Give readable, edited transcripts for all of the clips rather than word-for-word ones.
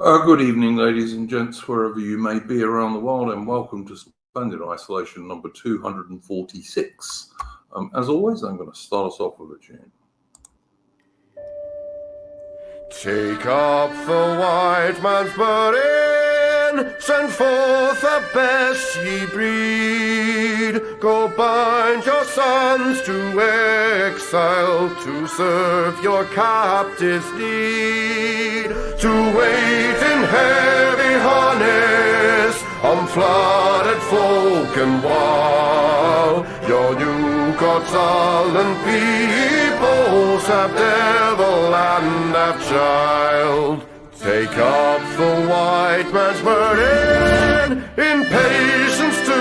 Good evening, ladies and gents, wherever you may be around the world, and welcome to Splendid Isolation number 246. As always, I'm going to start us off with a tune. Take up the white man's burden, send forth the best ye breed. Go bind your sons to exile, to serve your captives' need, to wait in heavy harness on flooded folk and wall. Your new God's sullen peoples have devil and have child. Take up the white man's burden, in patience to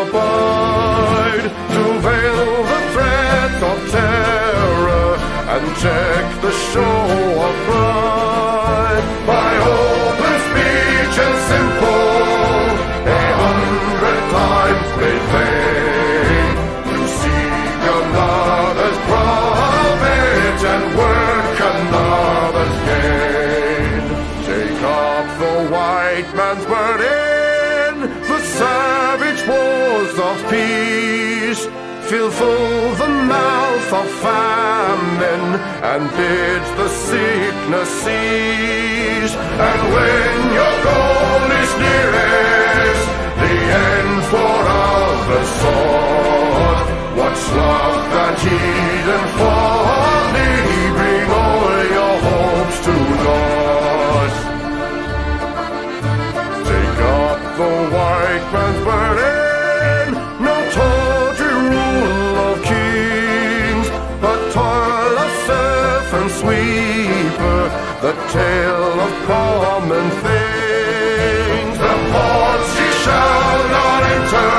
abide, to veil the threat of terror and check the show of pride. By open speech and simple, 100 times made vain, to seek another's profit and work another's gain. Take up the white man's burden, the savage wars of peace. Fill full the mouth of famine and bid the sickness cease. And when your goal is nearest, the end for the sword, what's love that heed and folly? Bring all your hopes to naught. Take up the white man's burden, no tawdry rule of kings, but toil of serf and sweeper, the tale of common things. The ports ye shall not enter,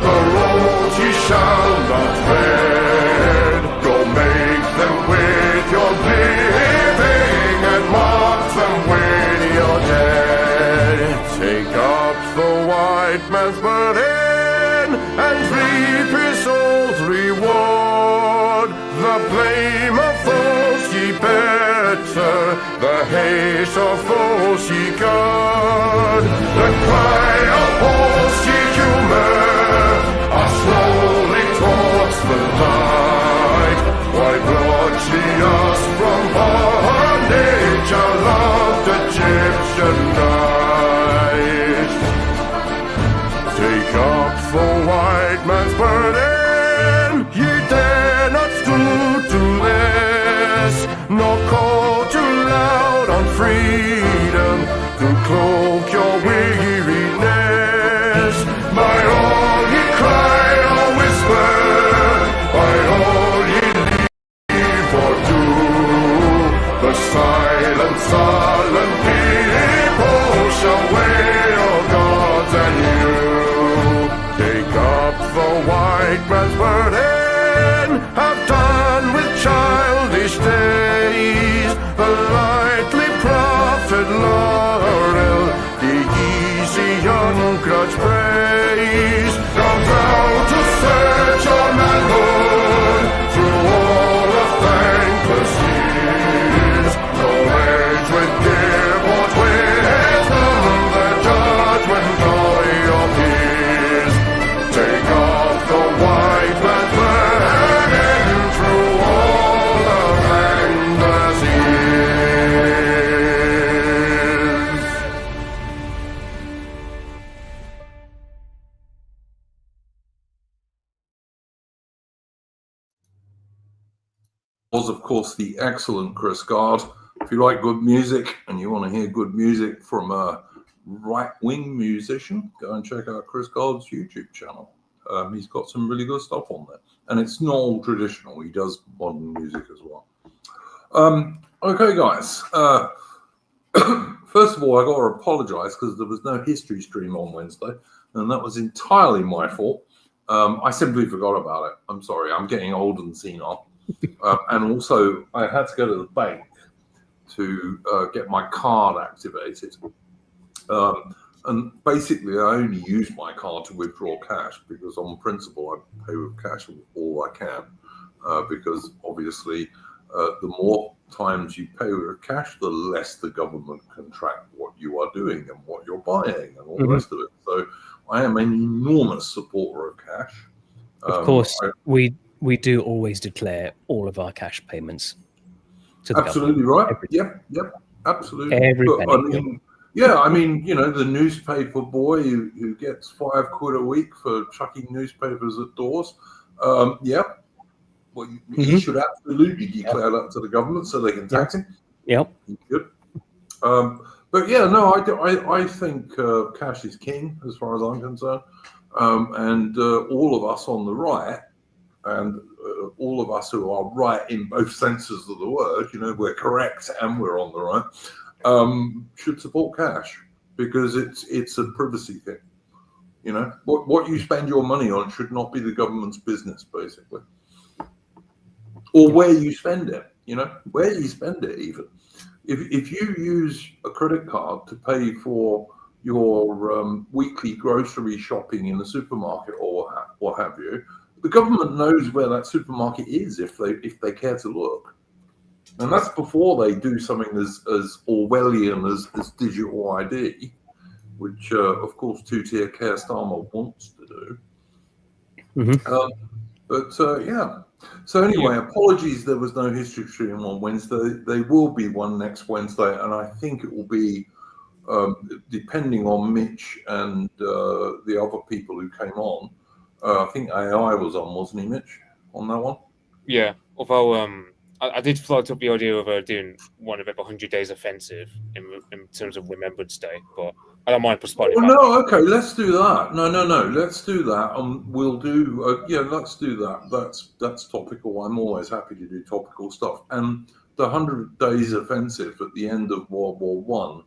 the roads ye shall not tread. Go make them with your living and mark them with your dead. Take up the white man's burden and reap his old reward. The blame of those ye better, the hate of those ye guard. The cry of those ye humor are slowly towards the light. Why brought ye us from bondage, our loved Egyptian night? Take up the white man's burden, ye dare not stoop to less, nor call too loud on freedom to cloak your weariness. By all ye cry or whisper, by all ye leave or do, the silent, sullen people shall wail gods and you. Take up the white man's burden, have done with childish days, the lightly profit laurel, the easy ungrudged praise. Come thou to search your manhood through all of thankless years. No age with give or wisdom, the judgment of your peers. Take off the white man's burden through all of thankless years. Was, of course, the excellent Chris Gard. If you like good music and you want to hear good music from a right-wing musician, go and check out Chris Gard's YouTube channel. He's got some really good stuff on there. And it's not all traditional. He does modern music as well. Okay, guys. First of all, I got to apologize because there was no history stream on Wednesday, and that was entirely my fault. I simply forgot about it. I'm sorry. I'm getting old and senile. And also, I had to go to the bank to get my card activated. And basically, I only use my card to withdraw cash because on principle, I pay with cash all I can because obviously the more times you pay with cash, the less the government can track what you are doing and what you're buying and all the rest of it. So I am an enormous supporter of cash. Of course, we do always declare all of our cash payments to the absolutely government. Right. Yep, absolutely. Every but, penny. I mean, yeah, I mean, you know, the newspaper boy who gets £5 a week for chucking newspapers at doors. Well, he should absolutely declare that to the government so they can tax him. Yep. He should. But yeah, no, I think cash is king as far as I'm concerned. And all of us on the right, and all of us who are right in both senses of the word, you know, we're correct and we're on the right, should support cash, because it's a privacy thing. You know, what you spend your money on should not be the government's business, basically. Or where you spend it, you know, where you spend it even. If you use a credit card to pay for your weekly grocery shopping in the supermarket or what have you, the government knows where that supermarket is if they care to look. And that's before they do something as Orwellian as digital ID, which, of course, two-tier Keir Starmer wants to do. Yeah. So anyway, apologies there was no history stream on Wednesday. There will be one next Wednesday, and I think it will be, depending on Mitch and the other people who came on. I think AI was on, wasn't he, Mitch, on that one? Yeah, although I did float up the idea of doing one of it 100 Days Offensive in terms of Remembrance Day, but I don't mind postponing. No, okay, let's do that. No, let's do that. We'll do, let's do that. That's topical. I'm always happy to do topical stuff. And the 100 Days Offensive at the end of World War I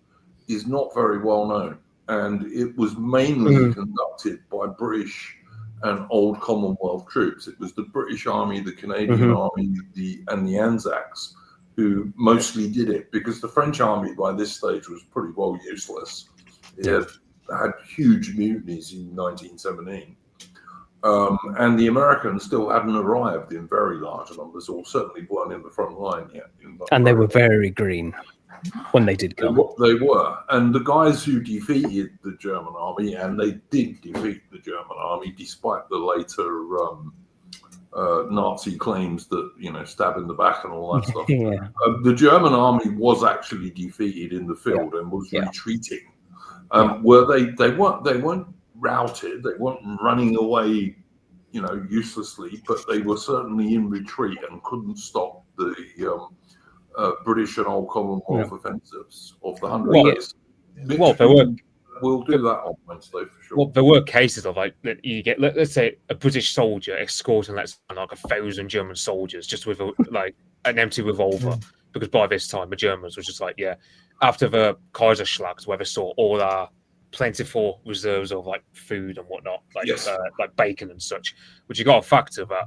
is not very well known, and it was mainly conducted by British and Old Commonwealth troops. It was the British Army, the Canadian Army, and the Anzacs who mostly did it, because the French Army by this stage was pretty well useless. It had huge mutinies in 1917. And the Americans still hadn't arrived in very large numbers, or certainly weren't in the front line yet. And they were very green when they did come. They were. And the guys who defeated the German army, and they did defeat the German army, despite the later Nazi claims that, you know, stab in the back and all that stuff. The German army was actually defeated in the field and was retreating. Where they weren't routed, they weren't running away, you know, uselessly, but they were certainly in retreat and couldn't stop the British and Old Commonwealth offensives of the 100 days. We'll do that on Wednesday for sure. Well, there were cases of like that you get, let's say, a British soldier escorting like 1,000 German soldiers just with an empty revolver, because by this time the Germans were just like, after the Kaiserschlacht, where they saw all our plentiful reserves of like food and whatnot, like bacon and such, which you got to factor that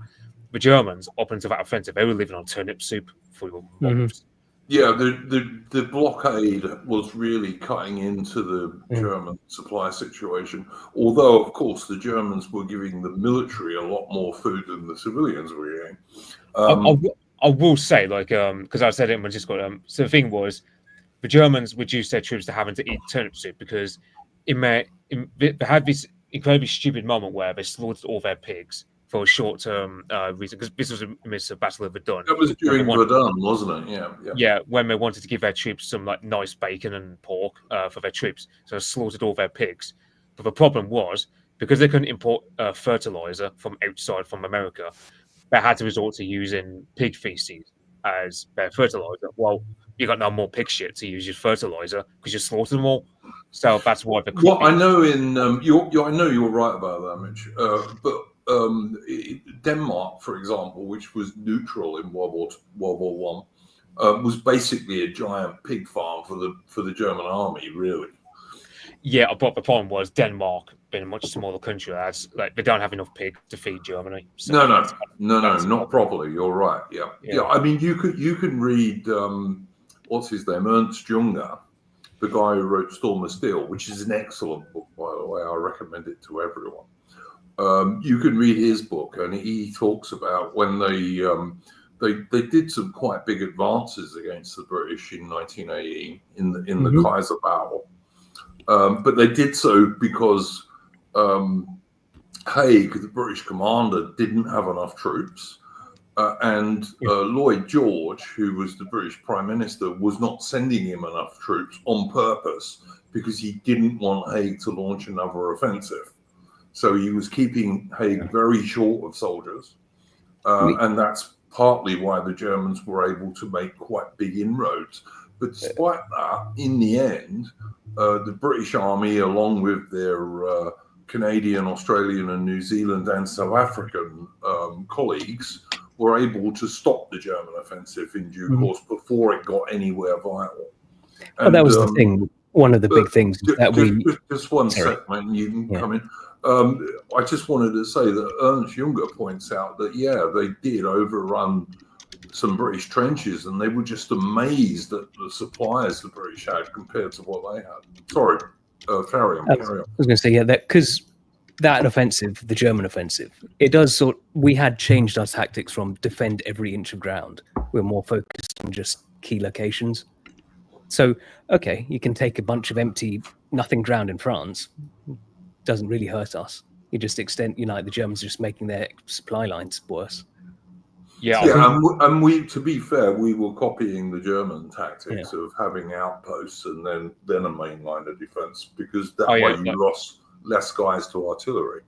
the Germans, up until that offensive, they were living on turnip soup for months. Yeah, the blockade was really cutting into the German supply situation. Although, of course, the Germans were giving the military a lot more food than the civilians were getting. I will say, because I said it in my Discord, so the thing was, the Germans reduced their troops to having to eat turnip soup because they had this incredibly stupid moment where they slaughtered all their pigs for a short-term reason, because this was amidst the Battle of Verdun. That was during Verdun, wasn't it? Yeah, when they wanted to give their troops some like nice bacon and pork for their troops, so they slaughtered all their pigs. But the problem was, because they couldn't import fertilizer from outside, from America, they had to resort to using pig feces as their fertilizer. Well, you got no more pig shit to use as fertilizer because you slaughtered them all. So that's why the. Well, I know I know you're right about that, Mitch. But Denmark, for example, which was neutral in World War I, was basically a giant pig farm for the German army, really. Yeah, but the problem was Denmark, being a much smaller country, they don't have enough pig to feed Germany. So no, not properly. You're right. Yeah. I mean, you can read what's his name, Ernst Junger, the guy who wrote Storm of Steel, which is an excellent book, by the way. I recommend it to everyone. You can read his book, and he talks about when they did some quite big advances against the British in 1918 in the Mhm. Kaiser Battle, but they did so because Haig, the British commander, didn't have enough troops, and Lloyd George, who was the British Prime Minister, was not sending him enough troops on purpose because he didn't want Haig to launch another offensive. So he was keeping Haig very short of soldiers, and that's partly why the Germans were able to make quite big inroads. But despite that, in the end, the British Army, along with their Canadian, Australian, and New Zealand and South African colleagues, were able to stop the German offensive in due course before it got anywhere vital. And that was the thing. One of the big things that just one second, you can come in. I just wanted to say that Ernst Junger points out that they did overrun some British trenches, and they were just amazed at the supplies the British had compared to what they had. Sorry, carry on. I was going to say that because that offensive, the German offensive, it does we had changed our tactics from defend every inch of ground. We're more focused on just key locations. So, okay, you can take a bunch of empty, nothing ground in France. Doesn't really hurt us. You just the Germans are just making their supply lines worse. And we, to be fair, we were copying the German tactics of having outposts and then a main line of defense, because that way you lost less guys to artillery.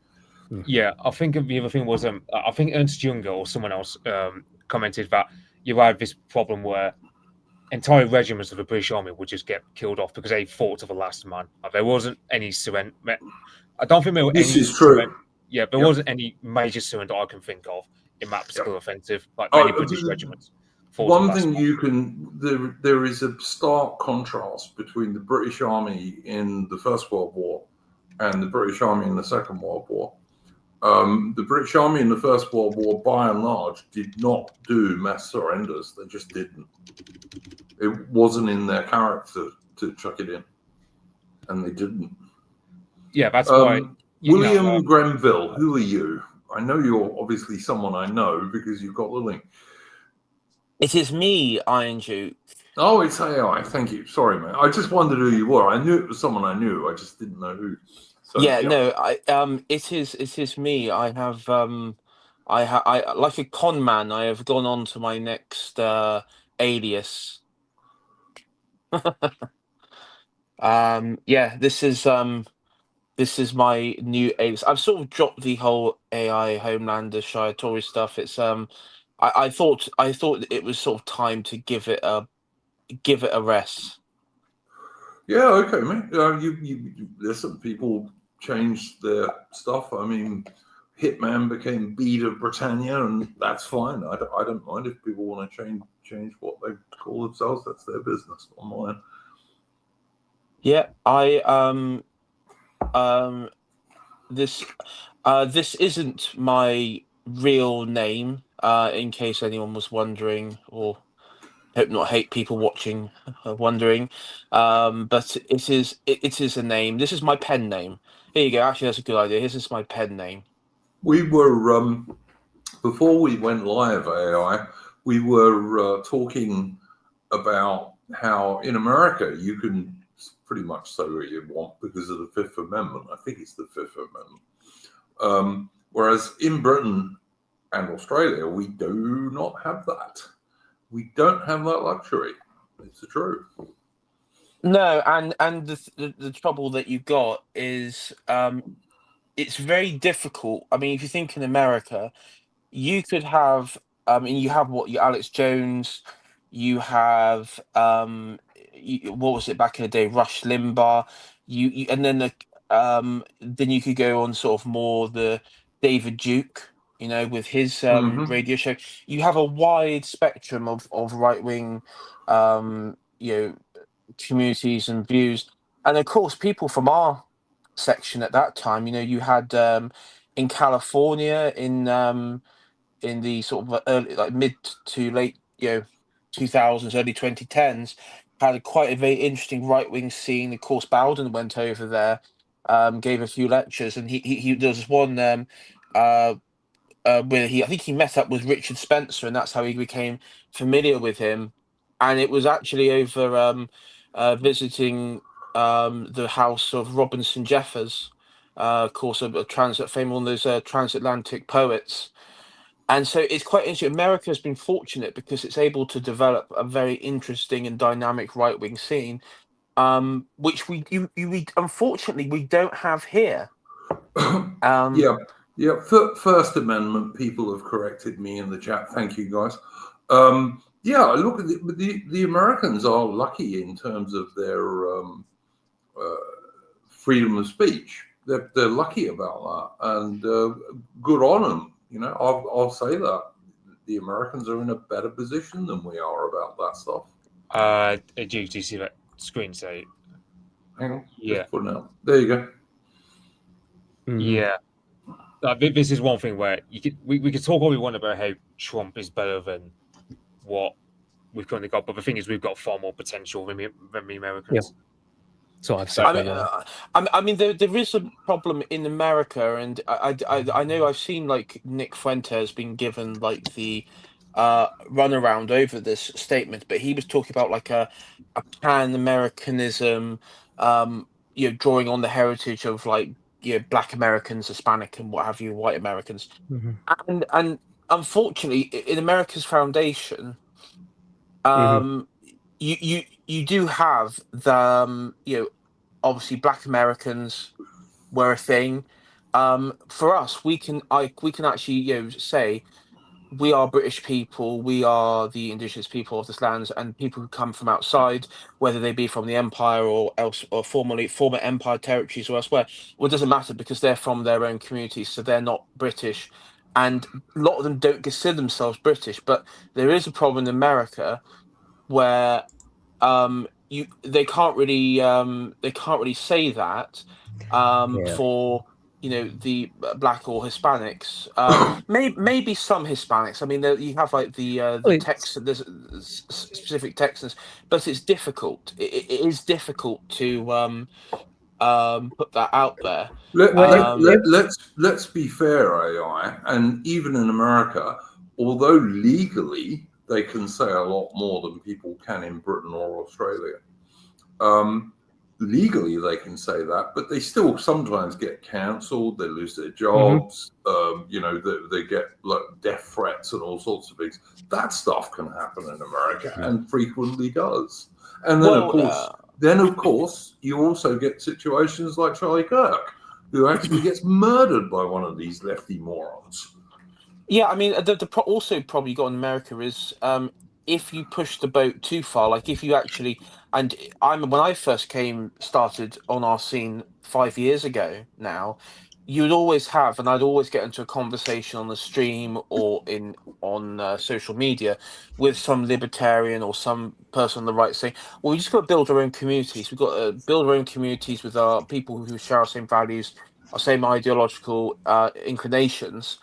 Yeah, I think the other thing was I think Ernst Junger or someone else commented that you had this problem where entire regiments of the British Army would just get killed off because they fought to the last man. There wasn't any surrender. I don't think there were this any. Is true. Yeah, there wasn't any major surrender I can think of in that particular offensive. Like many British regiments. One thing there is a stark contrast between the British Army in the First World War and the British Army in the Second World War. The British Army in the First World War, by and large, did not do mass surrenders. They just didn't. It wasn't in their character to chuck it in, and they didn't. Yeah, that's why. William Grenville, who are you? I know you're obviously someone I know because you've got the link. It is me, Iron Duke. Oh, it's AI. Thank you. Sorry, man. I just wondered who you were. I knew it was someone I knew. I just didn't know who. So, no, it is me. I have I like a con man. I have gone on to my next alias. This is my new alias. I've sort of dropped the whole AI Homelander Shire Tory stuff. It's I thought it was sort of time to give it a rest. Yeah, okay, man. You listen, people changed their stuff. I mean, Hitman became Beat of Britannia, and that's fine. I don't mind if people want to change what they call themselves. That's their business, not mine. Yeah, this isn't my real name, in case anyone was wondering, or hope not hate people watching wondering. But it is a name. This is my pen name. Here you go. Actually, that's a good idea. This is my pen name. We were before we went live, AI. We were talking about how in America you can pretty much say what you want because of the Fifth Amendment. I think it's the Fifth Amendment. Whereas in Britain and Australia, we do not have that. We don't have that luxury. It's the truth. No, and the trouble that you got is it's very difficult. I mean, if you think in America, you could have you have your Alex Jones, you have what was it back in the day, Rush Limbaugh, you and then you could go on sort of more the David Duke, with his radio show. You have a wide spectrum of right wing communities and views, and of course people from our section at that time, you had in California in the sort of early, like mid to late 2000s, early 2010s, had quite a very interesting right-wing scene. Of course, Bowden went over there, gave a few lectures, and he there was one where I think he met up with Richard Spencer, and that's how he became familiar with him. And it was actually over visiting the house of Robinson Jeffers, of course, a famous one of those transatlantic poets. And so it's quite interesting. America has been fortunate because it's able to develop a very interesting and dynamic right wing scene, which we unfortunately we don't have here. Yeah. First Amendment. People have corrected me in the chat. Thank you, guys. Yeah, look at the Americans are lucky in terms of their freedom of speech. They're lucky about that, and good on them. You know, I'll say that the Americans are in a better position than we are about that stuff. Do you see that screen? So Hang on, Yeah. just putting it up. There you go. Yeah. This is one thing where we could talk all we want about how Trump is better than what we've currently got, but the thing is, we've got far more potential than the Americans. So I've said. I mean, there is a problem in America, and I know I've seen like Nick Fuentes being given like the runaround over this statement, but he was talking about like a pan-Americanism, drawing on the heritage of like Black Americans, Hispanic, and what have you, white Americans, and unfortunately, in America's foundation, you do have the obviously Black Americans were a thing. For us, we can actually say we are British people, we are the indigenous people of this land, and people who come from outside, whether they be from the empire or else or former empire territories or elsewhere, well, it doesn't matter because they're from their own communities, so they're not British, and a lot of them don't consider themselves British. But there is a problem in America where they can't really say that for the Black or Hispanics. Maybe some Hispanics. I mean, you have like the Texan, there's specific Texans, but it's difficult. It is difficult to put that out there. Let's be fair, AI, and even in America, although legally they can say a lot more than people can in Britain or Australia. Legally, they can say that, but they still sometimes get cancelled. They lose their jobs. They get like death threats and all sorts of things. That stuff can happen in America and frequently does. And then, of course, you also get situations like Charlie Kirk, who actually gets murdered by one of these lefty morons. Yeah, I mean, the also problem you got in America is if you push the boat too far, like if you actually, and when I first started on our scene 5 years ago now, you would always have, and I'd always get into a conversation on the stream or on social media with some libertarian or some person on the right saying, well, we just got to build our own communities. We've got to build our own communities with our people who share our same values, our same ideological inclinations.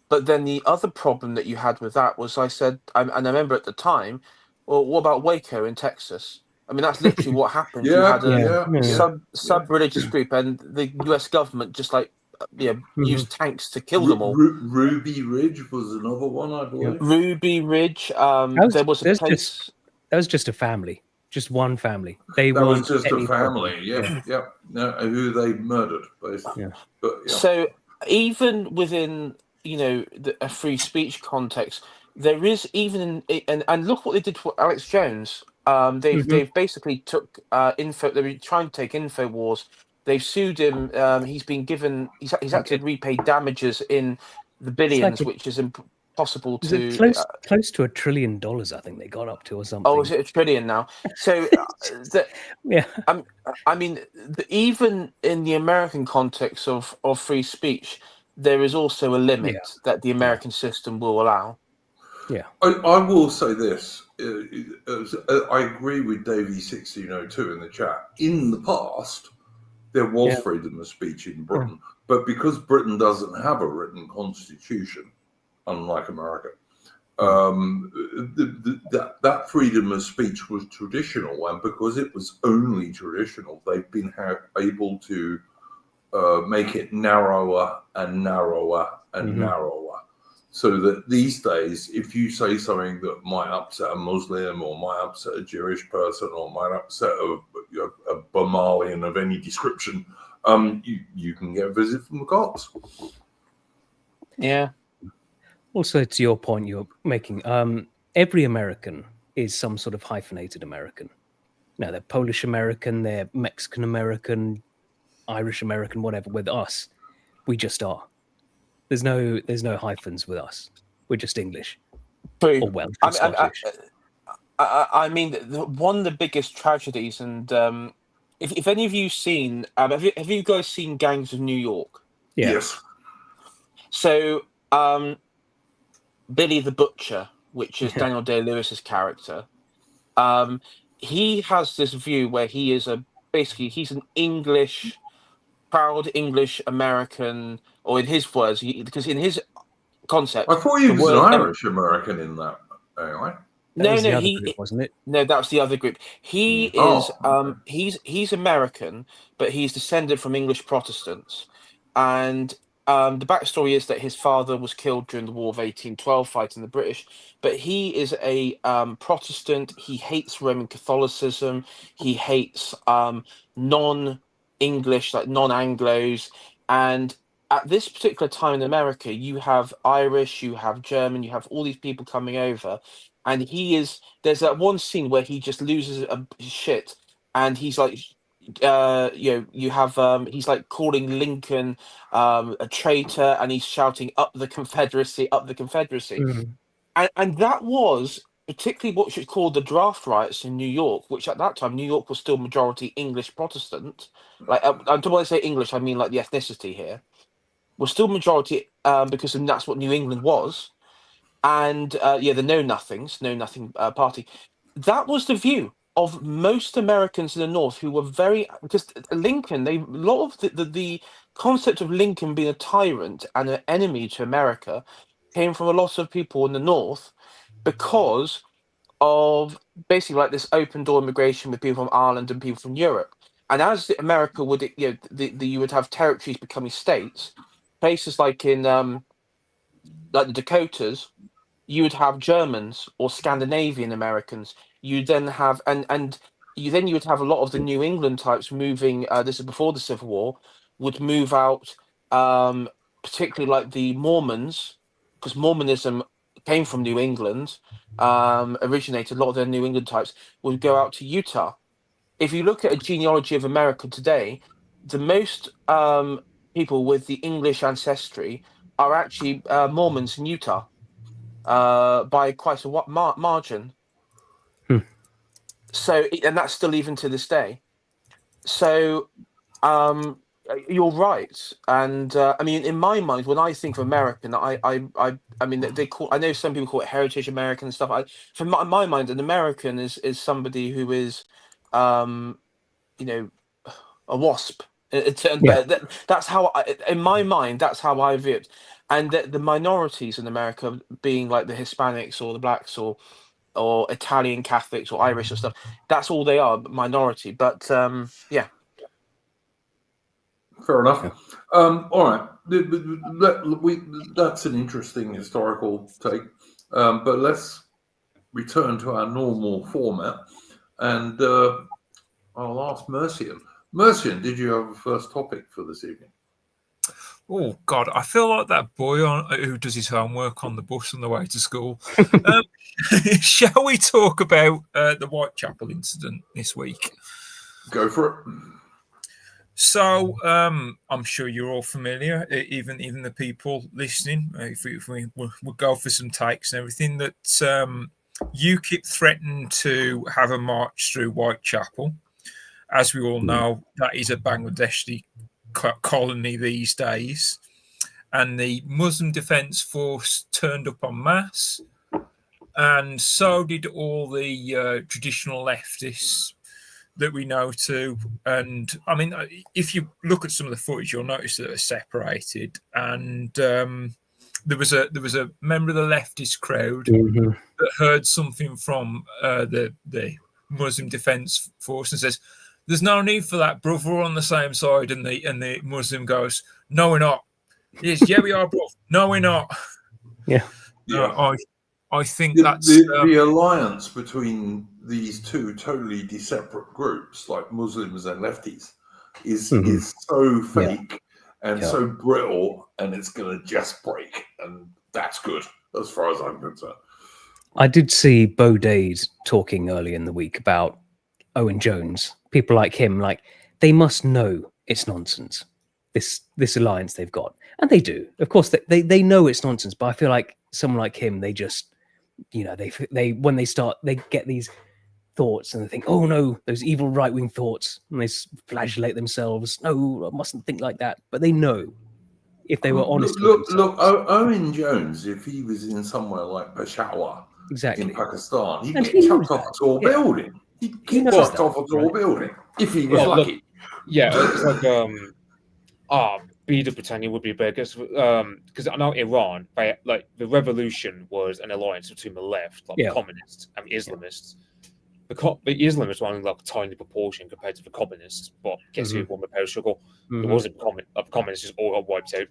But then the other problem that you had with that was I said, and I remember at the time, well, what about Waco in Texas? I mean, that's literally what happened. You had a sub-religious group, and the US government just used tanks to kill them all. Ruby Ridge was another one, I believe. Ruby Ridge. There was a place. That was just a family, just one family. That was just a family, who they murdered, basically. Yeah. But, So even within a free speech context, there is even and look what they did for Alex Jones. They've basically took info. They were trying to take InfoWars. They've sued him. He's had to repay damages in the billions, which is impossible to. Close to $1 trillion, I think they got up to, or something. Oh, is it $1 trillion now? So, I mean, even in the American context of free speech, there is also a limit that the American system will allow. Yeah, I will say this. I agree with Davey1602 in the chat. In the past, there was freedom of speech in Britain, but because Britain doesn't have a written constitution, unlike America, that freedom of speech was traditional, and because it was only traditional, they've been able to make it narrower and narrower and narrower. So that these days, if you say something that might upset a Muslim or might upset a Jewish person or might upset a Somalian of any description, you can get a visit from the cops. Yeah. Also, to your point you're making, every American is some sort of hyphenated American. Now, they're Polish American, they're Mexican American, Irish American, whatever. With us, we just are. There's no hyphens with us. We're just English True. or Welsh or Scottish. I mean, one of the biggest tragedies, and if any of you seen, have you guys seen Gangs of New York? Yeah. Yes. So, Billy the Butcher, which is Daniel Day-Lewis's character, he has this view where he is basically he's an proud English American, or in his words, because in his concept, I thought he the was an word Irish American in that. Anyway. That was the other group, wasn't it? No, that was the other group. He is okay. he's American, but he's descended from English Protestants, and the backstory is that his father was killed during the War of 1812 fighting the British. But he is a Protestant. He hates Roman Catholicism. He hates non-English, like non-Anglos, and at this particular time in America, you have Irish, you have German, you have all these people coming over, and there's that one scene where he just loses his shit, and he's like, you have he's like calling Lincoln a traitor, and he's shouting up the Confederacy, up the Confederacy. And that was particularly what should call the draft riots in New York, which at that time New York was still majority English Protestant. Like, when I say English, I mean like the ethnicity here was still majority, because that's what New England was. And the Know Nothings, Know Nothing Party. That was the view of most Americans in the North, who were because Lincoln, a lot of the concept of Lincoln being a tyrant and an enemy to America came from a lot of people in the North, because of basically like this open door immigration with people from Ireland and people from Europe. And as America would, you would have territories becoming states, places like in like the Dakotas, you would have Germans or Scandinavian Americans. You then have you would have a lot of the New England types moving. This is before the Civil War, would move out, particularly like the Mormons, because Mormonism came from New England, originated. A lot of the New England types would go out to Utah. If you look at a genealogy of America today, the most people with the English ancestry are actually Mormons in Utah, by quite a margin. So, and that's still even to this day. So, you're right, and I mean, in my mind, when I think of American, I mean, I know some people call it heritage American and stuff. For my mind, an American is somebody who is, a WASP. That's how, in my mind, that's how I view it. And the minorities in America, being like the Hispanics or the blacks or Italian Catholics or Irish or stuff, that's all they are, minority. But yeah. Fair enough. All right. That's an interesting historical take. But let's return to our normal format. And I'll ask Mercian. Mercian, did you have a first topic for this evening? Oh, God, I feel like that boy who does his homework on the bus on the way to school. Shall we talk about the Whitechapel incident this week? Go for it. So I'm sure you're all familiar, even the people listening, if we go for some takes and everything, that UKIP threatened to have a march through Whitechapel. As we all know, that is a Bangladeshi colony these days. And the Muslim Defence Force turned up en masse, and so did all the traditional leftists that we know too. And I mean, if you look at some of the footage, you'll notice that they're separated. And there was a member of the leftist crowd that heard something from the Muslim Defence Force and says, "There's no need for that, bruv. We're on the same side." And the Muslim goes, "No, we're not." Yes, yeah, we are, bruv. No, we're not. Yeah. I think The, that's the alliance between these two totally separate groups, like Muslims and lefties, is so fake and so brittle, and it's going to just break, and that's good as far as I'm concerned. I did see Bo Days talking early in the week about Owen Jones. People like him, like they must know it's nonsense. This alliance they've got, and they do. Of course, they know it's nonsense. But I feel like someone like him, they just, they when they start, they get these thoughts and they think, oh no, those evil right wing thoughts, and they flagellate themselves. No, I mustn't think like that. But they know if they were honest with themselves. Owen Jones, if he was in somewhere like Peshawar in Pakistan, he'd get chucked off a tall building. He'd get chucked off a tall building if he was lucky. It's like Beta Britannia would be big because I know Iran, the revolution was an alliance between the left, like the communists and the Islamists. The Islamists were only like a tiny proportion compared to the communists, but guess who won the power struggle? It wasn't the communists just all got wiped out.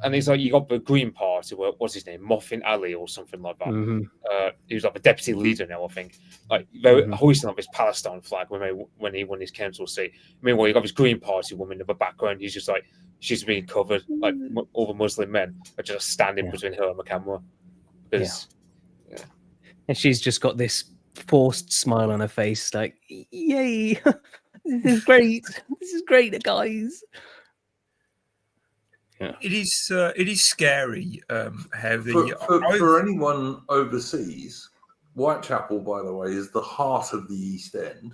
And it's like you got the Green Party, what's his name, Moffin Ali or something like that. He was like the deputy leader now, I think. Like they were hoisting up his Palestine flag when he won his council seat. Meanwhile, you got this Green Party woman in the background. He's just like she's being covered, like all the Muslim men are just standing between her and the camera. And she's just got this forced smile on her face, like, yay, this is great. This is great, guys. Yeah. It is scary how for anyone overseas, Whitechapel, by the way, is the heart of the East End.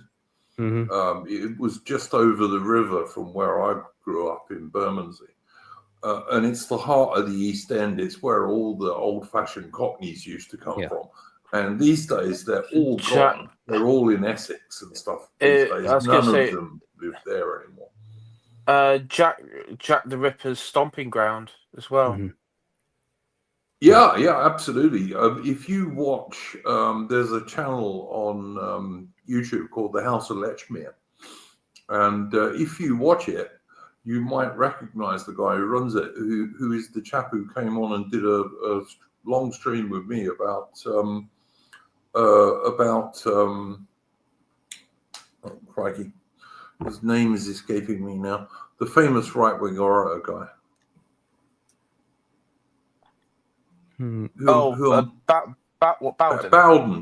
It was just over the river from where I grew up in Bermondsey. And it's the heart of the East End. It's where all the old-fashioned Cockneys used to come from. And these days, they're all gone. They're all in Essex and stuff. These days. None of them live there anymore. Jack the Ripper's stomping ground as well. Yeah, absolutely. If you watch, there's a channel on YouTube called The House of Lechmere. And if you watch it, you might recognize the guy who runs it, who is the chap who came on and did a long stream with me about crikey, his name is escaping me now. The famous right-wing orator guy. Bowden.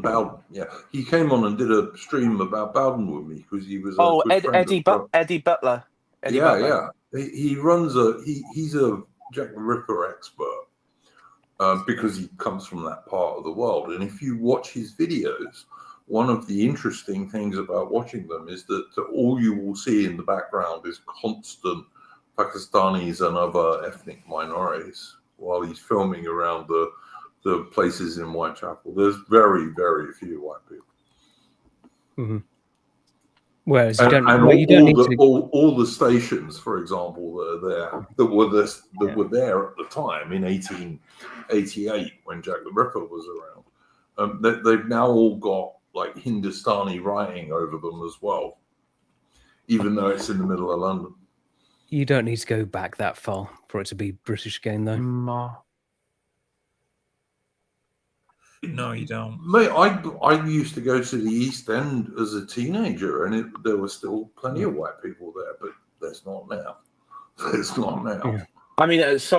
Bowden. Yeah, he came on and did a stream about Bowden with me because he was Eddie Butler. Yeah. He runs he's a Jack the Ripper expert because he comes from that part of the world. And if you watch his videos, one of the interesting things about watching them is that all you will see in the background is constant Pakistanis and other ethnic minorities while he's filming around the places in Whitechapel. There's very, very few white people. Whereas all the stations, for example, that were there at the time in 1888 when Jack the Ripper was around. They've now all got like Hindustani writing over them as well, even though it's in the middle of London. You don't need to go back that far for it to be British again, though. No, you don't. Mate, I used to go to the East End as a teenager, and there were still plenty of white people there, but there's not now. There's not now. Yeah. I mean, there's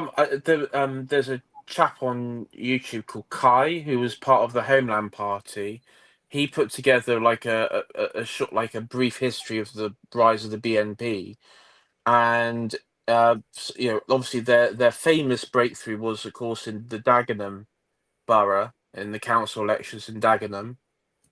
a chap on YouTube called Kai who was part of the Homeland Party. He put together like a short, like a brief history of the rise of the BNP, and obviously their famous breakthrough was, of course, in the Dagenham borough in the council elections in Dagenham,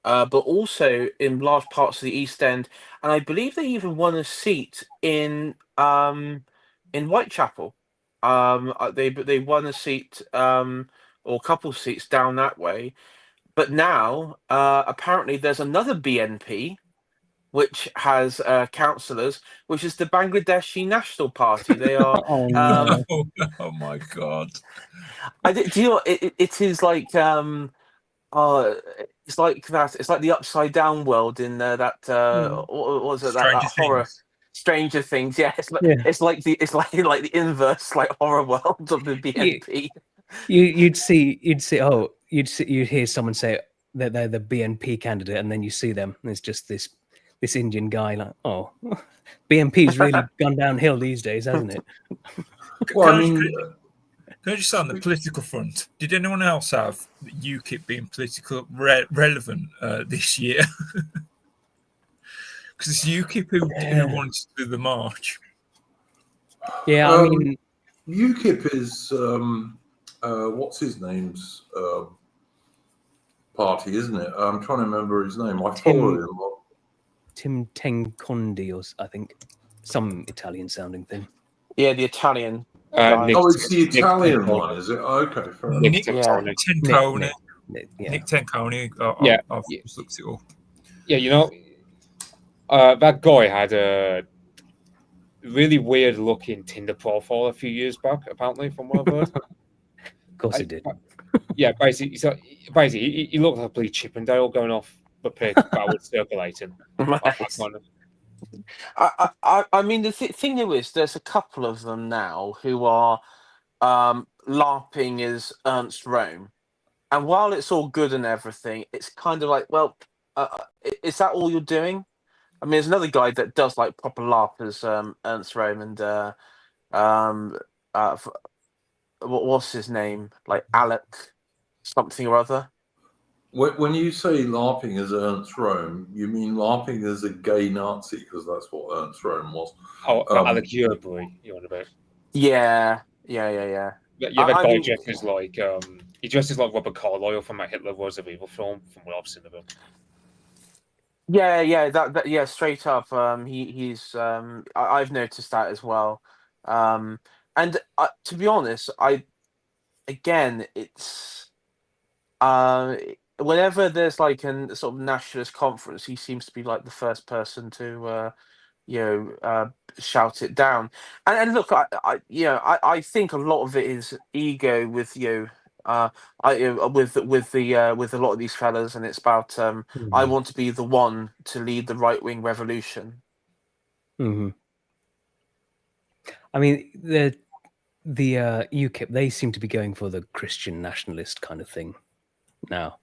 but also in large parts of the East End, and I believe they even won a seat in Whitechapel. They won a seat or a couple of seats down that way. But now, apparently, there's another BNP which has councillors, which is the Bangladeshi National Party. They are. Oh my God! Do you know? It is like it's like that. It's like the Upside Down world in that. What was it? That horror. Stranger Things. Yeah, it's like Yeah. it's like the inverse like horror world of the BNP. You'd hear someone say that they're the BNP candidate, and then you see them, and it's just this Indian guy like, oh, BNP's really gone downhill these days, hasn't it? Well, I Can mean, I just say on the political front, did anyone else have UKIP being political relevant this year? Because it's UKIP who wanted to do the march. Yeah, I mean, UKIP is what's his name's party, isn't it? I'm trying to remember his name. I follow him. Tim Tencondi, or I think some Italian-sounding thing. Yeah, the Italian. It's the Italian one, is it? Okay, fair enough. Nick Tenconi. Nick Tenconi. I've just looked it up. Yeah, you know, that guy had a really weird-looking Tinder profile a few years back, apparently, from what I've heard. Of course he did. Yeah, basically, he looked like a bleed Chippendale going off the pig that was circulating. I mean, the thing is, there's a couple of them now who are LARPing as Ernst Röhm, and while it's all good and everything, it's kind of like, well, is that all you're doing? I mean, there's another guy that does like proper LARP as Ernst Röhm, and what's his name? Like Alec something or other. When you say LARPing as Ernst Röhm, you mean LARPing as a gay Nazi, because that's what Ernst Röhm was. Oh, Alec Yerbury, you want about? Yeah. Yeah, that guy dresses like he dresses like Robert Carlyle from that Hitler Was a Evil film, from what I've seen of him. Yeah, that straight up. He's I've noticed that as well. And to be honest, it's whenever there's like a sort of nationalist conference, he seems to be like the first person to shout it down. And look, I think a lot of it is ego with with a lot of these fellas, and it's about I want to be the one to lead the right wing revolution. Mm-hmm. I mean, the UKIP, they seem to be going for the Christian nationalist kind of thing now,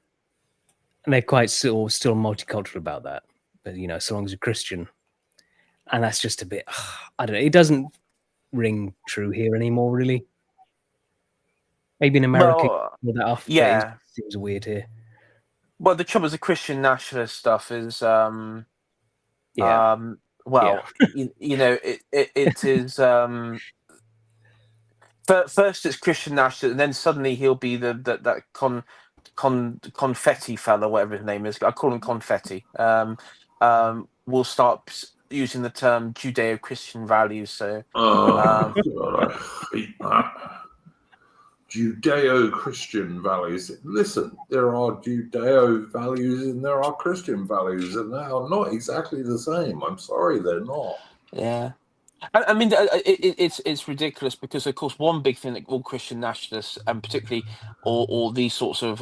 and they're quite still multicultural about that. But so long as you're Christian, and that's just a bit, I don't know. It doesn't ring true here anymore, really. Maybe in America, it seems weird here. Well, the trouble with the Christian nationalist stuff is, it is. First, it's Christian nationalist, and then suddenly he'll be that confetti fella, whatever his name is. I call him confetti. Will start using the term Judeo-Christian values. So, God, I hate that. Judeo-Christian values. Listen, there are Judeo values and there are Christian values, and they are not exactly the same. I'm sorry, they're not. Yeah. I mean, it's ridiculous because, of course, one big thing that all Christian nationalists, and particularly all these sorts of,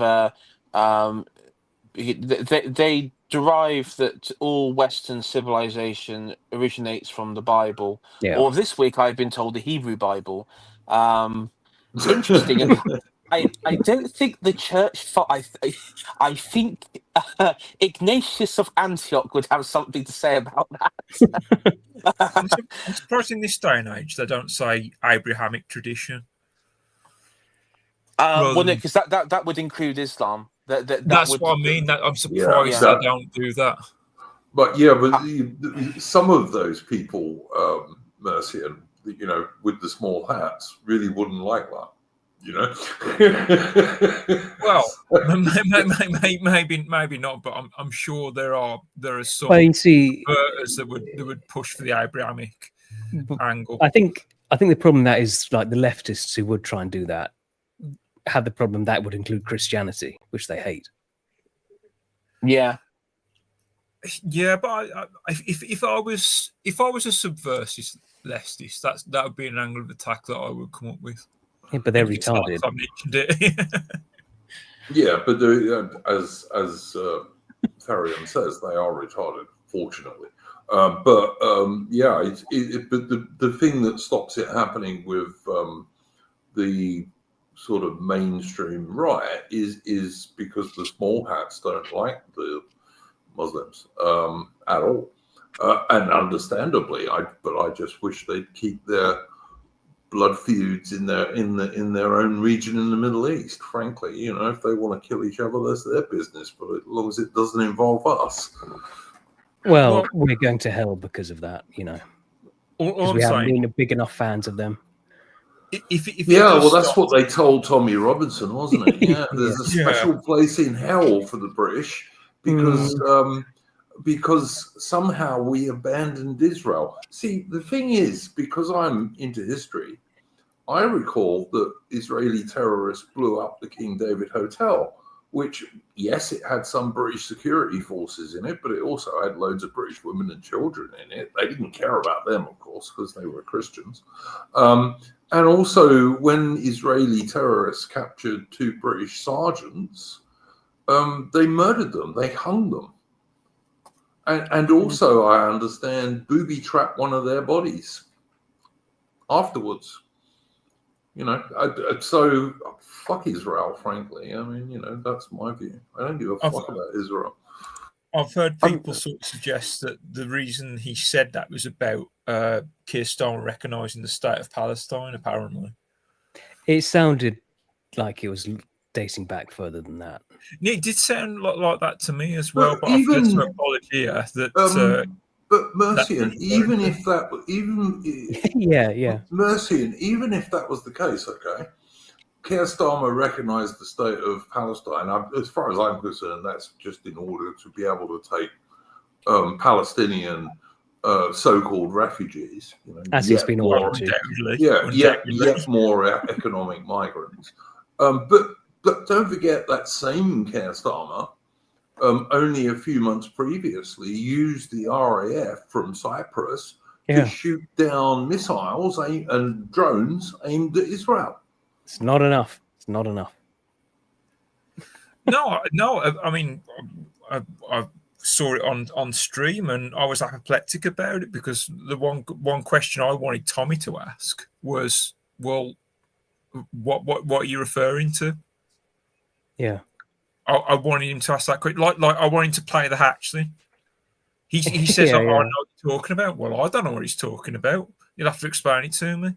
they derive that all Western civilization originates from the Bible. Yeah. Or this week, I've been told the Hebrew Bible. Interesting. I don't think the church. I think Ignatius of Antioch would have something to say about that. I'm surprised in this day and age they don't say Abrahamic tradition. Well, no, because that would include Islam. That's what I mean. I'm surprised they don't do that. But some of those people, Mercian, with the small hats, really wouldn't like that. Well, maybe not, but I'm sure there are some converters that would push for the Abrahamic angle. I think the problem that is like the leftists who would try and do that have the problem that would include Christianity, which they hate. Yeah, but if I was a subversive leftist, that would be an angle of attack that I would come up with. Yeah, but they're retarded. I mentioned it. Yeah, but as Therion says, they are retarded fortunately. But the thing that stops it happening with the sort of mainstream right is because the small hats don't like the Muslims at all, and understandably. But I just wish they'd keep their blood feuds in their own region in the Middle East. Frankly, you know, if they want to kill each other, that's their business. But as long as it doesn't involve us. Well, we're going to hell because of that, you know, because we haven't been big enough fans of them. That's what they told Tommy Robinson, wasn't it? Yeah, there's a special place in hell for the British because somehow we abandoned Israel. See, the thing is, because I'm into history, I recall that Israeli terrorists blew up the King David Hotel, which, yes, it had some British security forces in it, but it also had loads of British women and children in it. They didn't care about them, of course, because they were Christians. And also, when Israeli terrorists captured 2 British sergeants, they murdered them. They hung them. And also, I understand, booby-trapped one of their bodies afterwards. You know, so fuck Israel, frankly. I mean, you know, that's my view. I don't give a fuck about Israel. I've heard people sort of suggest that the reason he said that was about Keir Starmer recognising the state of Palestine, apparently. It sounded like it was dating back further than that. Yeah, it did sound like that to me as well, but I've heard some apology that... But Mercian, even if that was the case, okay, Keir Starmer recognised the state of Palestine. As far as I'm concerned, that's just in order to be able to take Palestinian so-called refugees, you know, as he's been ordered to. Yet more economic migrants. But don't forget that same Keir Starmer, only a few months previously, used the RAF from Cyprus to shoot down missiles and drones aimed at Israel. It's not enough. It's not enough. No. I mean, I saw it on stream, and I was apoplectic about it because the one question I wanted Tommy to ask was, well, what are you referring to? Yeah. I wanted him to ask that question. Like I wanted him to play the Hatchley. He says, I know what you're talking about. Well, I don't know what he's talking about. You'll have to explain it to me.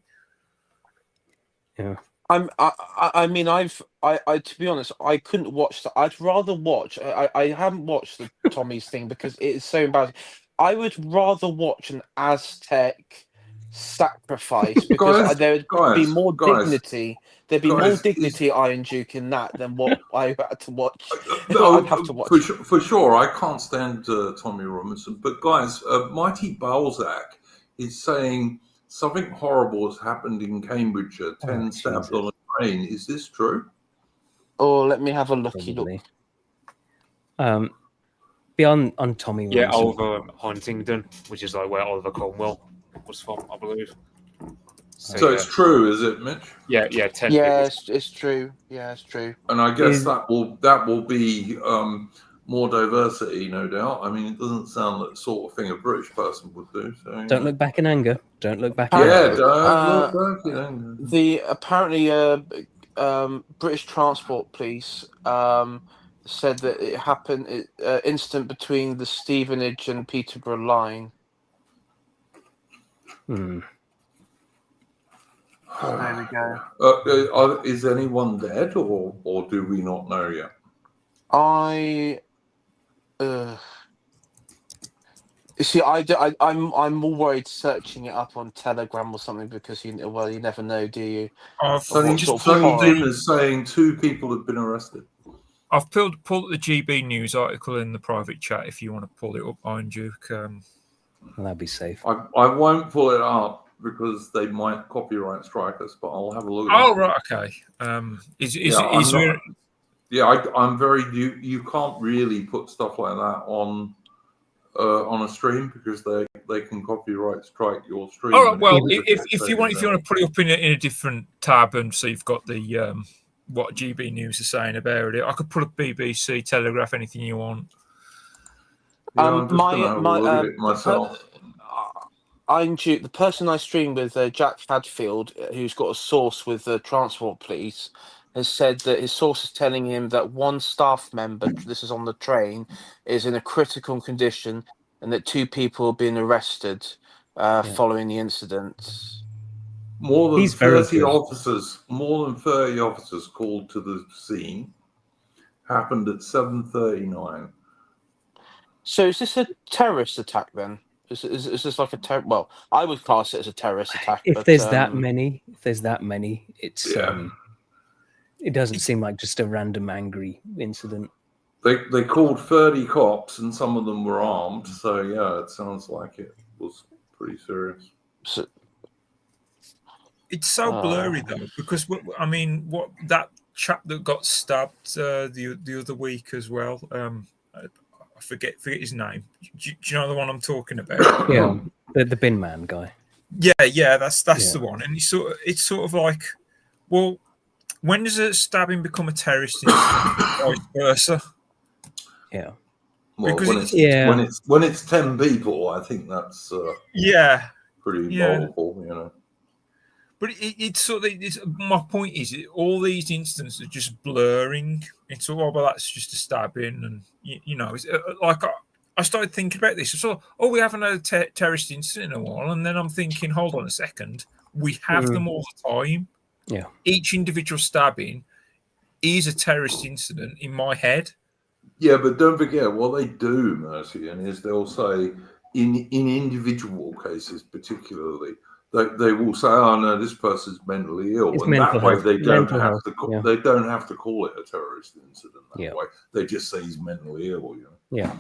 Yeah. I mean, to be honest, I couldn't watch that. I'd rather watch. I haven't watched the Tommy's thing because it is so embarrassing. I would rather watch an Aztec sacrifice because there would be more dignity. There'd be more dignity, Iron Duke, in that than what I had to watch. I'd have to watch for sure. I can't stand Tommy Robinson, but guys, Mighty Balzac is saying something horrible has happened in Cambridgeshire. 10 stabbed on a train. Is this true? Oh, let me have a looky look. Beyond on Tommy Robinson. Yeah, Oliver Huntingdon, which is like where Oliver Cromwell was from, I believe. So it's true, is it, Mitch? Yeah, 10. Yeah, it's true. Yeah, it's true. And I guess that will be more diversity, no doubt. I mean, it doesn't sound like the sort of thing a British person would do. So, don't look back in anger. Don't look back. Don't look back in anger. The apparently British Transport Police said that it happened incident between the Stevenage and Peterborough line. There we go. Is anyone dead, or do we not know yet? You see, I'm more worried searching it up on Telegram or something because you never know, do you? Sonny Dim is saying 2 people have been arrested. I've pulled the GB News article in the private chat if you want to pull it up, Iron Duke. That'd be safe. I won't pull it up because they might copyright strike us, but I'll have a look. Right, okay. I'm very. You can't really put stuff like that on a stream because they can copyright strike your stream. All right. Well, if you want to put it up in a different tab and so you've got the what GB News is saying about it, I could put up BBC, Telegraph, anything you want. I'm just going to have a look at it myself. The person I stream with, Jack Hadfield, who's got a source with the Transport Police, has said that his source is telling him that one staff member, this is on the train, is in a critical condition, and that 2 people have been arrested following the incident. More than He's very 30 good. officers, called to the scene. Happened at 7:39. So is this a terrorist attack then? Is this like a well, I would class it as a terrorist attack. If but, there's that many, it's Yeah. it doesn't seem like just a random angry incident. They called 30 cops and some of them were armed. So yeah, it sounds like it was pretty serious. So, It's so blurry though, because I mean, what that chap that got stabbed the other week as well. I forget his name. Do you know the one I'm talking about? Yeah, the bin man guy. Yeah, that's the one. And it's sort of like, well, when does a stabbing become a terrorist incident? Vice versa. Yeah. Well, Because when it's 10 people, I think that's pretty vulnerable, you know. But it's sort of my point is all these incidents are just blurring. It's all well, that's just a stabbing, and you know, it's, like I started thinking about this. So, we haven't had a terrorist incident in a while, and then I'm thinking, hold on a second, we have them all the time. Yeah, each individual stabbing is a terrorist incident in my head. Yeah, but don't forget what they do, Mercy, and is they'll say in individual cases, particularly. They will say, "Oh no, this person's mentally ill," and that way they don't have to. They don't have to call it a terrorist incident that way. They just say he's mentally ill, you know. Yeah,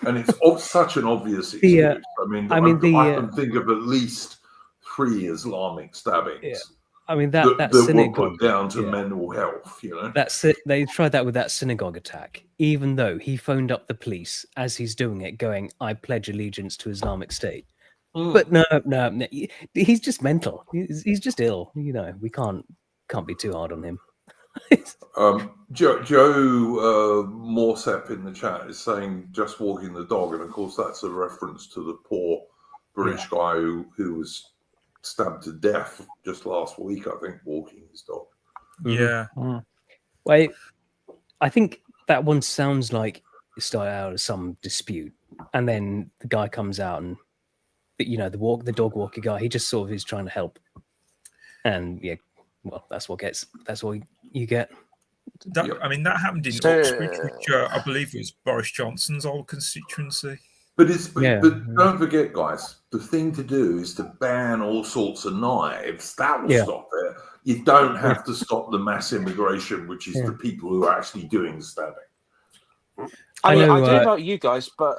and it's such an obvious excuse. I can think of at least 3 Islamic stabbings. Yeah. I mean that were put down to mental health. You know, that's it. They tried that with that synagogue attack. Even though he phoned up the police as he's doing it, going, "I pledge allegiance to Islamic State." But no, he's just mental. He's just ill. You know, we can't be too hard on him. Joe Morsep in the chat is saying just walking the dog, and of course that's a reference to the poor British guy who was stabbed to death just last week, I think, walking his dog. Yeah. Well, I think that one sounds like it started out as some dispute, and then the guy comes out and, you know, the dog walker guy, he just sort of is trying to help, and that's what you get. I mean, that happened in Oxford, which I believe was Boris Johnson's old constituency. But don't forget, guys, the thing to do is to ban all sorts of knives. That will stop it. You don't have to stop the mass immigration, which is the people who are actually doing the stabbing. I don't know about you guys, but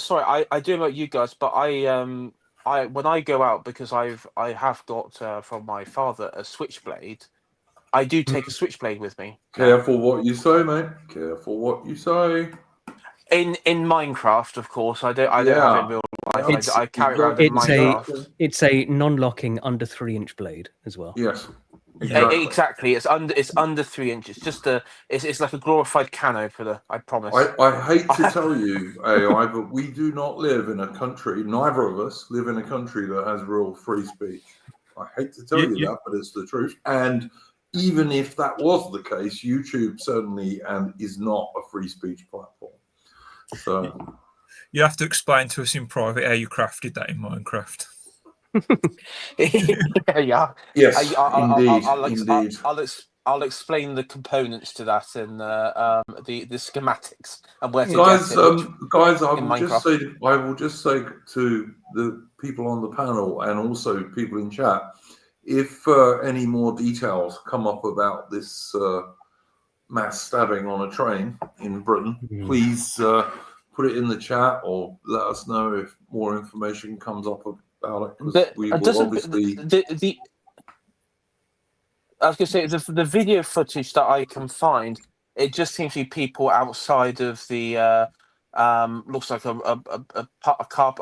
I do know about you guys, but I when I go out, because I have got from my father a switchblade, I do take a switchblade with me. Careful what you say, mate. Careful what you say. In Minecraft, of course, I don't have it in real life. I carry it around in Minecraft. It's a non-locking under 3-inch blade as well. Yes. Exactly. It's under 3 inches. It's like a glorified can opener. I promise. I hate to tell you, AI, but we do not live in a country. Neither of us live in a country that has real free speech. I hate to tell you that, but it's the truth. And even if that was the case, YouTube certainly is not a free speech platform. So you have to explain to us in private how you crafted that in Minecraft. Yeah. Yes, indeed. I'll explain the components to that in the schematics and where to guys, get it. Guys, I will just say to the people on the panel and also people in chat, if any more details come up about this mass stabbing on a train in Britain, please put it in the chat or let us know if more information comes up about it. We will obviously. I was going to say the video footage that I can find, it just seems to be people outside of the looks like a car,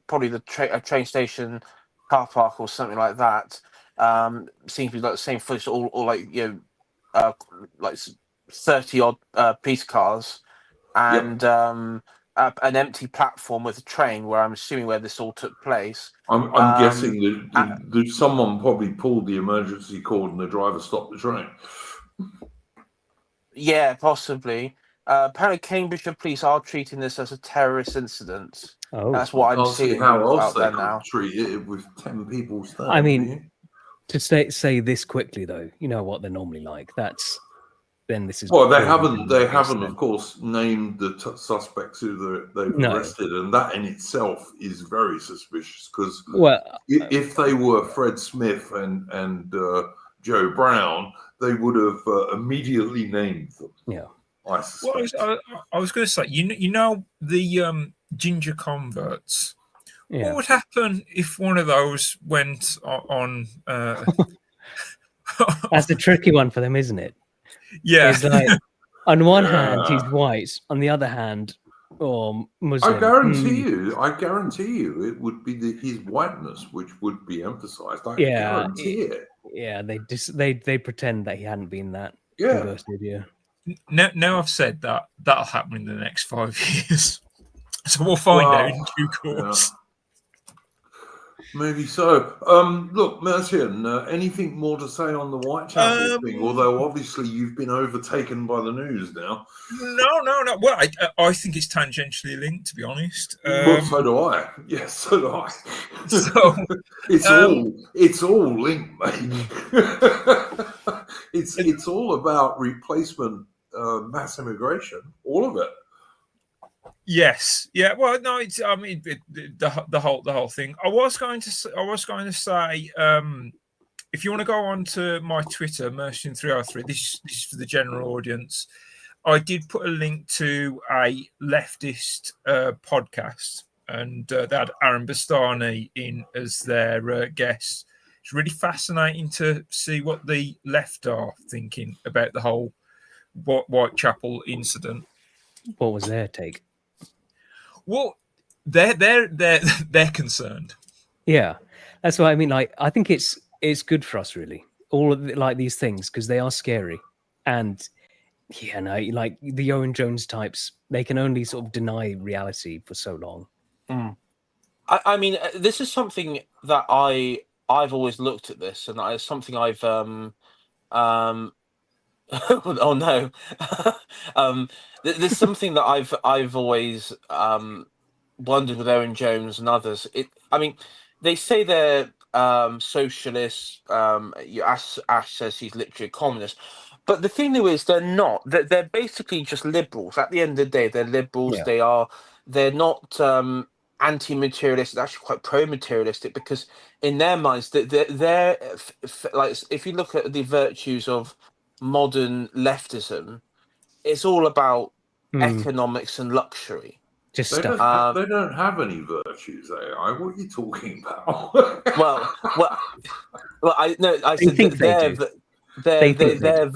probably a train station car park or something like that. Seems to be like the same footage, all like like 30 odd police cars, and an empty platform with a train, where I'm assuming where this all took place. I'm guessing that someone probably pulled the emergency cord and the driver stopped the train. Yeah, possibly. Apparently, Cambridgeshire police are treating this as a terrorist incident. Oh, That's what I'm Can't see seeing how else out they there could now. treat it with 10 people standing. I mean, to say this quickly though, you know what they're normally like. Then this is well, they purely haven't, obvious of then. course, named the suspects who they've No. arrested, and that in itself is very suspicious because Well, if they were Fred Smith and Joe Brown, they would have immediately named them. yeah. I suspect. Well, I was going to say, you know the ginger converts. Yeah. What would happen if one of those went on? That's the tricky one for them, isn't it? Yeah. It's like, on one hand, Yeah. he's white. On the other hand, or I Muslim. guarantee you, it would be his whiteness which would be emphasized. I guarantee it. Yeah, they pretend that he hadn't been that Yeah. converted. Yeah. Now I've said that, that'll happen in the next 5 years. So we'll find out in due course. Yeah. Maybe so. Look, Mercian, anything more to say on the Whitechapel thing? Although obviously you've been overtaken by the news now. No. Well, I think it's tangentially linked, to be honest. Well, so do I. Yes, so do I. So it's all linked, mate. it's all about replacement mass immigration, all of it. yes, yeah. Well, no, it's. I mean, the whole thing. I was going to say. If you want to go on to my Twitter, Mercian303, this is for the general audience. I did put a link to a leftist podcast, and they had Aaron Bastani in as their guest. It's really fascinating to see what the left are thinking about the whole Whitechapel incident. What was their take? Well, they're concerned. Yeah, that's what I mean. Like, I think it's good for us, really. All of like these things, because they are scary, and yeah, no, like the Owen Jones types, they can only sort of deny reality for so long. I mean, this is something that I've always looked at this, and it's something I've oh no, there's something that I've always wondered with Owen Jones and others. I mean, they say they're socialists. Ash says he's literally a communist. But the thing though is they're not. They're basically just liberals. At the end of the day, they're liberals. Yeah. They're not anti-materialistic. They're actually quite pro-materialistic, because in their minds, they're like, if you look at the virtues of modern leftism, it's all about economics and luxury. Just They stuff. don't have any virtues, AI. What are you talking about? well, I said think they do. They think they their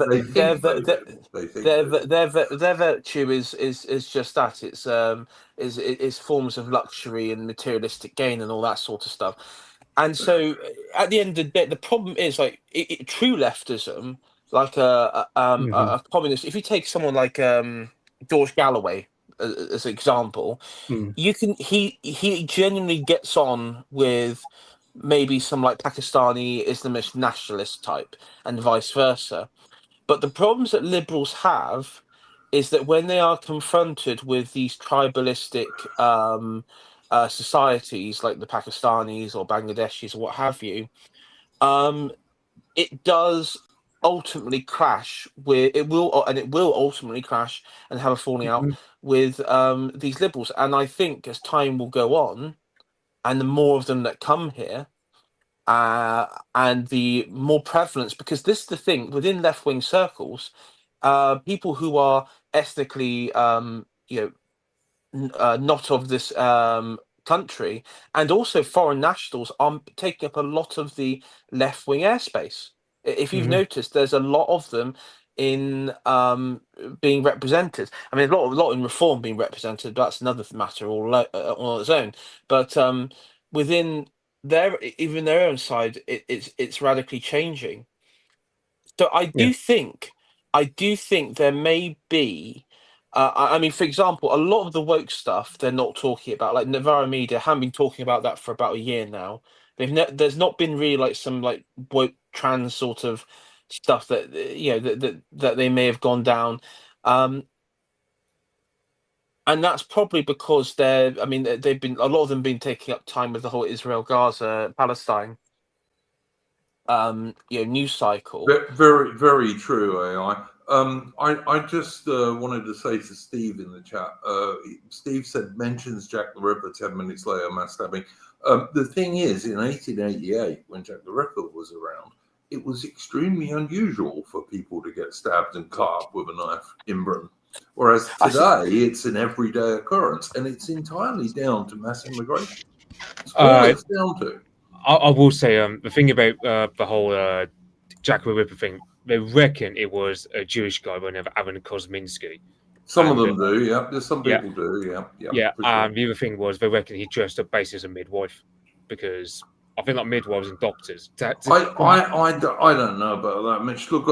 virtue is just that. It's forms of luxury and materialistic gain and all that sort of stuff. And so, at the end of the day, the problem is like true leftism, like a communist. If you take someone like George Galloway as an example, you can he genuinely gets on with maybe some like Pakistani Islamist nationalist type and vice versa. But the problems that liberals have is that when they are confronted with these tribalistic societies like the Pakistanis or Bangladeshis or what have you, it does ultimately clash with it will ultimately clash and have a falling out with these liberals. And I think as time will go on, and the more of them that come here, and the more prevalence, because this is the thing within left-wing circles, people who are ethnically, not of this country, and also foreign nationals are taking up a lot of the left-wing airspace. If you've noticed, there's a lot of them in being represented. I mean, a lot in Reform being represented. But that's another matter all on its own. But within even their own side, it's radically changing. So I do think there may be I mean, for example, a lot of the woke stuff they're not talking about, like Navarro Media, haven't been talking about that for about a year now. There's not been really like some like woke trans sort of stuff that that they may have gone down, and that's probably because I mean, they've been a lot of them been taking up time with the whole Israel Gaza Palestine news cycle. Very, very true, AI. I just wanted to say to Steve in the chat. Steve said mentions Jack the Ripper 10 minutes later, mass stabbing. The thing is, in 1888, when Jack the Ripper was around, it was extremely unusual for people to get stabbed and cut up with a knife in Britain. Whereas today, it's an everyday occurrence, and it's entirely down to mass immigration. It's all it's down to. I will say the thing about the whole Jack the Ripper thing, they reckon it was a Jewish guy by the name of Aaron Kosminski. Some of them do, yeah. There's some people do, yeah. Yeah, for sure. and the other thing was they reckon he dressed up basically as a midwife, because I think like midwives and doctors. I don't know about that, Mitch. Look,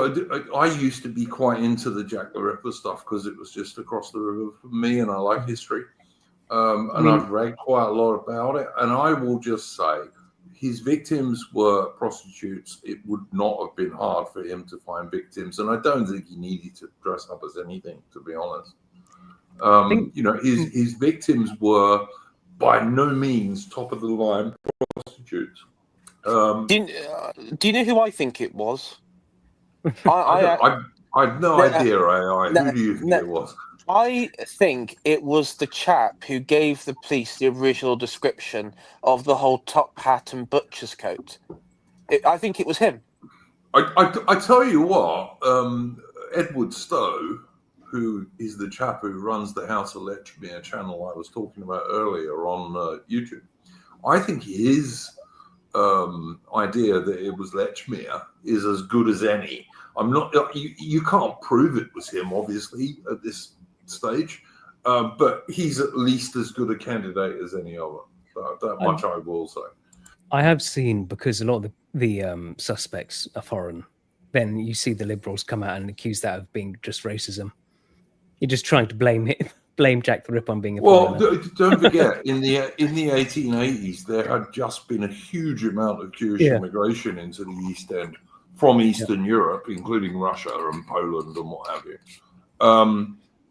I used to be quite into the Jack the Ripper stuff because it was just across the river for me, and I like history. And I've read quite a lot about it, and I will just say his victims were prostitutes. It would not have been hard for him to find victims, and I don't think he needed to dress up as anything, to be honest. His victims were by no means top of the line prostitutes. Do you know who I think it was? I have no idea, AI. Who do you think it was? I think it was the chap who gave the police the original description of the whole top hat and butcher's coat. I think it was him. I tell you what, Edward Stowe, who is the chap who runs the House of Lechmere channel I was talking about earlier on YouTube, I think his idea that it was Lechmere is as good as any. I'm not. You can't prove it was him, obviously, at this stage, but he's at least as good a candidate as any other. That much I will say. I have seen, because a lot of the suspects are foreign, then you see the Liberals come out and accuse that of being just racism. You're just trying to blame Jack the Ripper on being a foreigner. Well, don't forget, in the 1880s, there had just been a huge amount of Jewish immigration into the East End from Eastern Europe, including Russia and Poland and what have you.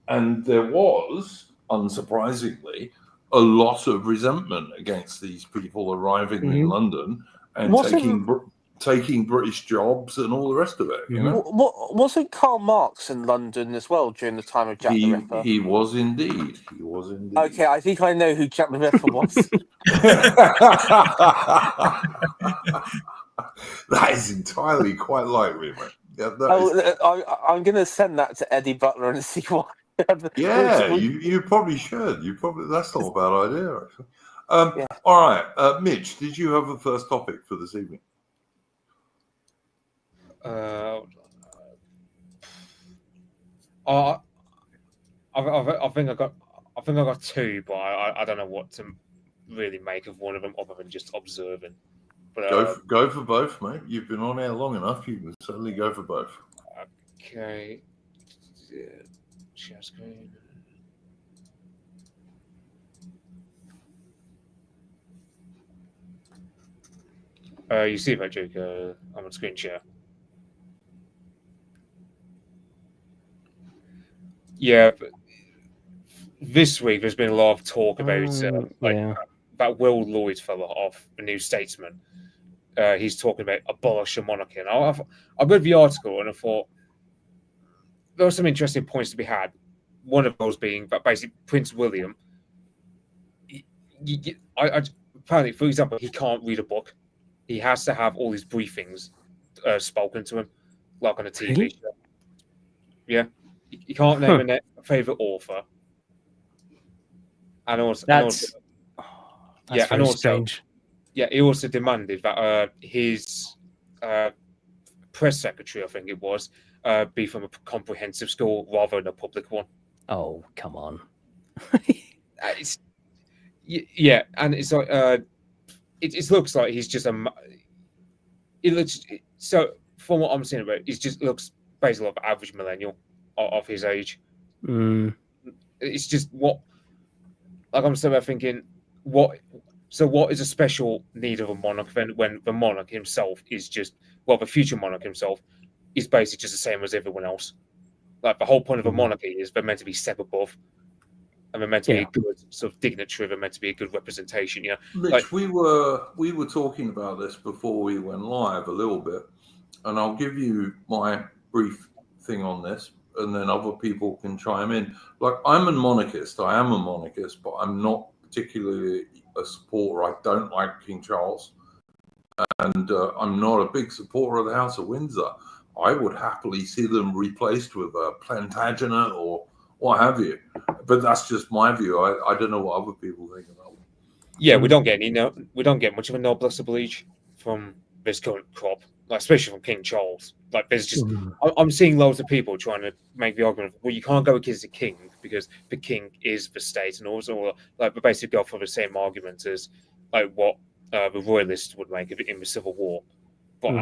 And there was, unsurprisingly, a lot of resentment against these people arriving in London and taking British jobs and all the rest of it. You know? Wasn't Karl Marx in London as well during the time of Jack the Ripper? He was indeed. Okay, I think I know who Jack the Ripper was. That is entirely quite likely, mate. Yeah, I'm going to send that to Eddie Butler and see what. Yeah, you probably should. That's not a bad idea, actually. All right, Mitch, did you have the first topic for this evening? I think I got two, but I don't know what to really make of one of them other than just observing. But go for both, mate. You've been on air long enough. You can certainly go for both. Okay. Share screen. You see that, Jake? I'm on screen share. Yeah, but this week there's been a lot of talk about that Will Lloyd fella off The New Statesman. He's talking about abolish the monarchy, and I read the article and I thought there were some interesting points to be had. One of those being that basically Prince William, apparently, for example, he can't read a book. He has to have all these briefings spoken to him, like on a TV show. Yeah, he can't name a favorite author. And also, that's very strange. Yeah, he also demanded that his press secretary, I think it was, be from a comprehensive school rather than a public one. Oh, come on. Yeah, and it's like it looks like he's just so from what I'm seeing about it, he just looks basically like an average millennial of his age. it's just what, like I'm still thinking, what is a special need of a monarch when the monarch himself is just, well, the future monarch himself is basically just the same as everyone else. Like the whole point of a monarchy is they're meant to be step above, and they're meant to be a good sort of dignitary. They're meant to be a good representation. You know, Mitch, like, we were talking about this before we went live a little bit, and I'll give you my brief thing on this, and then other people can chime in. Like, I'm a monarchist. I am a monarchist, but I'm not particularly a supporter. I don't like King Charles, and I'm not a big supporter of the House of Windsor. I would happily see them replaced with a Plantagenet or what have you. But that's just my view. I don't know what other people think about it. yeah, we don't get much of a noblesse oblige from this current crop, like especially from King Charles. Like, there's just I'm seeing loads of people trying to make the argument, well, you can't go against the king because the king is the state, and also like we basically go for the same argument as like what the royalists would make of it in the Civil War. But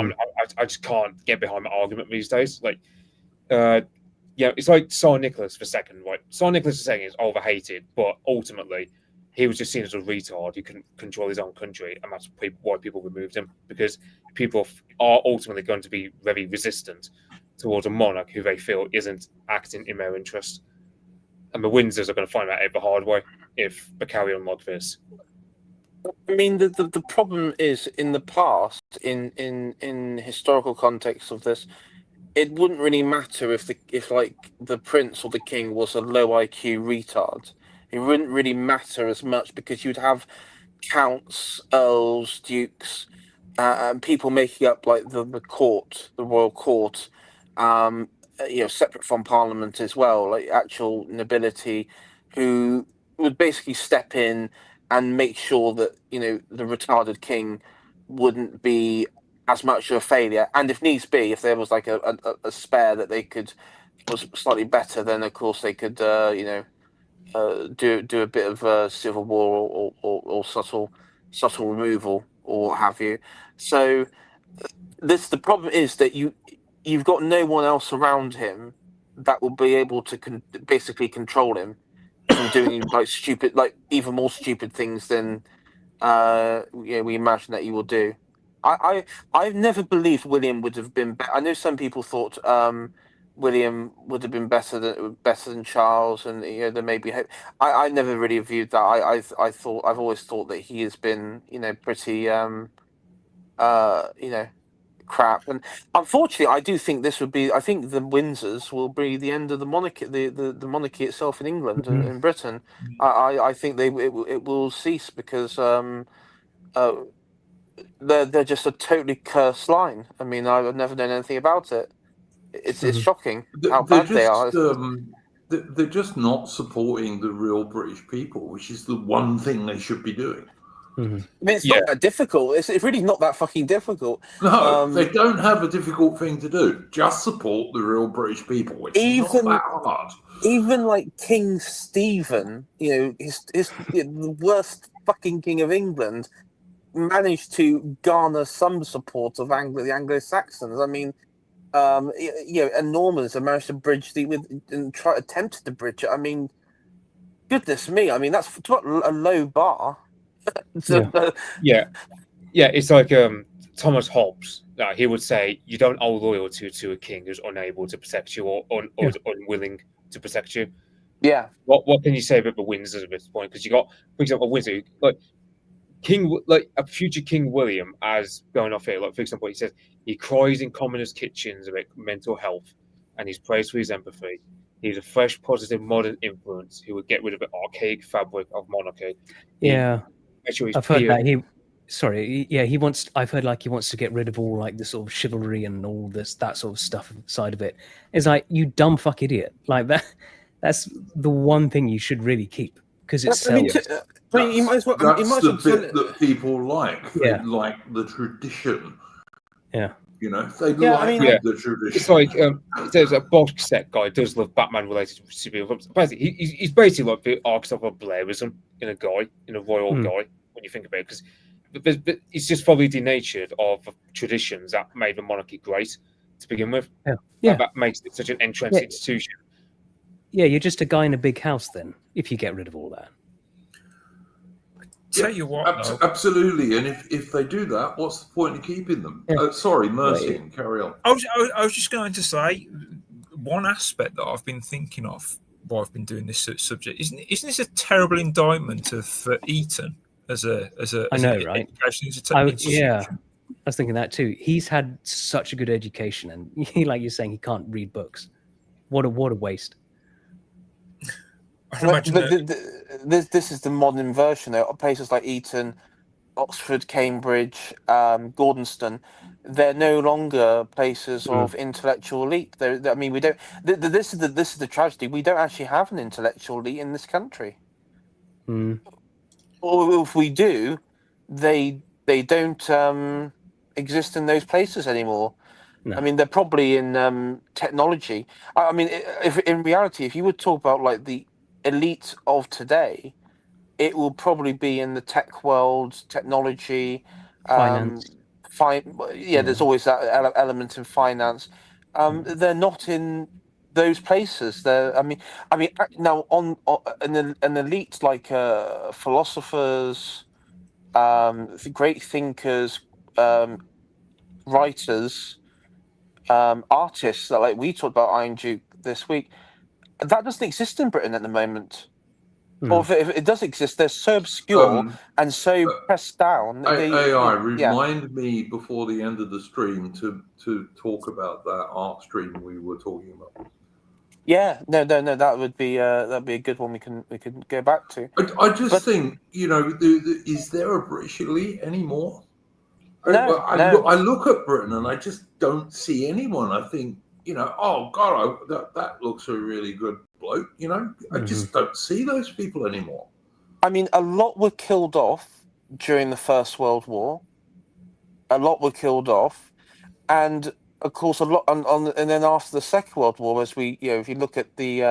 I just can't get behind the argument these days. Like, it's like Tsar Nicholas II, right? Tsar Nicholas II is overhated, but ultimately he was just seen as a retard who couldn't control his own country, and that's why people removed him, because people are ultimately going to be very resistant towards a monarch who they feel isn't acting in their interest. And the Windsors are going to find that out the hard way if they carry on like this. I mean, the problem is, in the past, in historical context of this, it wouldn't really matter if the prince or the king was a low IQ retard. It wouldn't really matter as much, because you'd have counts, earls, dukes, and people making up like the court, the royal court, separate from parliament as well, like actual nobility, who would basically step in and make sure that the retarded king wouldn't be as much of a failure. And if needs be, if there was like a spare that they could was slightly better, then of course they could do a bit of civil war or subtle removal or what have you. So the problem is that you've got no one else around him that will be able to basically control him from doing like even more stupid things than we imagine that he will do. I've never believed William would have been better. I know some people thought William would have been better than Charles, and there may be hope. I never really viewed that. I've always thought that he has been pretty crap. And unfortunately, I do think this would be. I think the Windsors will be the end of the monarchy, the monarchy itself in England and in Britain. I think it will cease, because they're just a totally cursed line. I mean, I've never known anything about it. It's shocking how bad they are. They're just not supporting the real British people, which is the one thing they should be doing. I mean, it's not that difficult. It's really not that fucking difficult. No, they don't have a difficult thing to do. Just support the real British people. It's not that hard. Even like King Stephen, his the worst fucking king of England, managed to garner some support of the Anglo-Saxons. I mean, and Normans have managed to bridge attempted to bridge it. I mean, goodness me! I mean, that's a low bar. It's like Thomas Hobbes. He would say, you don't owe loyalty to a king who's unable to protect you or unwilling to protect you. Yeah. What can you say about the Windsors at this point? Because you got, for example, Windsor, like a future King William, as going off here. Like, for example, he says he cries in commoners' kitchens about mental health, and he's praised for his empathy. He's a fresh, positive, modern influence who would get rid of the archaic fabric of monarchy. I've heard that he wants. I've heard he wants to get rid of all like the sort of chivalry and all that sort of stuff side of it. It's like, you dumb fuck idiot. Like that. That's the one thing you should really keep, because it's. You might as well. That's the bit that people like. They like the tradition. Yeah. They like the tradition. It's like there's a box set guy does love Batman related to people. Basically, he's basically like the archetype of Blairism in a royal guy, when you think about it, because it's just probably denatured of traditions that made the monarchy great to begin with. Yeah. That makes it such an entrenched institution. Yeah, you're just a guy in a big house then, if you get rid of all that. Tell you what, though. Absolutely. And if they do that, what's the point in keeping them? Yeah. Sorry, Mercy, carry on. I was just going to say, one aspect that I've been thinking of while I've been doing this subject isn't this a terrible indictment of Eton as an right? education institution? I was thinking that too. He's had such a good education, and like you're saying, he can't read books. What a waste. I can imagine This is the modern version. Though places like Eton, Oxford, Cambridge, Gordonston, they're no longer places of intellectual elite. I mean, we don't. This is the tragedy. We don't actually have an intellectual elite in this country. Or if we do, they don't exist in those places anymore. No. I mean, they're probably in technology. I mean, if in reality, if you would talk about like the elite of today, it will probably be in the tech world, technology, Finance. There's always that element in finance. They're not in those places. I mean, now on an elite like philosophers, great thinkers, writers, artists, like we talked about Iron Duke this week, that doesn't exist in Britain at the moment. Or if it does exist, they're so obscure and so pressed down. Remind me before the end of the stream to talk about that art stream we were talking about. Yeah, no, that would be that'd be a good one we can go back to. I just think, is there a British elite anymore? No, I look at Britain and I just don't see anyone. I think, oh God, that looks a really good bloke. I just don't see those people anymore. I mean, a lot were killed off during the First World War. A lot were killed off, and of course, a lot and then after the Second World War, as we, if you look at the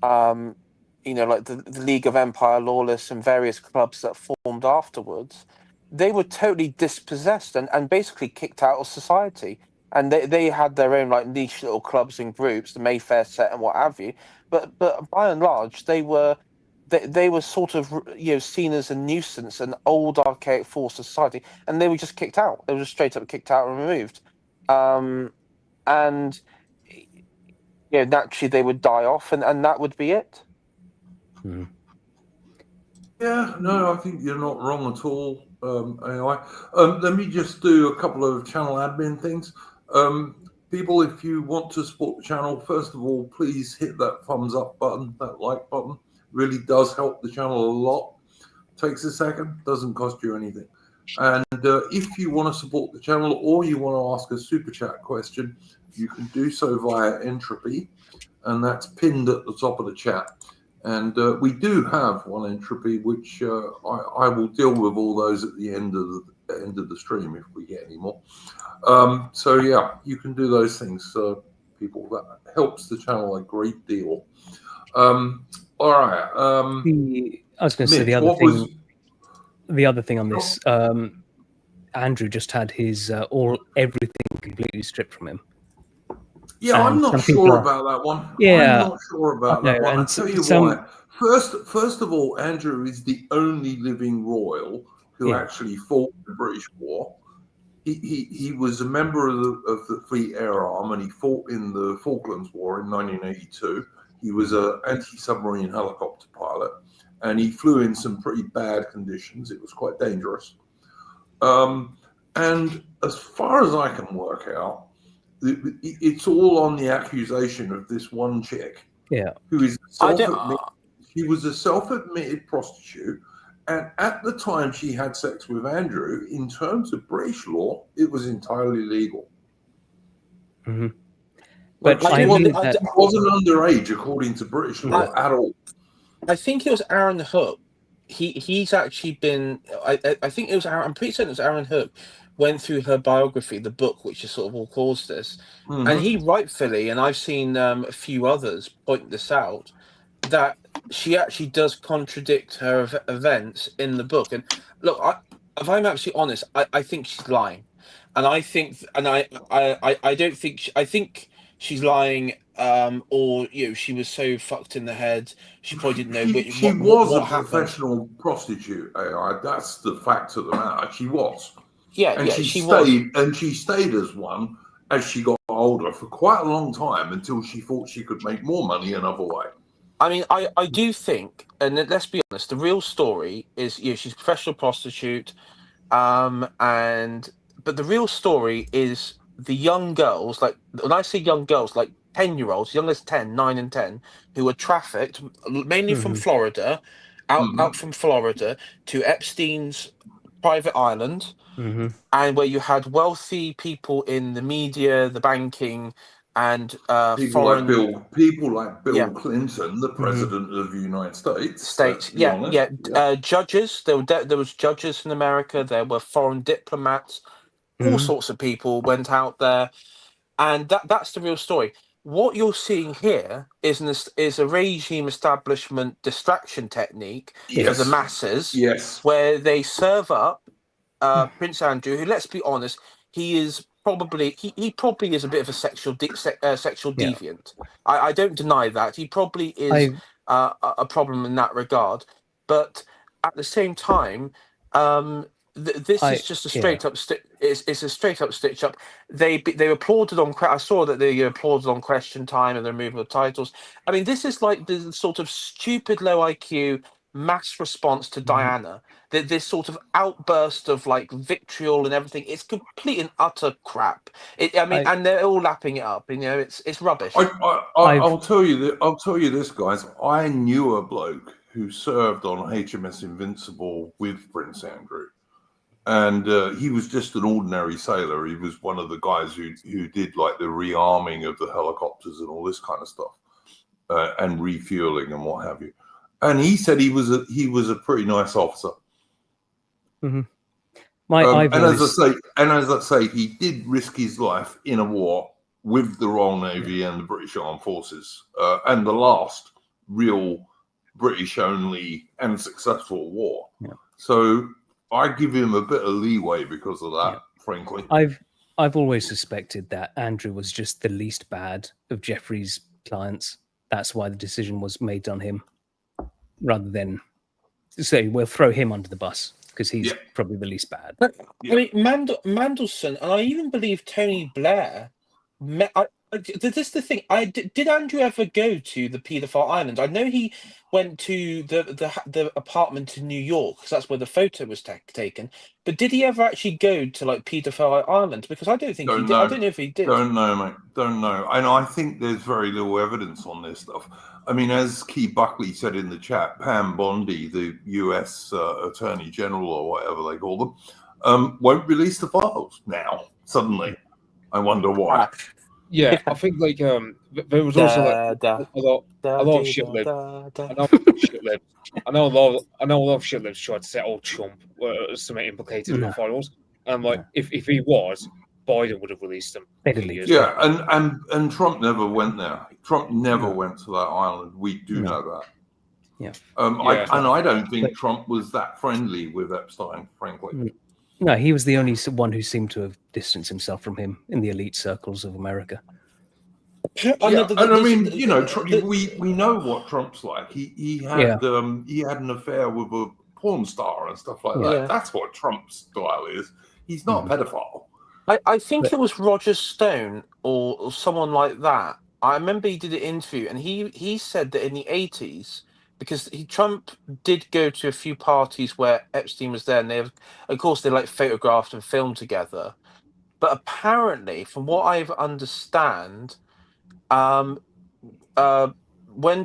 like the League of Empire Lawless and various clubs that formed afterwards, they were totally dispossessed and basically kicked out of society. And they had their own like niche little clubs and groups, the Mayfair set and what have you. But by and large, they were sort of seen as a nuisance, an old archaic force of society, and they were just kicked out. They were just straight up kicked out and removed. And naturally they would die off, and that would be it. Yeah, no, I think you're not wrong at all. Anyway, let me just do a couple of channel admin things. People, if you want to support the channel, first of all, please hit that thumbs up button, that like button. Really does help the channel a lot. Takes a second, doesn't cost you anything. And if you want to support the channel or you want to ask a super chat question, you can do so via Entropy, and that's pinned at the top of the chat. And we do have one Entropy, which I will deal with all those at the end of the stream if we get any more. So yeah, you can do those things, people. That helps the channel a great deal. All right. I was going to say the other thing on this. Andrew just had his everything completely stripped from him. Yeah, I'm not sure about that one. Yeah, I'm not sure about that one. I'll tell you why. First of all, Andrew is the only living royal who actually fought the British War. He was a member of the Fleet Air Arm, and he fought in the Falklands War in 1982. He was an anti-submarine helicopter pilot, and he flew in some pretty bad conditions. It was quite dangerous. And as far as I can work out, it's all on the accusation of this one chick, who is she was a self-admitted prostitute, and at the time she had sex with Andrew, in terms of British law, it was entirely legal. But she wasn't underage according to British law at all. I think it was Aaron Hook. He's actually been. I think it was Aaron. I'm pretty certain it was Aaron Hook. Went through her biography, the book, which is sort of all caused this, and he rightfully, and I've seen a few others point this out, that she actually does contradict her events in the book. And look, if I'm absolutely honest, I think she's lying, and I think, and I don't think I think she's lying or she was so fucked in the head she probably didn't know She was what a happened. professional prostitute. That's the fact of the matter. She was. Yeah, And yeah, she was. stayed as one as she got older for quite a long time until she thought she could make more money another way. I mean, I do think, and let's be honest, the real story is she's a professional prostitute, but the real story is the young girls. Like when I say young girls, like 10-year-olds, young as 10, 9 and 10, who were trafficked mainly from Florida, out from Florida to Epstein's private island. And where you had wealthy people in the media, the banking, and people like Bill Yeah. Clinton, the president of the United States. Judges. There was judges in America. There were foreign diplomats. All sorts of people went out there, and that's the real story. What you're seeing here is a regime establishment distraction technique for the masses, where they serve up Prince Andrew, who, let's be honest, he is probably he probably is a bit of a sexual deviant. I don't deny that. He probably is a problem in that regard. But at the same time, this is just a straight up it's a straight up stitch up. They applauded on. I saw that they applauded on Question Time and the removal of titles. I mean, this is like the sort of stupid low IQ mass response to Diana. This sort of outburst of like vitriol and everything. It's complete and utter crap. And they're all lapping it up. It's rubbish. I'll tell you this, guys. I knew a bloke who served on HMS Invincible with Prince Andrew, and he was just an ordinary sailor. He was one of the guys who did like the rearming of the helicopters and all this kind of stuff, and refueling and what have you. And he said he was a pretty nice officer. And as I say, he did risk his life in a war with the Royal Navy and the British Armed Forces, and the last real British-only and successful war. Yeah. So I give him a bit of leeway because of that, frankly. I've always suspected that Andrew was just the least bad of Jeffrey's clients. That's why the decision was made on him, rather than say we'll throw him under the bus because he's probably the least bad. I mean, Mandelson, and I even believe Tony Blair. This is the thing. Did Andrew ever go to the Pedophile Island? I know he went to the apartment in New York because that's where the photo was taken. But did he ever actually go to like Pedophile Island? Because I don't think he did. I don't know if he did. Don't know, mate. Don't know. And I think there's very little evidence on this stuff. I mean, as Key Buckley said in the chat, Pam Bondi, the US Attorney General or whatever they call them, won't release the files now. Suddenly, I wonder why. Yeah, I think like there was also a lot of shitlibs. I know a lot of shitlibs tried to say, "Oh, Trump something implicated in the files," and like if he was, Biden would have released them. And Trump never went there. Trump never went to that island. We do know that. Yeah. I don't think Trump was that friendly with Epstein, frankly. No, he was the only one who seemed to have distanced himself from him in the elite circles of America. We know what Trump's like. He had an affair with a porn star and stuff like that. That's what Trump's style is. He's not a pedophile. I think it was Roger Stone or someone like that. I remember he did an interview and he said that in the 80s, because Trump did go to a few parties where Epstein was there, and they like photographed and filmed together. But apparently, from what I understand, when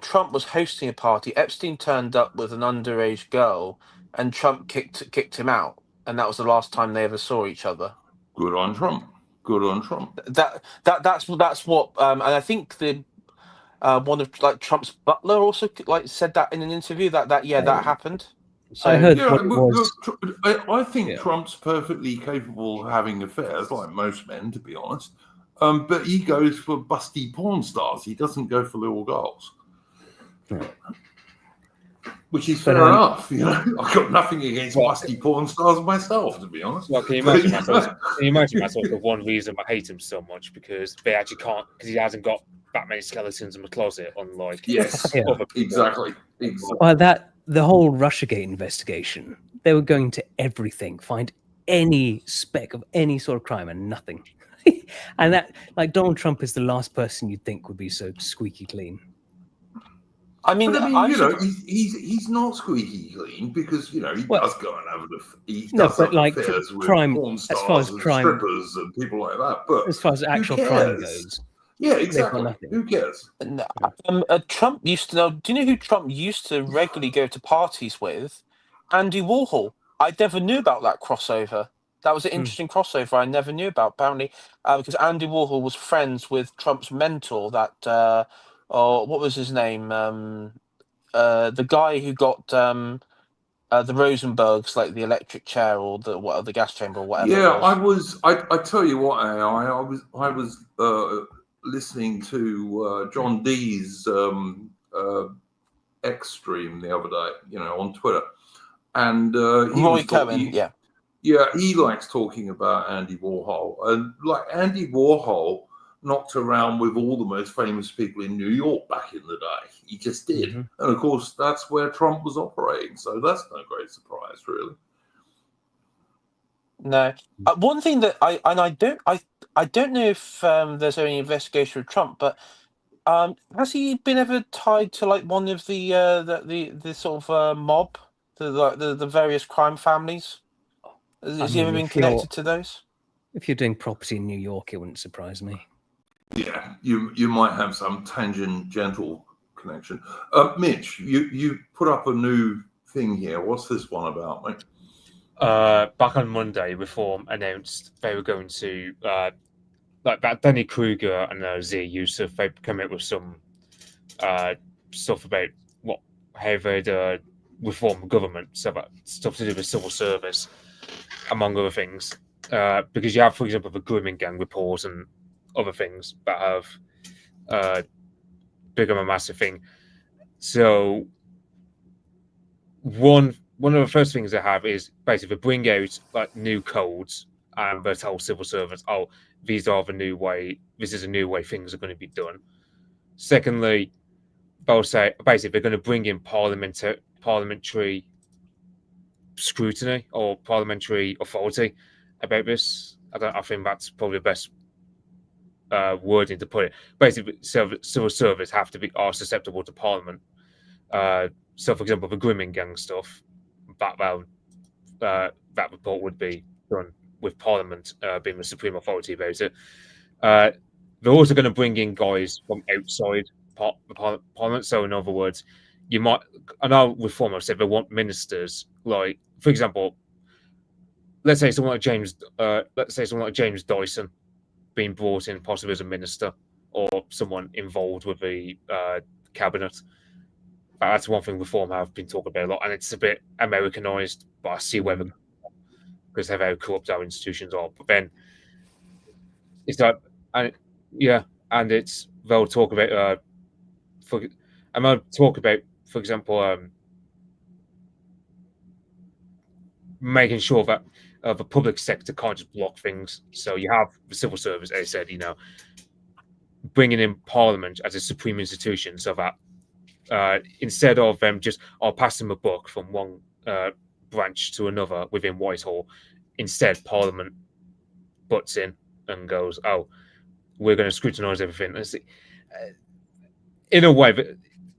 Trump was hosting a party, Epstein turned up with an underage girl, and Trump kicked him out, and that was the last time they ever saw each other. Good on Trump. That's what, and I think the. One of like Trump's butler also like said that in an interview that happened. So I heard I think Trump's perfectly capable of having affairs, like most men, to be honest. But he goes for busty porn stars. He doesn't go for little girls, which is fair enough. I've got nothing against busty porn stars myself, to be honest. Well, can you imagine that's the one reason I hate him so much, because they actually can't, because he hasn't got that many skeletons in the closet, unlike Yes, Yeah. other people. exactly. The whole Russiagate investigation, they were going to everything, find any speck of any sort of crime and nothing. And that, like, Donald Trump is the last person you'd think would be so squeaky clean. I mean, But I mean, I you should, know, he's not squeaky clean because, you know, he Well, does go and have he no, does but have like affairs with crime, porn as far stars as and crime, strippers and people like that. But as far as who actual cares? crime goes, Yeah, they've got exactly. nothing. Who cares? Trump used to know. Do you know who Trump used to regularly go to parties with? Andy Warhol. I never knew about that crossover. That was an interesting crossover I never knew about, apparently, because Andy Warhol was friends with Trump's mentor, that, what was his name? The guy who got the Rosenbergs, like the electric chair or the gas chamber or whatever Yeah, it was. I tell you what, I was listening to John Dee's X stream the other day, you know, on Twitter, and he Roy was Cohen, yeah. Yeah, he likes talking about Andy Warhol, and like Andy Warhol knocked around with all the most famous people in New York back in the day. He just did, and of course that's where Trump was operating. So that's no great surprise, really. No, one thing that I don't know if there's any investigation of Trump, but has he been ever tied to like one of the sort of mob, the various crime families? Has he ever been connected to those? If you're doing property in New York, it wouldn't surprise me. Yeah, you might have some tangential connection. Mitch, you put up a new thing here. What's this one about, mate? Back on Monday, Reform announced they were going to like that. Danny Kruger and Z Yusuf, they come up with some stuff about how they'd reform government, so about stuff to do with civil service, among other things. Because you have, for example, the grooming gang report and other things that have become a massive thing. So one of the first things they have is basically bring out like new codes and they tell civil servants, "Oh, these are the new way. This is a new way things are going to be done." Secondly, they'll say basically they're going to bring in parliamentary scrutiny or parliamentary authority about this. I think that's probably the best wording to put it. Basically, civil service are susceptible to Parliament. So, for example, the grooming gang stuff, that report would be done with Parliament being the supreme authority about it. They're also going to bring in guys from outside Parliament. So, in other words, you might. I know Reformers said they want ministers, like, for example, let's say someone like James Dyson being brought in possibly as a minister or someone involved with the cabinet. That's one thing Reform have been talking about a lot, and it's a bit Americanized, but I see where because of how corrupt our institutions are. But then it's like, and it's they'll talk about for example, making sure that the public sector can't just block things. So you have the civil service, as I said, bringing in Parliament as a supreme institution, so that instead of them just passing a book from one branch to another within Whitehall, instead Parliament butts in and goes, "Oh, we're going to scrutinise everything." In a way, but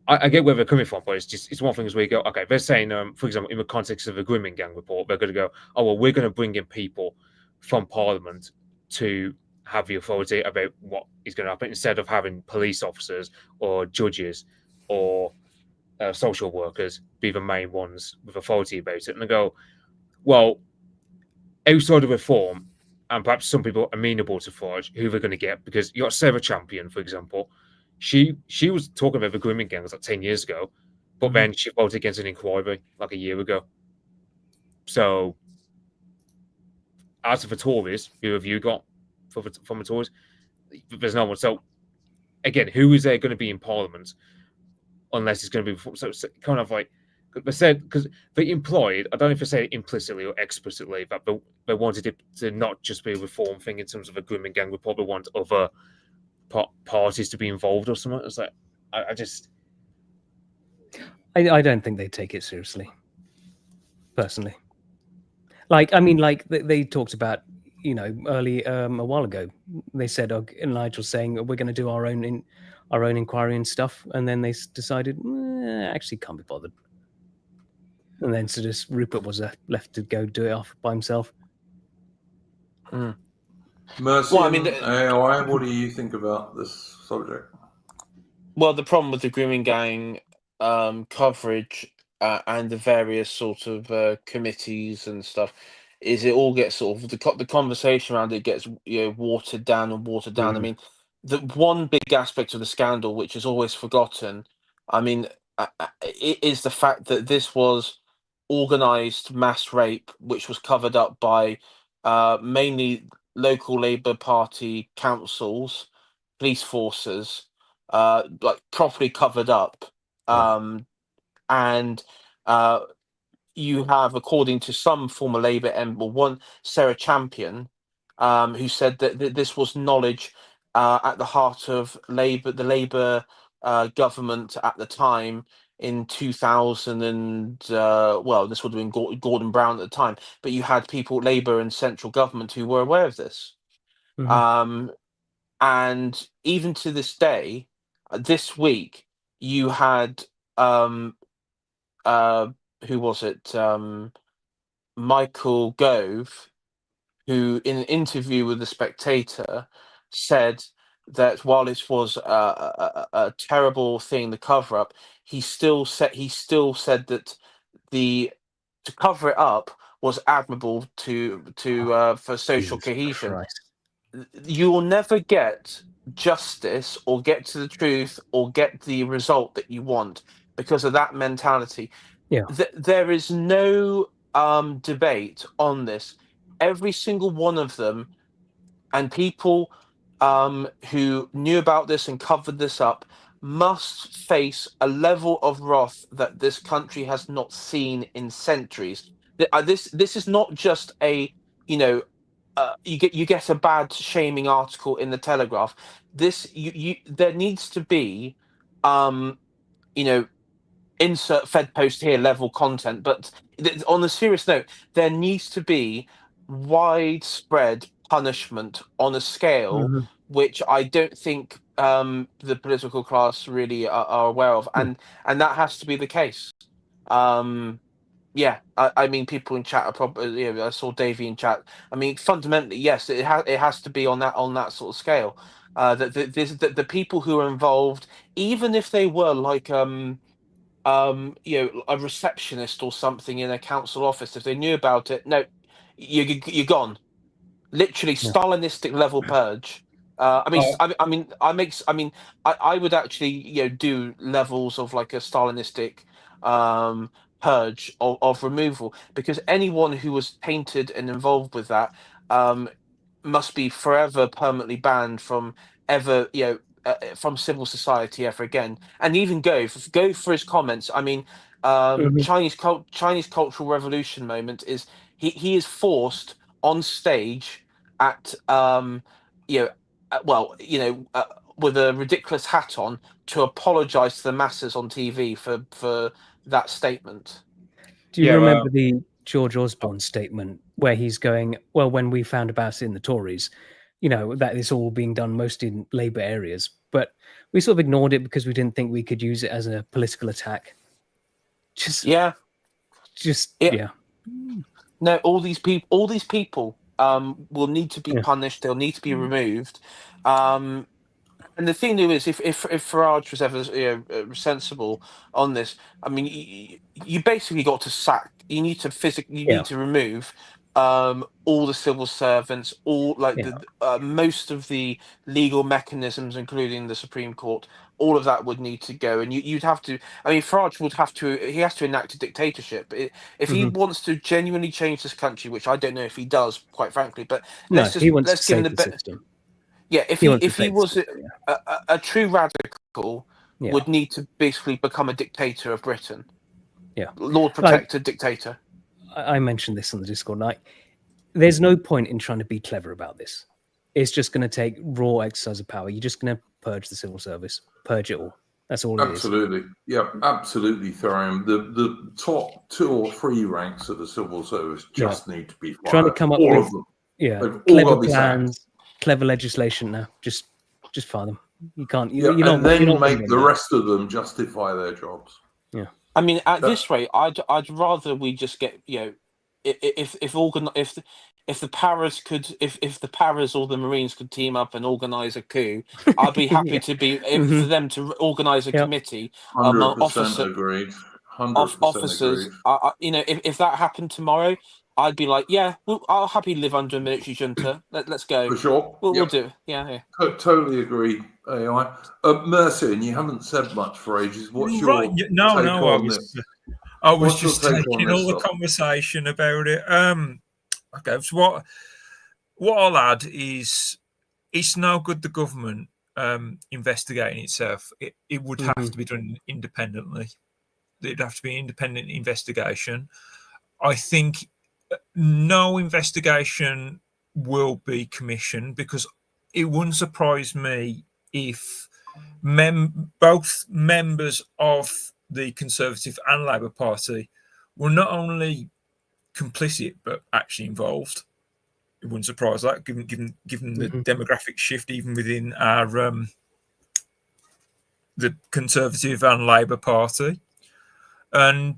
I get where they're coming from, but it's one thing is where you go, okay, they're saying, for example, in the context of the grooming gang report, they're going to go, "Oh, well, we're going to bring in people from Parliament to have the authority about what is going to happen," instead of having police officers or judges or social workers be the main ones with authority about it. And they go, well, outside of Reform, and perhaps some people amenable to Farage, who they're going to get, because you got Sarah Champion, for example. She was talking about the grooming gangs like 10 years ago, but then she voted against an inquiry like a year ago. So, out of the Tories, who have you got from the Tories? There's no one. So, again, who is there going to be in Parliament unless it's going to be so kind of like they said, because they implied, I don't know if they say it implicitly or explicitly, that they wanted it to not just be a Reform thing in terms of a grooming gang report, they want other parties to be involved or something. It's like I just I don't think they take it seriously, personally. Like, I mean, like they talked about, early a while ago. They said, Nigel saying we're going to do our own inquiry and stuff, and then they decided actually can't be bothered. And then so just Rupert was left to go do it off by himself. Mercy Well, I mean, and AOI, what do you think about this subject? well, the problem with the grooming gang coverage and the various sort of committees and stuff is it all gets sort of the conversation around it gets watered down and watered down. I Mhm. mean, the one big aspect of the scandal which is always forgotten, I mean, it is the fact that this was organized mass rape, which was covered up by mainly local Labour Party councils, police forces, like properly covered up. Yeah. And you have, according to some former Labour one Sarah Champion, who said that this was knowledge at the heart of the Labour government at the time in 2000 and well, this would have been Gordon Brown at the time, but you had people, Labour and central government, who were aware of this. Mhm. And even to this day, this week, you had uh, who was it? Michael Gove, who in an interview with the Spectator said that while it was a terrible thing, the cover up, he still said that the to cover it up was admirable for social Jesus cohesion. Christ. You will never get justice or get to the truth or get the result that you want because of that mentality. Yeah. There is no debate on this. Every single one of them, and people who knew about this and covered this up, must face a level of wrath that this country has not seen in centuries. This is not just a you get a bad shaming article in the Telegraph. This there needs to be um, you know insert Fed post here level content. But on a serious note, there needs to be widespread punishment on a scale Mhm. which I don't think the political class really are aware of, Yeah. and that has to be the case. Um, yeah, I mean, people in chat are probably. I saw Davey in chat. I mean, fundamentally, yes, it has to be on that sort of scale. The people who are involved, even if they were like a receptionist or something in a council office, if they knew about it, no, you're gone. Literally Yeah. Stalinistic level purge. Oh, I would actually do levels of like a Stalinistic purge of removal, because anyone who was tainted and involved with that um must be forever permanently banned from ever from civil society ever again. And even go for his comments. I mean, Mhm. Chinese Cultural Revolution moment is he is forced on stage at you know well with a ridiculous hat on to apologize to the masses on TV for that statement. Do you yeah. remember the George Osborne statement where he's going, well, when we found about it in the Tories, that it's all being done mostly in Labour areas, but we sort of ignored it because we didn't think we could use it as a political attack. Just, Yeah, yeah. yeah. No, all these people will need to be Yeah. punished. They'll need to be removed. Um, And the thing is, if Farage was ever sensible on this, I mean, you basically got to sack. You need to physically, you Yeah. need to remove all the civil servants, all like Yeah. the most of the legal mechanisms, including the Supreme Court. All of that would need to go, and you'd have to. I mean, Farage would have to. He has to enact a dictatorship if he Mhm. wants to genuinely change this country, which I don't know if he does, quite frankly. But No, he wants to let's give him save the the best. system. Yeah, He wants to if he save the was system. a true radical, Yeah. would need to basically become a dictator of Britain, Yeah. Lord Like, Protector, dictator. I mentioned this on the Discord night. There's no point in trying to be clever about this. It's just going to take raw exercise of power. You're just going to purge the civil service, purge it all. That's all it is. Absolutely. Yeah, absolutely, Thorium. The top 2 or 3 ranks of the civil service just need to be fired. Trying to come up all with of them. clever plans, clever legislation now. Just fire them. You can't. And then make the rest of them justify their jobs. Yeah. I mean, at this rate, I'd rather we just get, you know, if the Paras or the Marines could team up and organise a coup, I'd be happy to be for them to organise a committee. 100% agreed. 100% officers. agreed. You know, if that happened tomorrow, I'd be like, yeah, I'll happily live under a military junta. Let's go. For sure. We'll do it. Yeah. Totally agree, AI. Mercy, and you haven't said much for ages. What's your take on this? I was just taking all the conversation about it. Okay, so what I'll add is it's no good the government investigating itself. It would have to be done independently. It'd have to be an independent investigation. I think no investigation will be commissioned because it wouldn't surprise me if both members of the Conservative and Labour Party were not only complicit but actually involved. It wouldn't surprise that, given the demographic shift even within our the Conservative and Labour Party. And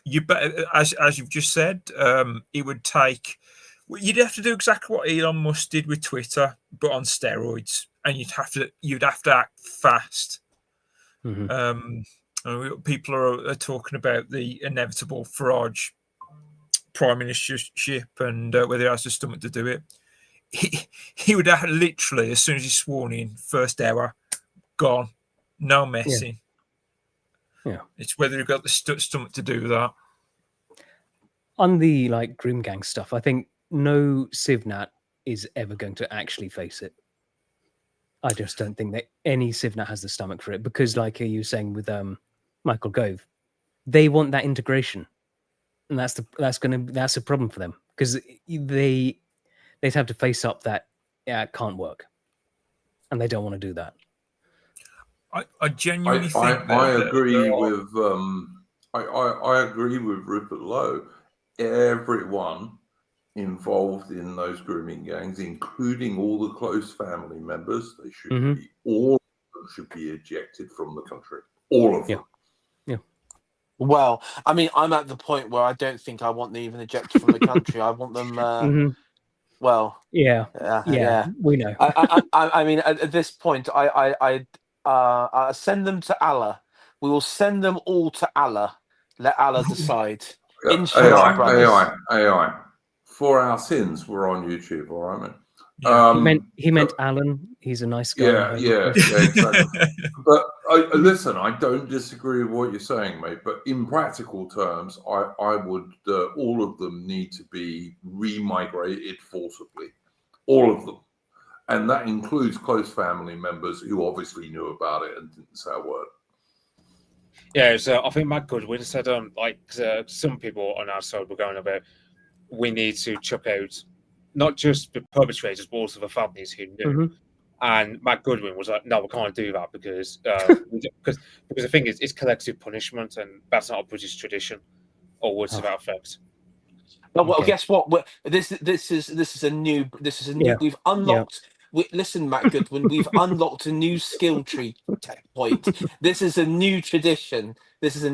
you better, as you've just said, it would take. You'd have to do exactly what Elon Musk did with Twitter, but on steroids, and you'd have to act fast. People are talking about the inevitable Farage prime ministership and whether he has the stomach to do it. He would have literally, as soon as he's sworn in, first hour, gone, no messing. Yeah. It's whether you've got the stomach to do that. On the Grim Gang stuff, I think no Civnat is ever going to actually face it. I just don't think that any Civnat has the stomach for it because, like you were saying with Michael Gove, they want that integration, and that's a problem for them because they'd have to face up that it can't work, and they don't want to do that. I genuinely think I agree with I agree with Rupert Lowe. Everyone involved in those grooming gangs, including all the close family members, they should be all of them should be ejected from the country. All of them. Yeah. Well, I mean, I'm at the point where I don't think I want them even ejected from the country. I want them. Well. Yeah. We know. I mean, at this point, I send them to Allah. We will send them all to Allah. Let Allah decide. AI. For our sins, we're on YouTube, all right, man. He meant Alan. He's a nice guy. Yeah, exactly. But listen, I don't disagree with what you're saying, mate. But in practical terms, I would all of them need to be remigrated forcibly, all of them, and that includes close family members who obviously knew about it and didn't say a word. Yeah, so I think Matt Goodwin said, some people on our side were going about, we need to chuck out not just the perpetrators, but also the families who knew. And Matt Goodwin was like, no, we can't do that because the thing is, it's collective punishment, and that's not a British tradition or words to that effect. Well, guess what? This is a new. We've unlocked. Listen, Matt Goodwin, we've unlocked a new skill tree point. This is a new tradition. I think,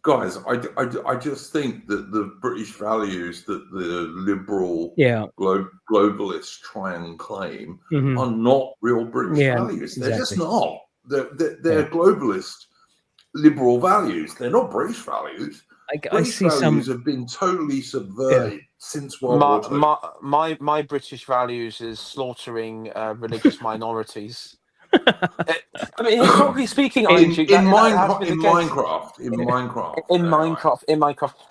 guys, I just think that the British values that the liberal globalists try and claim are not real British values. They're just not. They're globalist liberal values. They're not British values. British values have been totally subverted since World War II. My British values is slaughtering religious minorities. I mean, historically speaking, in Minecraft,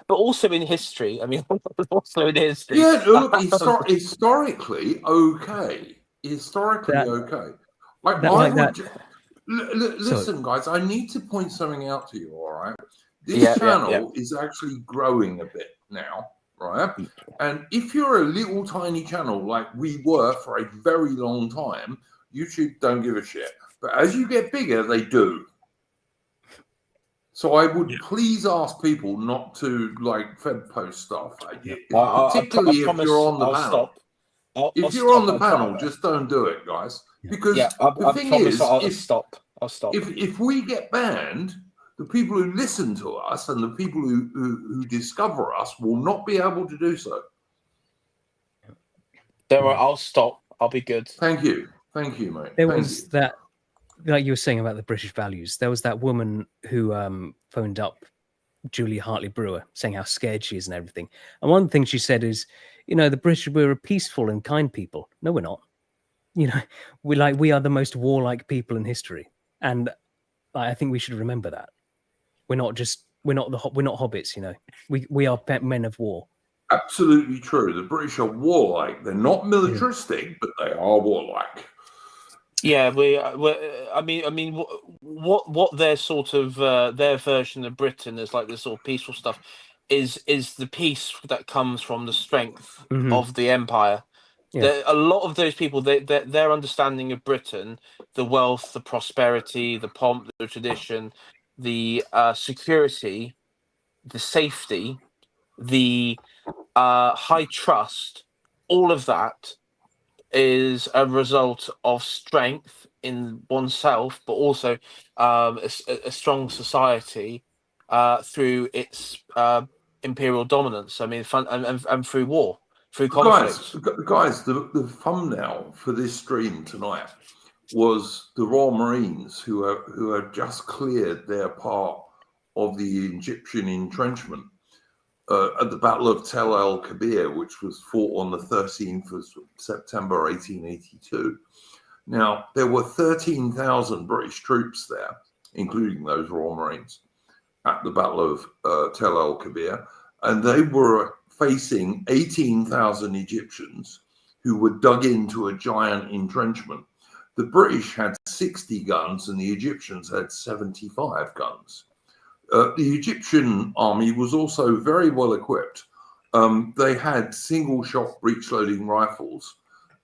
but also in history. I mean, also in history. Yeah, look, historically, okay. Listen, guys, I need to point something out to you. All right, this channel is actually growing a bit now, right? And if you're a little tiny channel like we were for a very long time, YouTube don't give a shit. But as you get bigger, they do. So I would please ask people not to like Fed post stuff, particularly if you're on the panel. Stop. If you're on the panel, just don't do it, guys. Because the thing is, I'll stop. If we get banned, the people who listen to us and the people who discover us will not be able to do so. Don't worry, I'll stop. I'll be good. Thank you, mate. There was that, like you were saying about the British values. There was that woman who phoned up Julia Hartley Brewer saying how scared she is and everything. And one thing she said is, you know, the British, we're a peaceful and kind people. No, we're not. You know, we are the most warlike people in history, and I think we should remember that. We're not hobbits. You know, we are men of war. Absolutely true. The British are warlike. They're not militaristic, but they are warlike. Yeah, I mean, what their sort of their version of Britain is like this sort of peaceful stuff is the peace that comes from the strength of the empire. Yeah. A lot of those people, their understanding of Britain, the wealth, the prosperity, the pomp, the tradition, the security, the safety, the high trust, all of that is a result of strength in oneself, but also a strong society through its imperial dominance. I mean, and through war. Through conflict. Guys, the thumbnail for this stream tonight was the Royal Marines who had just cleared their part of the Egyptian entrenchment at the Battle of Tel El Kabir, which was fought on the 13th of September 1882. Now, there were 13,000 British troops there, including those Royal Marines, at the Battle of Tel El Kabir, and they were facing 18,000 Egyptians who were dug into a giant entrenchment. The British had 60 guns and the Egyptians had 75 guns. The Egyptian army was also very well equipped. They had single-shot breech-loading rifles,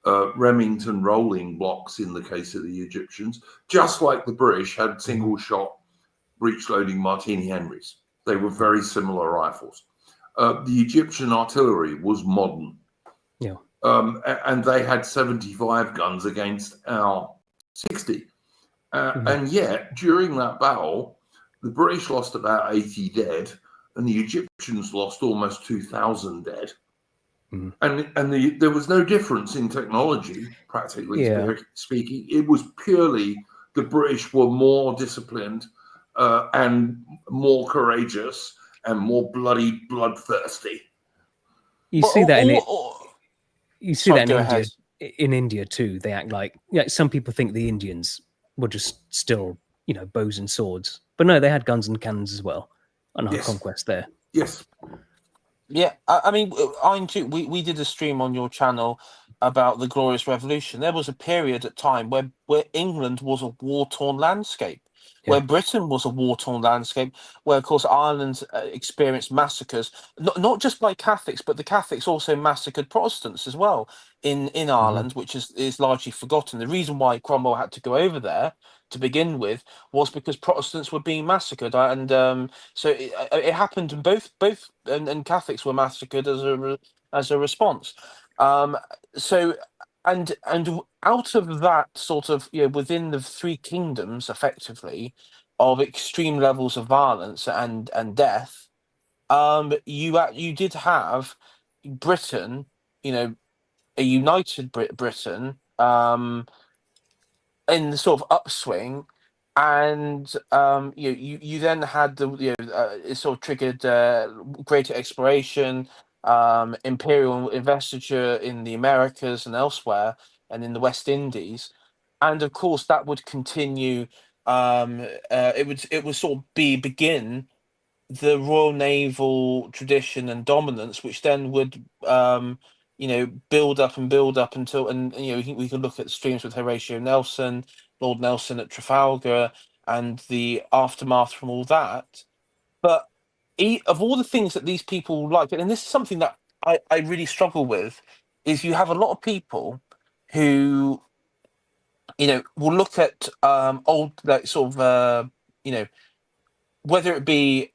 Remington rolling blocks in the case of the Egyptians, just like the British had single-shot breech-loading Martini Henrys. They were very similar rifles. The Egyptian artillery was modern. Yeah. And they had 75 guns against our 60. And yet, during that battle, the British lost about 80 dead, and the Egyptians lost almost 2,000 dead. And there was no difference in technology, practically speaking. It was purely the British were more disciplined and more courageous and more bloodthirsty. You see that in it. You see that in India. In India too, they act like some people think the Indians were just still, bows and swords, but no, they had guns and cannons as well on our conquest there. Yes. Yeah, I mean, we did a stream on your channel about the Glorious Revolution. There was a period at time where England was a war-torn landscape. Where Britain was a war-torn landscape, where, of course, Ireland experienced massacres, not just by Catholics, but the Catholics also massacred Protestants as well in Ireland, which is largely forgotten. The reason why Cromwell had to go over there to begin with was because Protestants were being massacred, and so it happened, and both and Catholics were massacred as a response. And out of that sort of, within the three kingdoms, effectively, of extreme levels of violence and death, you did have Britain, a united Britain, in the sort of upswing, and you then had it sort of triggered greater exploration. Imperial investiture in the Americas and elsewhere, and in the West Indies, and of course that would continue. It would sort of begin the Royal Naval tradition and dominance, which then would build up until, and we can look at streams with Horatio Nelson, Lord Nelson at Trafalgar, and the aftermath from all that. But of all the things that these people like, and this is something that I really struggle with is you have a lot of people who, will look at old, like, sort of, whether it be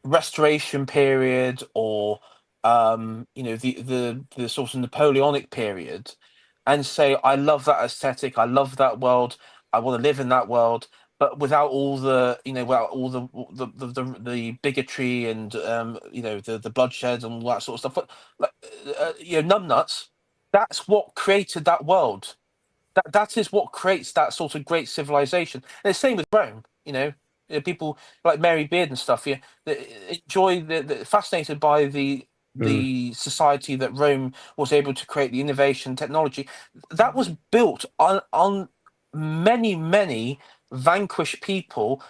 restoration period or the sort of Napoleonic period, and say, I love that aesthetic, I love that world, I want to live in that world, but without all the without all the bigotry and the bloodshed and all that sort of stuff. But numbnuts, that's what created that world. That is what creates that sort of great civilization. And the same with Rome. People like Mary Beard and stuff. Yeah, enjoy fascinated by the society that Rome was able to create, the innovation, technology that was built on many vanquished people,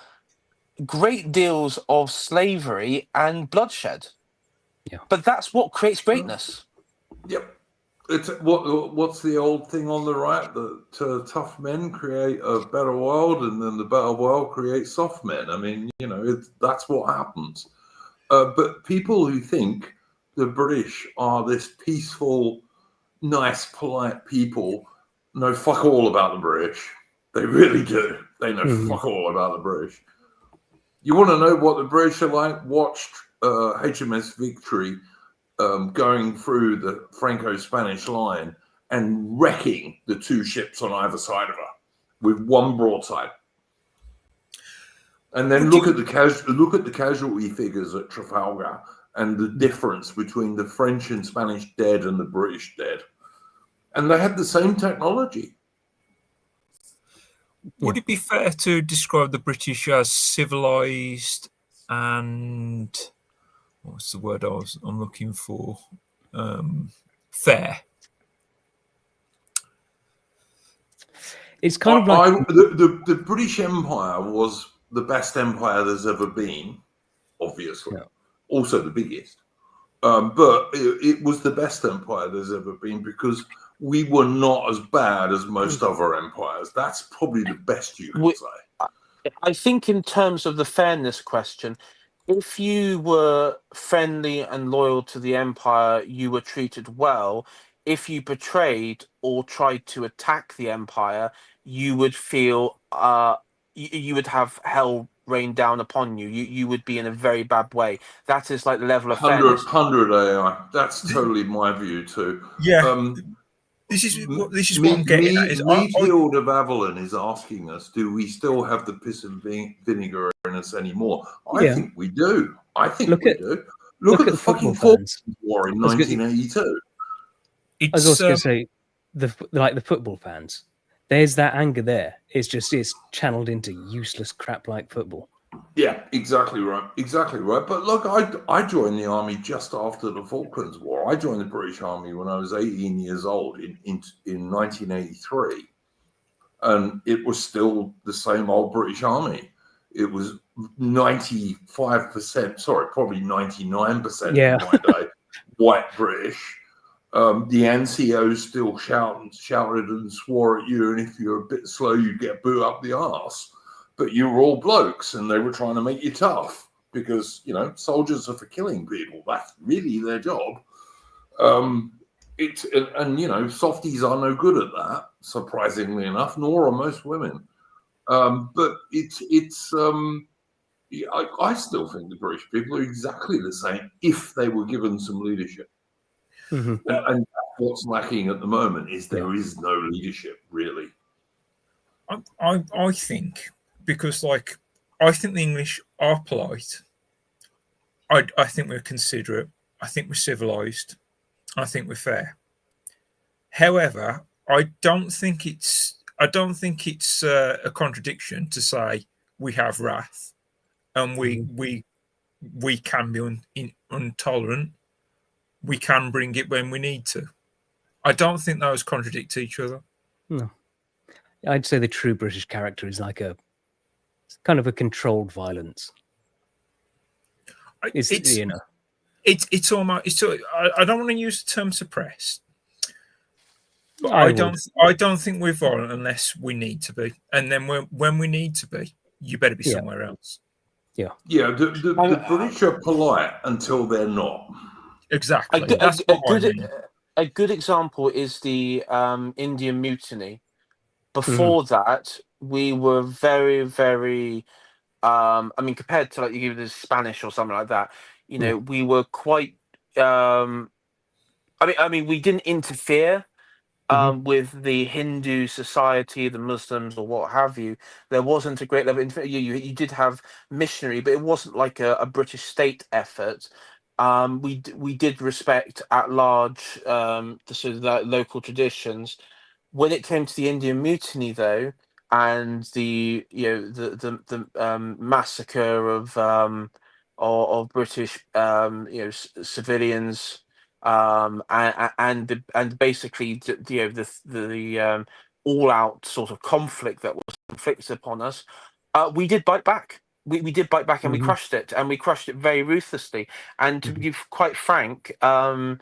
great deals of slavery and bloodshed. Yeah. But that's what creates greatness. Yep. It's what's the old thing on the right, that tough men create a better world, and then the better world creates soft men. I mean, that's what happens. But people who think the British are this peaceful, nice, polite people know fuck all about the British. They really do. They know fuck all about the British. You want to know what the British are like? Watch HMS Victory going through the Franco-Spanish line and wrecking the two ships on either side of her with one broadside. And then look at the casualty figures at Trafalgar and the difference between the French and Spanish dead and the British dead. And they had the same technology. Would it be fair to describe the British as civilized and what's the word I'm looking for? Fair. It's kind of like the British Empire was the best empire there's ever been, obviously. Yeah. Also the biggest. But it was the best empire there's ever been because we were not as bad as most other empires. That's probably the best you can say. I think in terms of the fairness question, if you were friendly and loyal to the empire, you were treated well. If you betrayed or tried to attack the empire, you would feel you would have hell rain down upon you. You would be in a very bad way. That is like the level of fairness. 100 AI. That's totally my view too. Yeah. This is what I'm getting at. Meadfield of Avalon is asking us, do we still have the piss and vinegar in us anymore? I think we do. I think we do. Look at the fucking Falklands War in 1982. I was also going to say, the football fans, there's that anger there. It's channeled into useless crap like football. Yeah, exactly right. Exactly right. But look, I joined the army just after the Falklands War. I joined the British Army when I was 18 years old in 1983. And it was still the same old British Army. It was 95%, sorry, probably 99% of my day, white British. The NCOs still shouted and swore at you. And if you're a bit slow, you'd get booed up the arse. But you were all blokes and they were trying to make you tough because, soldiers are for killing people. That's really their job. Softies are no good at that, surprisingly enough, nor are most women. But I still think the British people are exactly the same if they were given some leadership. And what's lacking at the moment is there is no leadership, really. I think... Because, I think the English are polite. I think we're considerate. I think we're civilized. I think we're fair. However, I don't think it's a contradiction to say we have wrath, and we can be intolerant. We can bring it when we need to. I don't think those contradict each other. No, I'd say the true British character is like it's kind of a controlled violence. It's almost. I don't want to use the term suppressed, but I don't think we're violent unless we need to be, and then when we need to be, you better be somewhere else. The British are polite until they're not. Exactly. A, That's a what I good mean. a good example is the Indian Mutiny. Mm-hmm. Before that, we were very, very. I mean, compared to like you give the Spanish or something like that, you know, we were quite. I mean, we didn't interfere Mm-hmm. with the Hindu society, the Muslims, or what have you. There wasn't a great level of you did have missionary, but it wasn't like a British state effort. We did respect at large the sort of the local traditions. When it came to the Indian Mutiny, though, and the massacre of British civilians, and basically the all out sort of conflict that was inflicted upon us, we did bite back. We did bite back, and we Mm-hmm. crushed it, and we crushed it very ruthlessly. And to be quite frank, I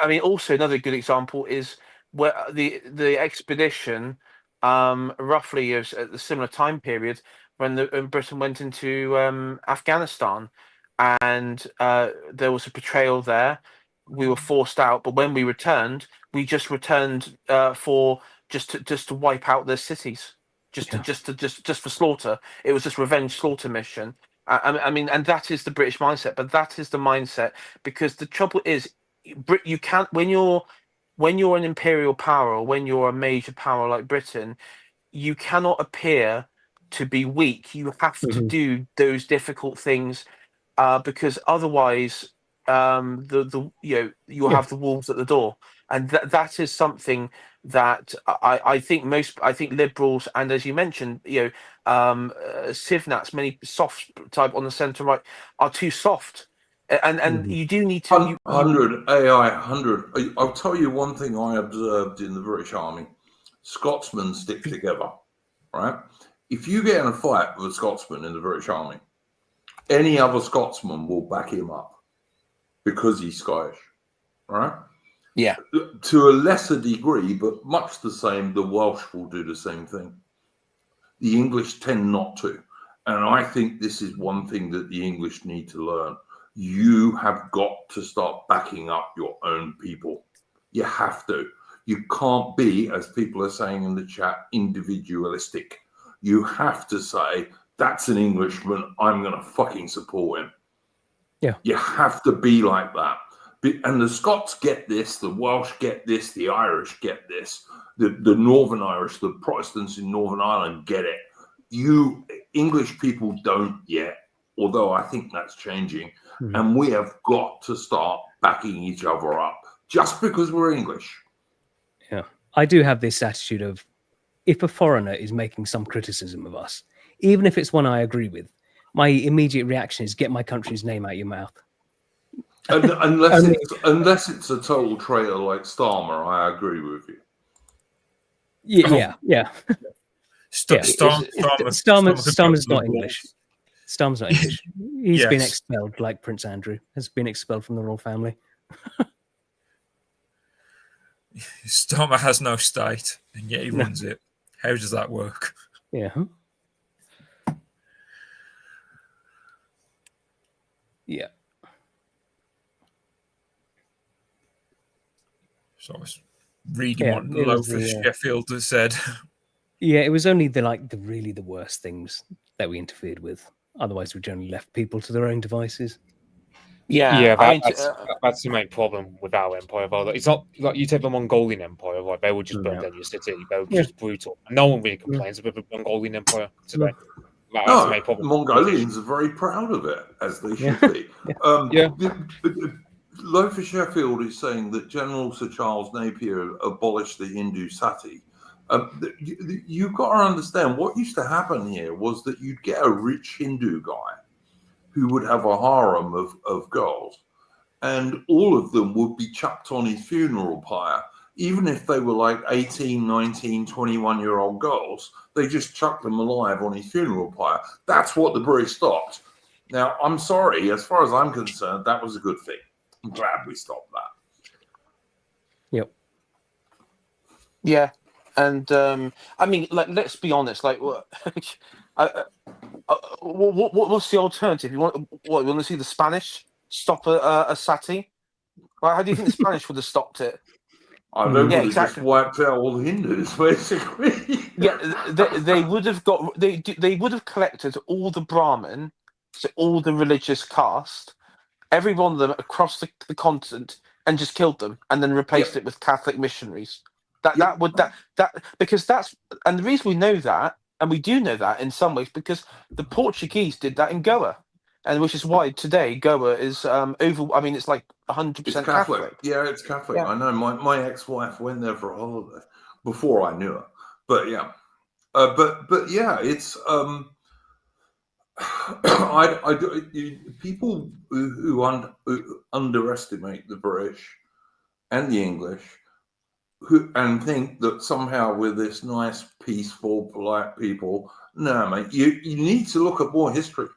mean, also another good example is where the expedition, roughly at the similar time period when Britain went into Afghanistan, and there was a betrayal there. We were forced out, but when we returned, we just returned for just to wipe out their cities, Yeah. just for slaughter. It was just revenge slaughter mission. I mean, and that is the British mindset, but that is the mindset because the trouble is, you can't when you're an imperial power or when you're a major power like Britain, you cannot appear to be weak. You have to Mm-hmm. do those difficult things because otherwise, the you'll Yeah. have the wolves at the door, and that is something that I think liberals and as you mentioned, Sivnats, many soft type on the centre right are too soft, and Mm-hmm. you do need to 100 AI 100. I'll tell you one thing I observed in the British Army. Scotsmen stick together, right? If you get in a fight with a Scotsman in the British Army, any other Scotsman will back him up because he's Scottish, right? yeah. To a lesser degree, but much the same, the Welsh will do the same thing. The English tend not to. And I think this is one thing that the English need to learn. You have got to start backing up your own people. You have to. You can't be, as people are saying in the chat, individualistic. You have to say, that's an Englishman, I'm going to fucking support him. Yeah. You have to be like that. And the Scots get this, the Welsh get this, the Irish get this, the Northern Irish, the Protestants in Northern Ireland get it. You English people don't yet, although I think that's changing. Mm-hmm. And we have got to start backing each other up just because we're English. Yeah. I do have this attitude of if a foreigner is making some criticism of us, even if it's one I agree with, my immediate reaction is get my country's name out your mouth. And unless it's a total traitor like Starmer, I agree with you. Yeah. Yeah. Starmer's not English. Starmer's not English. He's been expelled like Prince Andrew has been expelled from the royal family. Starmer has no state, and yet he runs it. How does that work? Yeah. Yeah. So I was reading what Lothar Sheffield has said. Yeah, it was only the worst things that we interfered with. Otherwise, we generally left people to their own devices. Yeah, that's the main problem with our empire. It's not like you take the Mongolian Empire, like they would just burn down your city. They were just brutal. No one really complains about the Mongolian Empire today. That's the main problem. Mongolians are very proud of it, as they should be. Lothar Sheffield is saying that General Sir Charles Napier abolished the Hindu sati. You've got to understand what used to happen here was that you'd get a rich Hindu guy who would have a harem of girls, and all of them would be chucked on his funeral pyre. Even if they were like 18, 19, 21-year-old girls, they just chucked them alive on his funeral pyre. That's what the British stopped. Now, I'm sorry, as far as I'm concerned, that was a good thing. I'm glad we stopped that. Yep. Yeah. And I mean, like, let's be honest. Like, what's the alternative? You want to see the Spanish stop a sati? Well, how do you think the Spanish would have stopped it? I don't Yeah, want to exactly. just wiped out all the Hindus, basically. Yeah, they would have got they would have collected all the Brahmin, so all the religious caste, every one of them across the continent, and just killed them, and then replaced it with Catholic missionaries. That would because that's, and the reason we know that, and we do know that in some ways, because the Portuguese did that in Goa, and which is why today Goa is over. I mean, it's like 100% It's Catholic. Catholic. Yeah, it's Catholic. Yeah. I know. My ex-wife went there for a holiday before I knew her. But yeah, but yeah, it's people who underestimate the British and the English, and think that somehow we're this nice, peaceful, polite people. No, mate, you need to look at more history.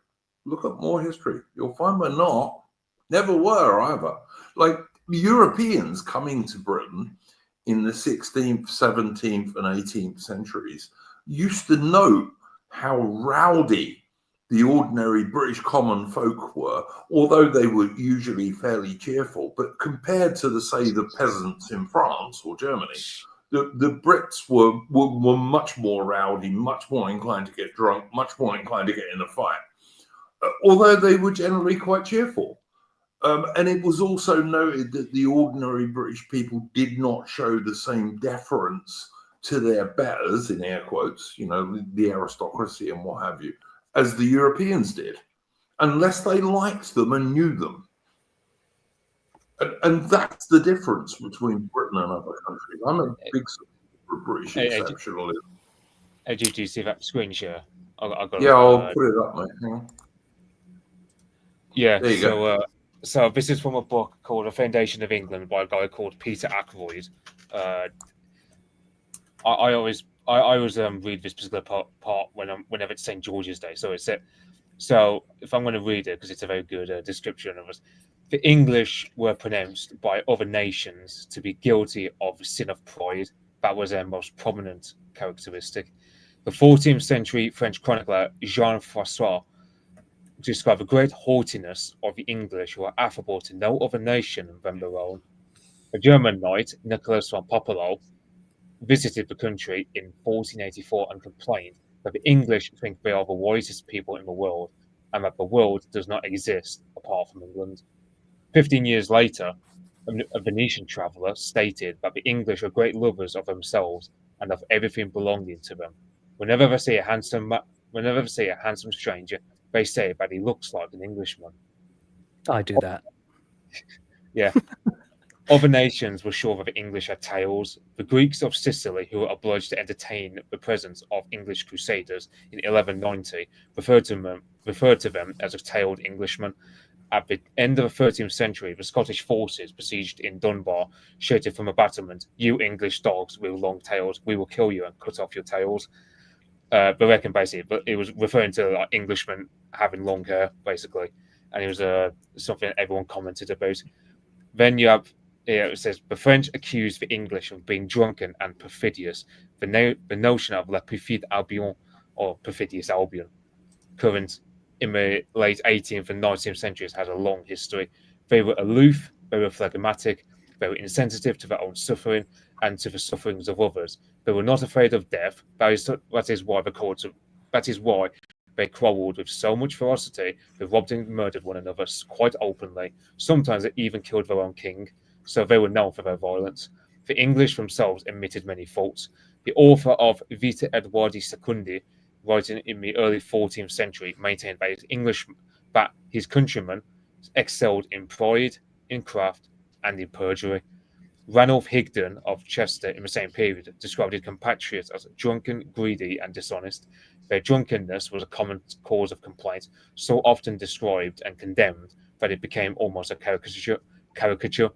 Look at more history. You'll find we're not. Never were either. Like Europeans coming to Britain in the 16th, 17th, and 18th centuries used to know how rowdy the ordinary British common folk were, although they were usually fairly cheerful. But compared to, say, the peasants in France or Germany, the Brits were much more rowdy, much more inclined to get drunk, much more inclined to get in a fight, although they were generally quite cheerful. And it was also noted that the ordinary British people did not show the same deference to their betters, in air quotes, the aristocracy and what have you, as the Europeans did, unless they liked them and knew them. And that's the difference between Britain and other countries. I'm a big supporter of British exceptionalism. Do you see that screen share? I'll put it up, mate. Hang on. Yeah, there you go. So this is from a book called The Foundation of England by a guy called Peter Ackroyd. I always read this particular part whenever it's St. George's Day. So if I'm going to read it, because it's a very good description of it. The English were pronounced by other nations to be guilty of the sin of pride. That was their most prominent characteristic. The 14th century French chronicler Jean-François described the great haughtiness of the English, who are affable to no other nation than their own. A German knight, Nicholas von Popelo, visited the country in 1484 and complained that the English think they are the wisest people in the world, and that the world does not exist apart from England. 15 years later, a Venetian traveller stated that the English are great lovers of themselves and of everything belonging to them. Whenever they see a handsome stranger, they say that he looks like an Englishman. I do that. Yeah. Other nations were sure that the English had tails. The Greeks of Sicily, who were obliged to entertain the presence of English crusaders in 1190, referred to them as a tailed Englishmen. At the end of the 13th century, the Scottish forces besieged in Dunbar shouted from a battlement, "You English dogs with long tails, we will kill you and cut off your tails." But reckon basically, but it was referring to like Englishmen having long hair, basically, and it was something everyone commented about. Then you have, it says, the French accused the English of being drunken and perfidious. The notion of la perfide Albion, or perfidious Albion, current in the late 18th and 19th centuries, has a long history. They were aloof, they were phlegmatic, they were insensitive to their own suffering and to the sufferings of others. They were not afraid of death. That is why they quarrelled with so much ferocity. They robbed and murdered one another quite openly. Sometimes they even killed their own king. So they were known for their violence. The English themselves admitted many faults. The author of Vita Edwardi Secundi, writing in the early 14th century, maintained that his countrymen excelled in pride, in craft, and in perjury. Ranulph Higden of Chester in the same period described his compatriots as drunken, greedy, and dishonest. Their drunkenness was a common cause of complaint, so often described and condemned that it became almost a caricature.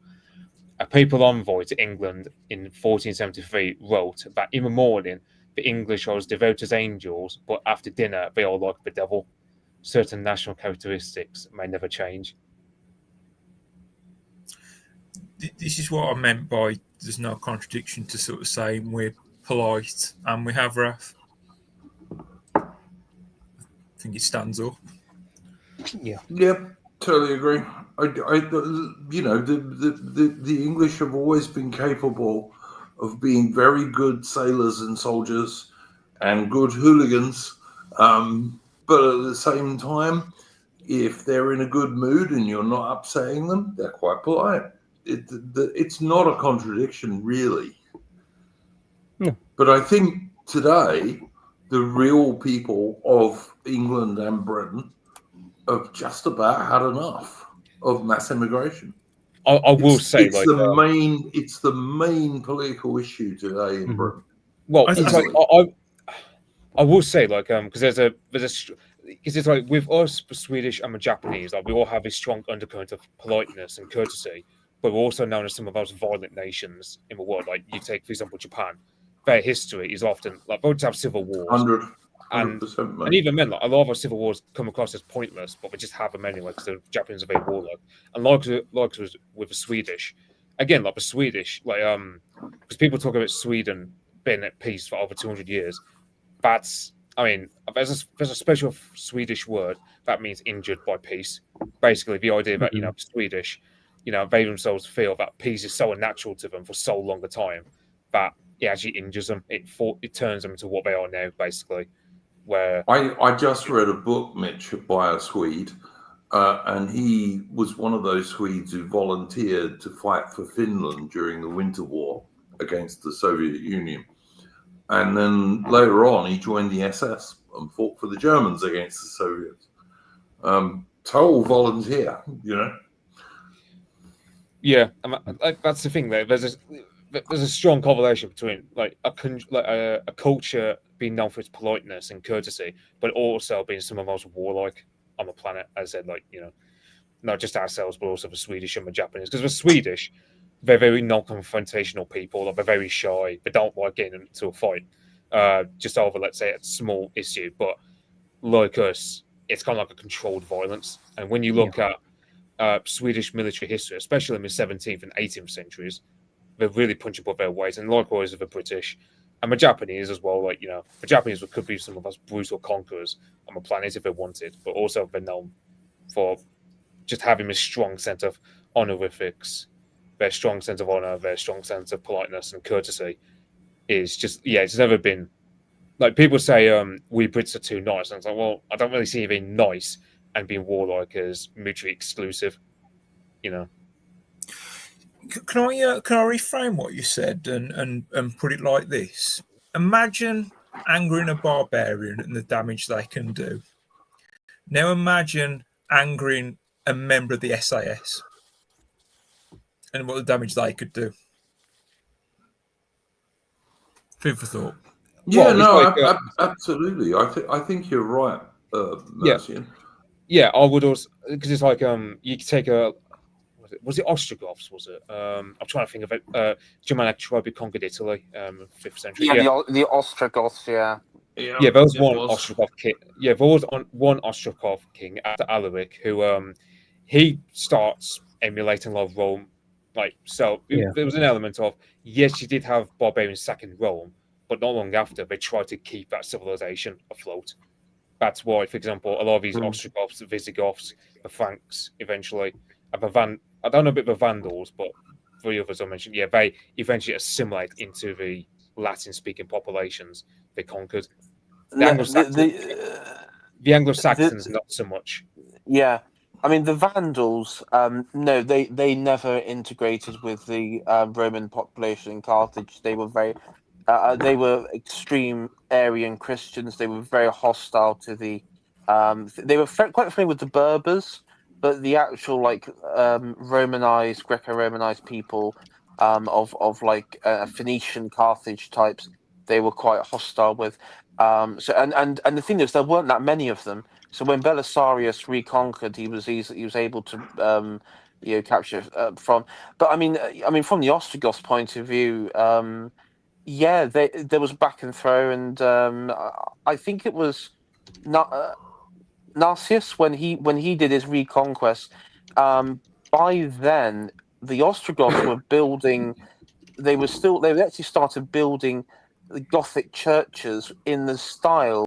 A papal envoy to England in 1473 wrote that in the morning the English are as devout as angels, but after dinner they are like the devil. Certain national characteristics may never change. This is what I meant by there's no contradiction to sort of saying we're polite and we have wrath. I think it stands up. Yeah. Yep, totally agree. you know, the English have always been capable of being very good sailors and soldiers and good hooligans. But at the same time, if they're in a good mood and you're not upsetting them, they're quite polite. It's not a contradiction, really. No. But I think today, the real people of England and Britain have just about had enough of mass immigration. I will say, it's like, it's the main political issue today in Britain. well, I- it's I- like I will say, like, because because it's like with us, Swedish and Japanese, like we all have a strong undercurrent of politeness and courtesy, but we're also known as some of the most violent nations in the world. Like you take, for example, Japan, their history is often like they would have civil wars, 100%, and mate. even then, like a lot of our civil wars come across as pointless, but we just have them anyway because the Japanese are very warlike. And like with the Swedish, again, like the Swedish, like because people talk about Sweden being at peace for over 200 years. That's, I mean, there's a special Swedish word that means injured by peace. Basically, the idea that, you know, Swedish, you know, they themselves feel that peace is so unnatural to them for so long a time that it actually injures them. It turns them into what they are now, basically. Where I just read a book, Mitch, by a Swede, and he was one of those Swedes who volunteered to fight for Finland during the Winter War against the Soviet Union. And then later on, he joined the SS and fought for the Germans against the Soviets. Total volunteer, you know. yeah, like, that's the thing. Though there's a strong correlation between like a culture being known for its politeness and courtesy, but also being some of the most warlike on the planet. As I said, like, you know, not just ourselves, but also the Swedish and the Japanese. Because the Swedish, they're very non-confrontational people. Like, they're very shy. They don't like getting into a fight, just over, let's say, a small issue. But like us, it's kind of like a controlled violence. And when you look at Swedish military history, especially in the 17th and 18th centuries, they're really punching above their weight. And likewise with the British and the Japanese as well. Like, you know, the Japanese could be some of us brutal conquerors on the planet if they wanted, but also they're known for just having a strong sense of honorifics, their strong sense of honor, their strong sense of politeness and courtesy is just, yeah, it's never been like people say, we Brits are too nice. And it's like, well, I don't really see being nice and being warlike as mutually exclusive, you know. Can I reframe what you said and put it like this? Imagine angering a barbarian and the damage they can do. Now imagine angering a member of the SAS and what the damage they could do. Food for thought. Yeah, Well, no, like, absolutely. I think you're right, Mercian. Yeah, I would also, because it's like you could take a, was it Ostrogoths? Was it? I'm trying to think of it. Germanic tribe who conquered Italy, 5th century. Yeah, the Ostrogoths, yeah. Yeah, there was it one was. Ostrogoth king. Yeah, there was one Ostrogoth king after Alaric who he starts emulating a lot of Rome. Like, so there was an element of, yes, you did have barbarians sacking Rome, but not long after they tried to keep that civilization afloat. That's why, for example, a lot of these Ostrogoths, the Visigoths, the Franks, eventually, and I don't know a bit of the Vandals, but three others I mentioned, yeah, they eventually assimilate into the Latin-speaking populations they conquered. The Anglo-Saxons, not so much. Yeah, I mean the Vandals. No, they never integrated with the Roman population in Carthage. They were they were extreme Arian Christians. They were very hostile to the. They were quite familiar with the Berbers, but the actual like Romanized, Greco-Romanized people of like Phoenician Carthage types, they were quite hostile with. So and the thing is, there weren't that many of them. So when Belisarius reconquered, he was able to capture from. But I mean from the Ostrogoths' point of view, yeah, there was back and throw, and I think it was not Narcissus when he did his reconquest. By then, the Ostrogoths were building. They actually started building the Gothic churches in the style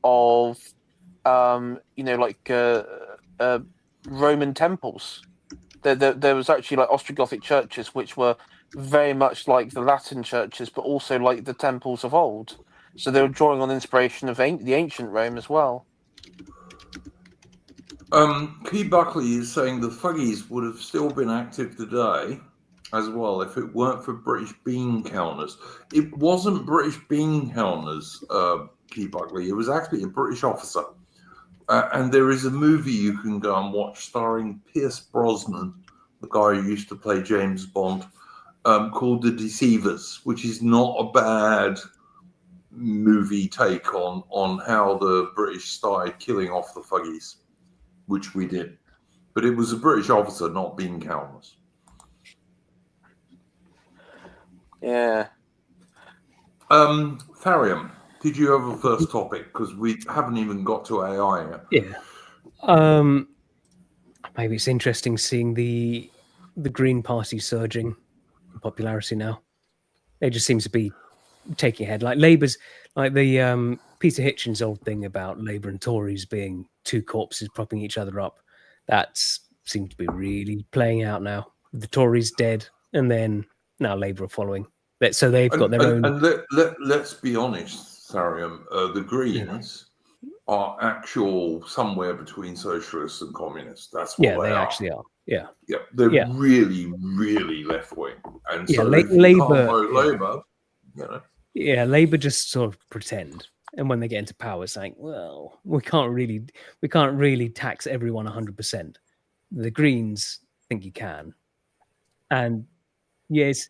of like Roman temples. There was actually like Ostrogothic churches which were very much like the Latin churches, but also like the temples of old. So they were drawing on inspiration of the ancient Rome as well. Key Buckley is saying the Fuggies would have still been active today as well if it weren't for British bean counters. It wasn't British bean counters, Key Buckley. It was actually a British officer. And there is a movie you can go and watch starring Pierce Brosnan, the guy who used to play James Bond, called The Deceivers, which is not a bad movie take on how the British started killing off the Fuggies, which we did. But it was a British officer, not bean counters. Yeah. Tharium, did you have a first topic? Because we haven't even got to AI yet. Yeah. Maybe it's interesting seeing the Green Party surging in popularity now. They just seem to be taking ahead. Like Labour's, like the Peter Hitchens' old thing about Labour and Tories being two corpses propping each other up. That seems to be really playing out now. The Tories dead, and then now Labour are following. So they've got their own. And let's be honest, Tharium, the Greens are actual somewhere between socialists and communists. That's what they actually are. Yeah. Yeah, they're really, really left wing. And so Labour, can't vote Labour, you know. Yeah, Labour just sort of pretend, and when they get into power, saying, "Well, we can't really tax everyone 100%." The Greens think you can, and yes,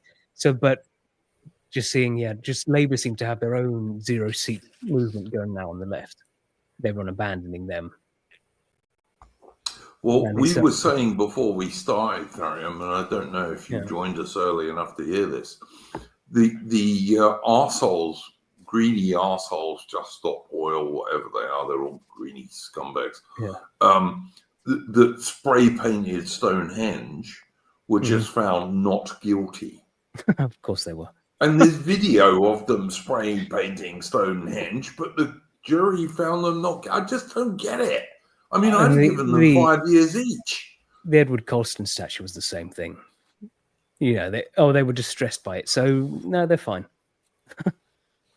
but just seeing, just Labour seem to have their own zero-seat movement going now on the left. Everyone abandoning them. Well, we were saying before we started, Tharium, and I don't know if you joined us early enough to hear this. The arseholes, greedy arseholes, Just Stop Oil, whatever they are, they're all greedy scumbags. The spray painted Stonehenge were just found not guilty. Of course they were. And there's video of them spray painting Stonehenge, but the jury found them not. I just don't get it. I mean, I've given them 5 years each. The Edward Colston statue was the same thing. Yeah, they were distressed by it. So no, they're fine.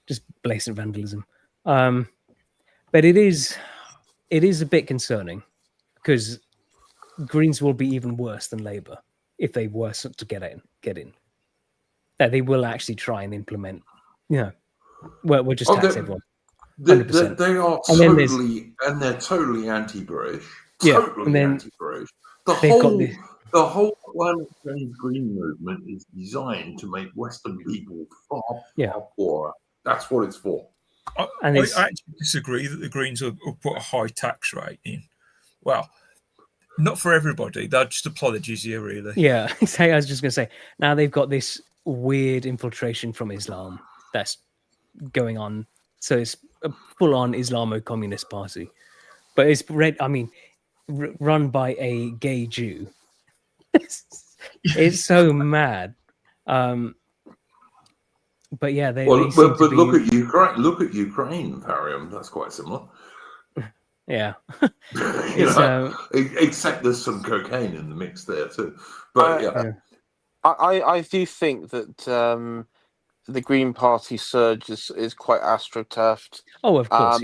Just blatant vandalism. But it is a bit concerning because Greens will be even worse than Labour if they were to get in. That they will actually try and implement. We'll just tax everyone. 100%. They are totally, and they're totally anti-British. Totally anti-British. The whole climate change green movement is designed to make Western people far poorer. That's what it's for. I actually disagree that the Greens will put a high tax rate in. Well, not for everybody. They're just apologies here, really. Yeah, I was just going to say, now they've got this weird infiltration from Islam that's going on. So it's a full-on Islamo-communist party. But it's run by a gay Jew. It's so mad. But yeah, look at Ukraine. Look at Ukraine, Tharium. That's quite similar. Yeah. Except there's some cocaine in the mix there too. But I do think that the Green Party surge is quite astroturfed. Oh, of course.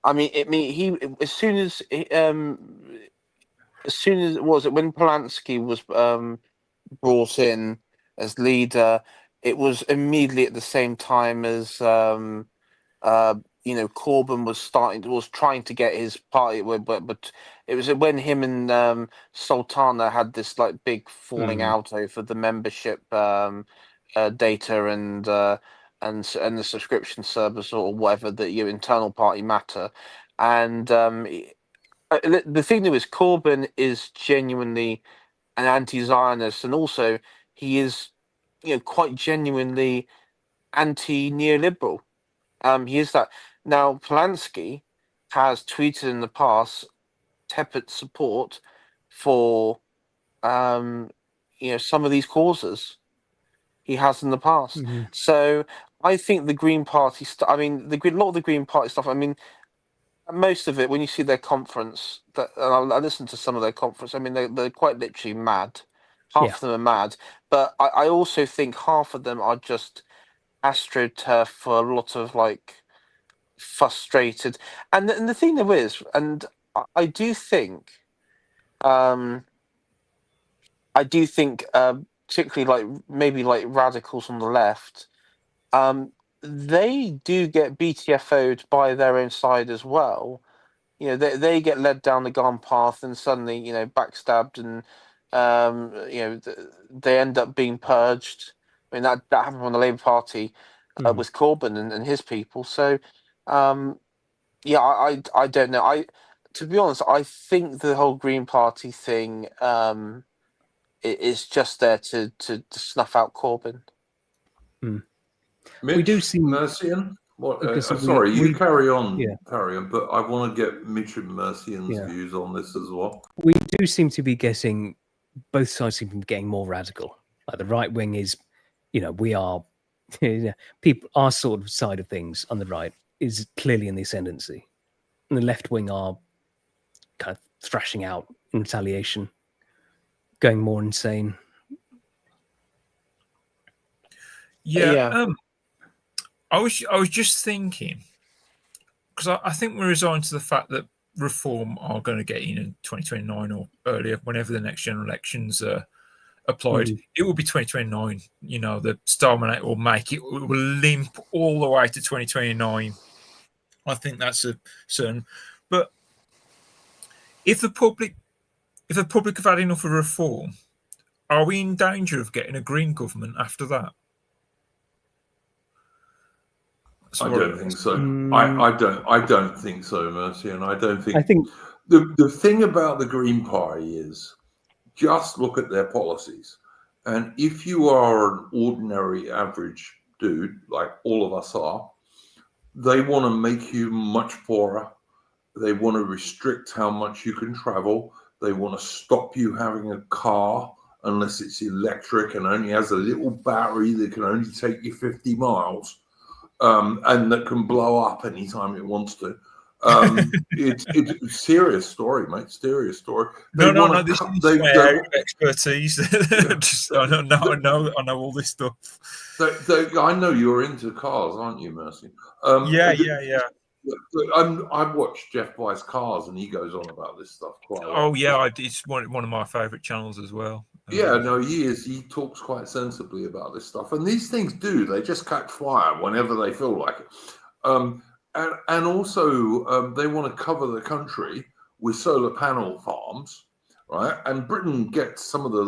As soon as when Polanski was brought in as leader, it was immediately at the same time as Corbyn was trying to get his party, but it was when him and Sultana had this like big falling out over the membership data and the subscription service or whatever, that your internal party matter. And the thing is, Corbyn is genuinely an anti-Zionist, and also he is, quite genuinely anti-neoliberal. He is that. Now, Polanski has tweeted in the past tepid support for, some of these causes. He has in the past. So I think the Green Party a lot of the Green Party stuff. I mean, most of it, when you see their conference, and I listened to some of their conference. I mean, they're quite literally mad. Half of them are mad, but I also think half of them are just astroturf for a lot of like frustrated. And the thing there is, and I do think, um, particularly like maybe like radicals on the left, they do get BTFO'd by their own side as well. You know, they get led down the garden path and suddenly, you know, backstabbed and, you know, they end up being purged. I mean, that happened on the Labour Party with Corbyn and his people. So, yeah, I don't know. To be honest, I think the whole Green Party thing is just there to snuff out Corbyn. Mitch, We do see Mercian. What? because Sorry, you carry on, yeah. carry on. But I want to get Mitch and Mercian's Yeah. views on this as well. We do seem to be getting, both sides seem to be getting more radical. Like the right wing is, you know, we are, people, our sort of side of things on the right is clearly in the ascendancy. And the left wing are kind of thrashing out in retaliation, going more insane. Yeah. I was just thinking, because I think we're resigned to the fact that reform are going to get in 2029 or earlier, whenever the next general elections are applied. It will be 2029. You know, the Starman will make it. It will limp all the way to 2029. I think that's a certain. But if the public have had enough of reform, are we in danger of getting a Green government after that? I don't think so. I don't think so, Mercy, and I don't think. I think the thing about the Green Party is just look at their policies, and if you are an ordinary average dude like all of us are, they want to make you much poorer. They want to restrict how much you can travel. They want to stop you having a car unless it's electric and only has a little battery that can only take you 50 miles. And that can blow up anytime it wants to. It's a serious story, mate. Serious story. No. This is my expertise. I know all this stuff. I know you're into cars, aren't you, Mercy? Yeah. I've watched Jeff buys cars, and he goes on about this stuff quite a lot. Oh yeah, it's one of my favourite channels as well. Yeah, no, he is. He talks quite sensibly about this stuff, and these things they just catch fire whenever they feel like it. And also they want to cover the country with solar panel farms, right? And Britain gets some of the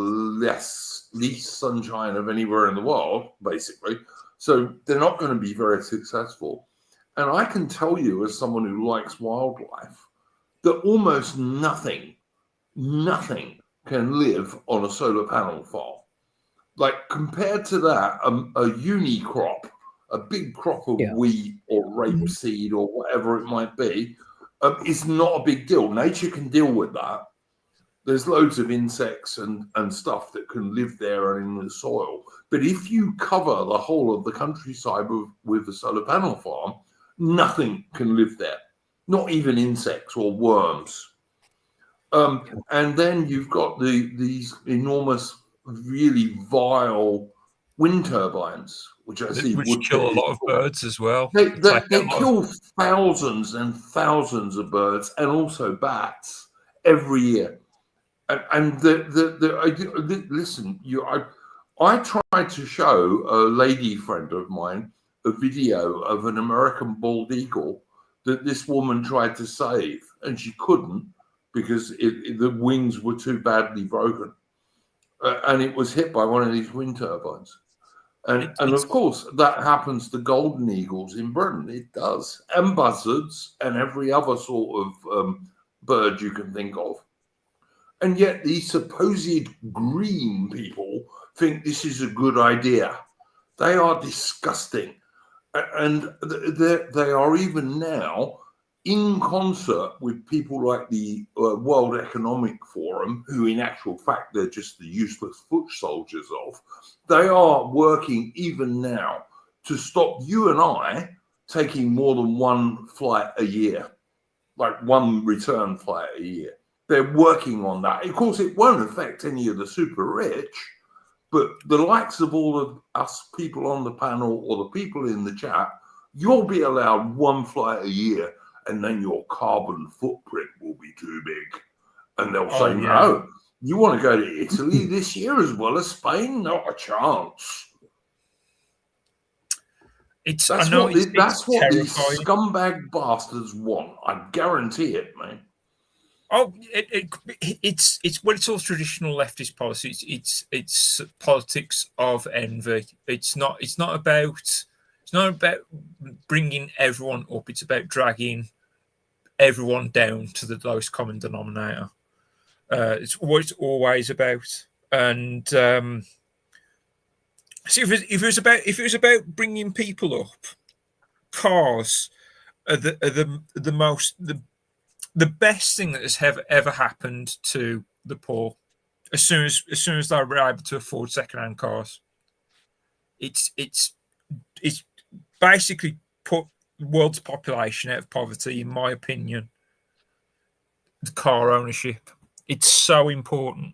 least sunshine of anywhere in the world, basically. So they're not going to be very successful. And I can tell you, as someone who likes wildlife, that almost nothing can live on a solar panel farm. Like, compared to that, a uni crop, a big crop of wheat or rapeseed or whatever it might be, is not a big deal. Nature can deal with that. There's loads of insects and stuff that can live there and in the soil. But if you cover the whole of the countryside with a solar panel farm, nothing can live there, not even insects or worms. And then you've got these enormous, really vile wind turbines, which kill a lot of birds as well. They kill thousands and thousands of birds and also bats every year. And listen, I tried to show a lady friend of mine a video of an American bald eagle that this woman tried to save, and she couldn't because the wings were too badly broken, and it was hit by one of these wind turbines. And of course, that happens to golden eagles in Britain. It does, and buzzards, and every other sort of bird you can think of. And yet, these supposed green people think this is a good idea. They are disgusting. And they are even now in concert with people like the World Economic Forum, who in actual fact, they're just the useless foot soldiers of. They are working even now to stop you and I taking more than one flight a year. like one return flight a year. They're working on that. Of course, it won't affect any of the super rich, but the likes of all of us people on the panel or the people in the chat, you'll be allowed one flight a year, and then your carbon footprint will be too big. And they'll say, no, you want to go to Italy this year as well as Spain? Not a chance. That's what these scumbag bastards want. I guarantee it, man. Oh, it's all traditional leftist policy. It's politics of envy. It's not about bringing everyone up. It's about dragging everyone down to the lowest common denominator. It's what it's always about. And see, if it was about bringing people up, cars are the best thing that has ever happened to the poor. As soon as they were able to afford second-hand cars, it's basically put the world's population out of poverty. In my opinion, the car ownership, it's so important,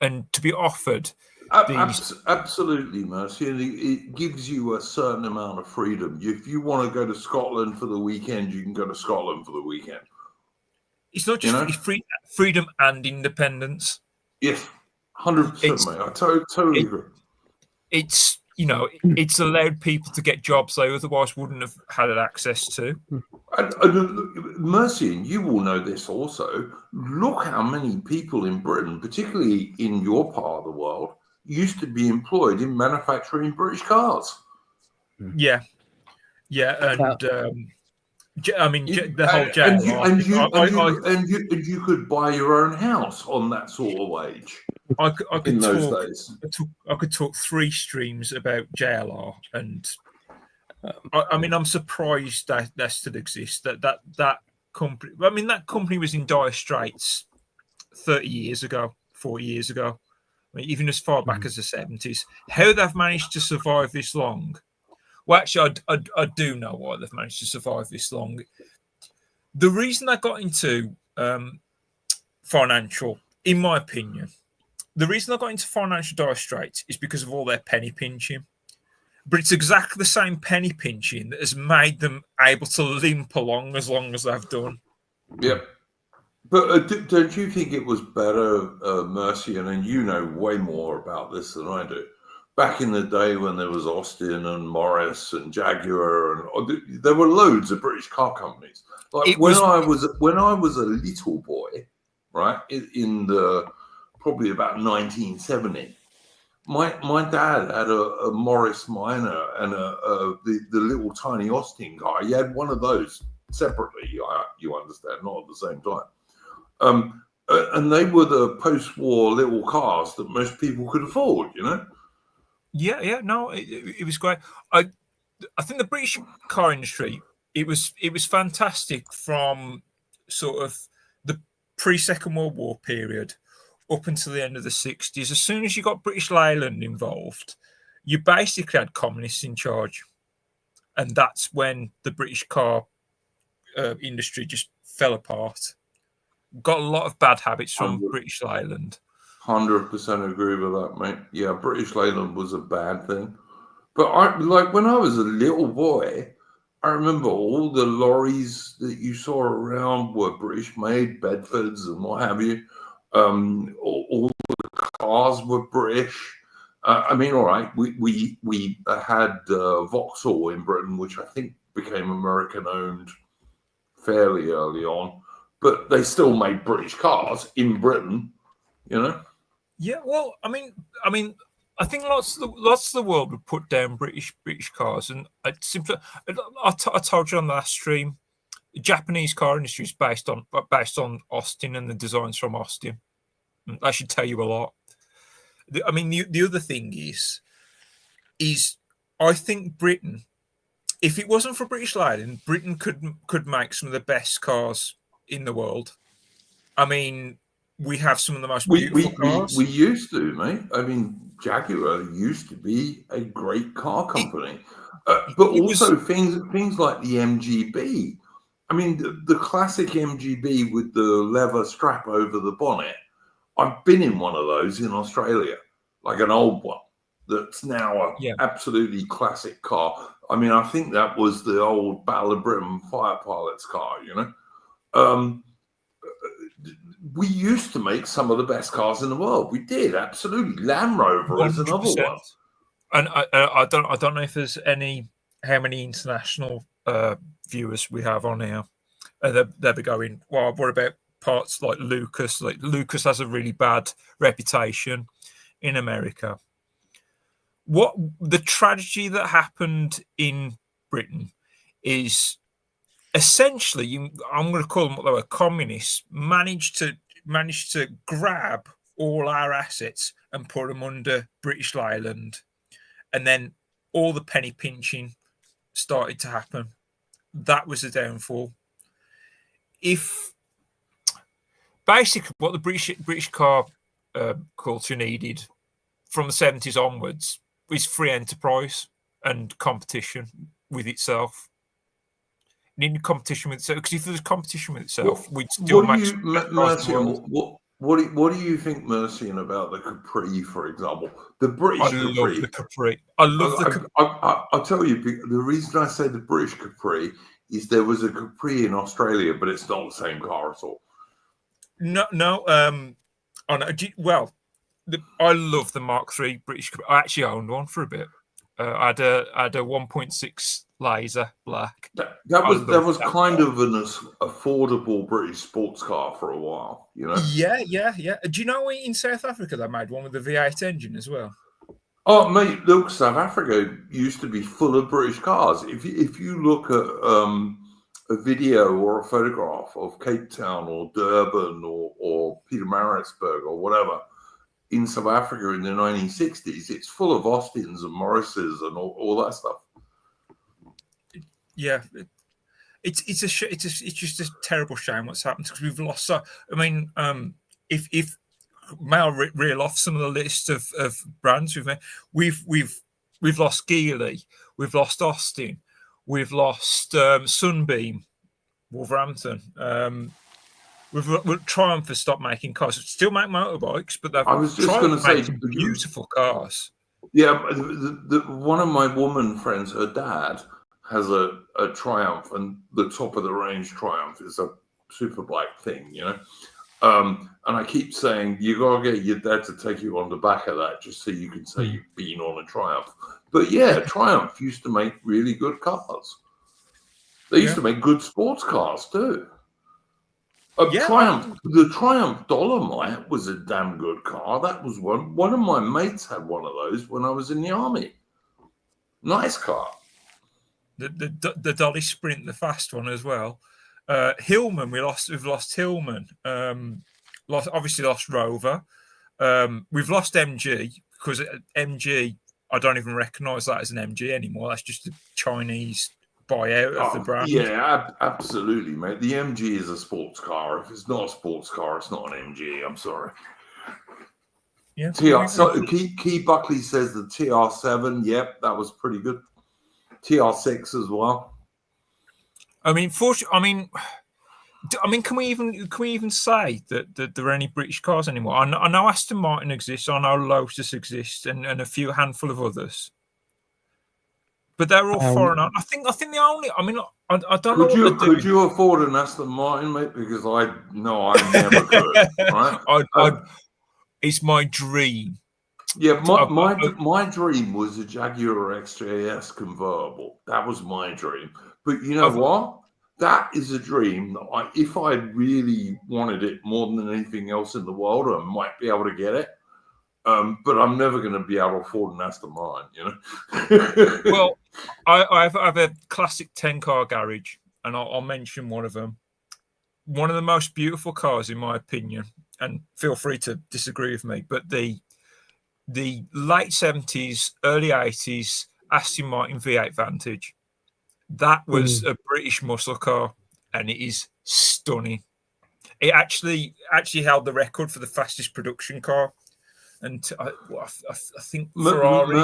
and to be offered. Absolutely, Mercy. And it gives you a certain amount of freedom. If you want to go to Scotland for the weekend, you can go to Scotland for the weekend. It's not just freedom and independence. Yes, 100%, mate. I totally agree. It's it's allowed people to get jobs they otherwise wouldn't have had access to. And Mercy, and you will know this also. Look how many people in Britain, particularly in your part of the world, used to be employed in manufacturing British cars. Yeah, and I mean the whole and you could buy your own house on that sort of wage. I could talk 3 streams about JLR, and I mean I'm surprised that still exists. That company. I mean that company was in dire straits 40 years ago. I mean, even as far back as the 70s. How they've managed to survive this long? Well, actually, I do know why they've managed to survive this long. The reason they got into financial, in my opinion, the reason they got into financial dire straits is because of all their penny pinching. But it's exactly the same penny pinching that has made them able to limp along as long as they've done. Yep. But don't you think it was better, Mercy, and you know way more about this than I do, back in the day when there was Austin and Morris and Jaguar, and there were loads of British car companies. Like when I was a little boy, right, in the probably about 1970, my dad had a Morris Minor and the little tiny Austin car. He had one of those separately. You understand, not at the same time. And they were the post-war little cars that most people could afford, you know. Yeah, no, it was great. I think the British car industry, it was fantastic from sort of the pre-Second World War period up until the end of the 60s. As soon as you got British Leyland involved, you basically had communists in charge, and that's when the British car industry just fell apart. Got a lot of bad habits from British Leyland. 100% agree with that, mate. Yeah, British Leyland was a bad thing. But when I was a little boy, I remember all the lorries that you saw around were British made, Bedfords and what have you. All the cars were British. I mean, all right, we had Vauxhall in Britain, which I think became American owned fairly early on. But they still made British cars in Britain, you know. Yeah, well, I mean, I think lots of the world would put down British cars, and I told you on the last stream, the Japanese car industry is based on Austin and the designs from Austin. That should tell you a lot. I mean, the other thing is I think Britain, if it wasn't for British Leyland, Britain could make some of the best cars in the world. I mean, we have some of the most beautiful cars. We used to, mate. I mean, Jaguar used to be a great car company, but also things like the MGB. I mean, the classic MGB with the leather strap over the bonnet. I've been in one of those in Australia, like an old one that's now an absolutely classic car. I mean, I think that was the old Battle of Britain fire pilot's car, you know. We used to make some of the best cars in the world. We did, absolutely. Land Rover is another 100%. one. And I don't know if there's how many international viewers we have on here. They'll be going, well, what about parts like Lucas? Like Lucas has a really bad reputation in America. What the tragedy that happened in Britain is essentially, I'm going to call them what they were, communists managed to grab all our assets and put them under British Leyland, and then all the penny pinching started to happen. That was the downfall. If basically what the British car culture needed from the 70s onwards was free enterprise and competition with itself. Needing competition with itself, because if there was competition with itself, we'd still match. What do you think, Mercian, about the Capri, for example? The British I Capri. love the Capri. I love the Capri. I'll tell you, the reason I say the British Capri is there was a Capri in Australia, but it's not the same car at all. No. I love the Mark III British Capri. I actually owned one for a bit. I had a 1.6 laser black. That was kind of an affordable British sports car for a while, you know. Yeah. Do you know in South Africa they made one with the V8 engine as well? Oh, mate, look, South Africa used to be full of British cars. If you look at a video or a photograph of Cape Town or Durban or Pietermaritzburg or whatever in South Africa in the 1960s, it's full of Austins and Morrises and all that stuff. Yeah, it's just a terrible shame what's happened, because we've lost. I mean, if may I reel off some of the list of brands we've lost Geely, we've lost Austin, we've lost Sunbeam, Wolverhampton. Triumph has stopped making cars. Still make motorbikes, but I was just going to say beautiful cars. Yeah, one of my woman friends, her dad has a Triumph, and the top of the range Triumph is a superbike thing, you know. And I keep saying, you gotta get your dad to take you on the back of that just so you can say you've been on a Triumph. But yeah, Triumph used to make really good cars. They used to make good sports cars too. The Triumph Dolomite was a damn good car. That was one. One of my mates had one of those when I was in the army. Nice car. The Dolly Sprint, the fast one as well. Hillman, we've lost Hillman. Obviously lost Rover. We've lost MG, because MG, I don't even recognise that as an MG anymore. That's just a Chinese buyout of the brand. Yeah, absolutely, mate. The MG is a sports car. If it's not a sports car, it's not an MG. I'm sorry. Yeah. Key Buckley says the TR7. Yep, that was pretty good. TR6 as well. I mean, can we even say that there are any British cars anymore? I know Aston Martin exists. I know Lotus exists, and a few handful of others. But they're all foreign. I think the only. I mean, I don't know. Could you afford an Aston Martin, mate? Because I never could. Right? It's my dream. Yeah, my dream was a Jaguar XJS convertible. That was my dream. But you know what? That is a dream that if I really wanted it more than anything else in the world, I might be able to get it. But I'm never going to be able to afford an Aston Martin, you know. Well, I have a classic 10-car garage, and I'll mention one of them. One of the most beautiful cars, in my opinion, and feel free to disagree with me, but the late 70s, early 80s Aston Martin V8 Vantage. That was a British muscle car, and it is stunning. It actually held the record for the fastest production car. And I think Ferrari.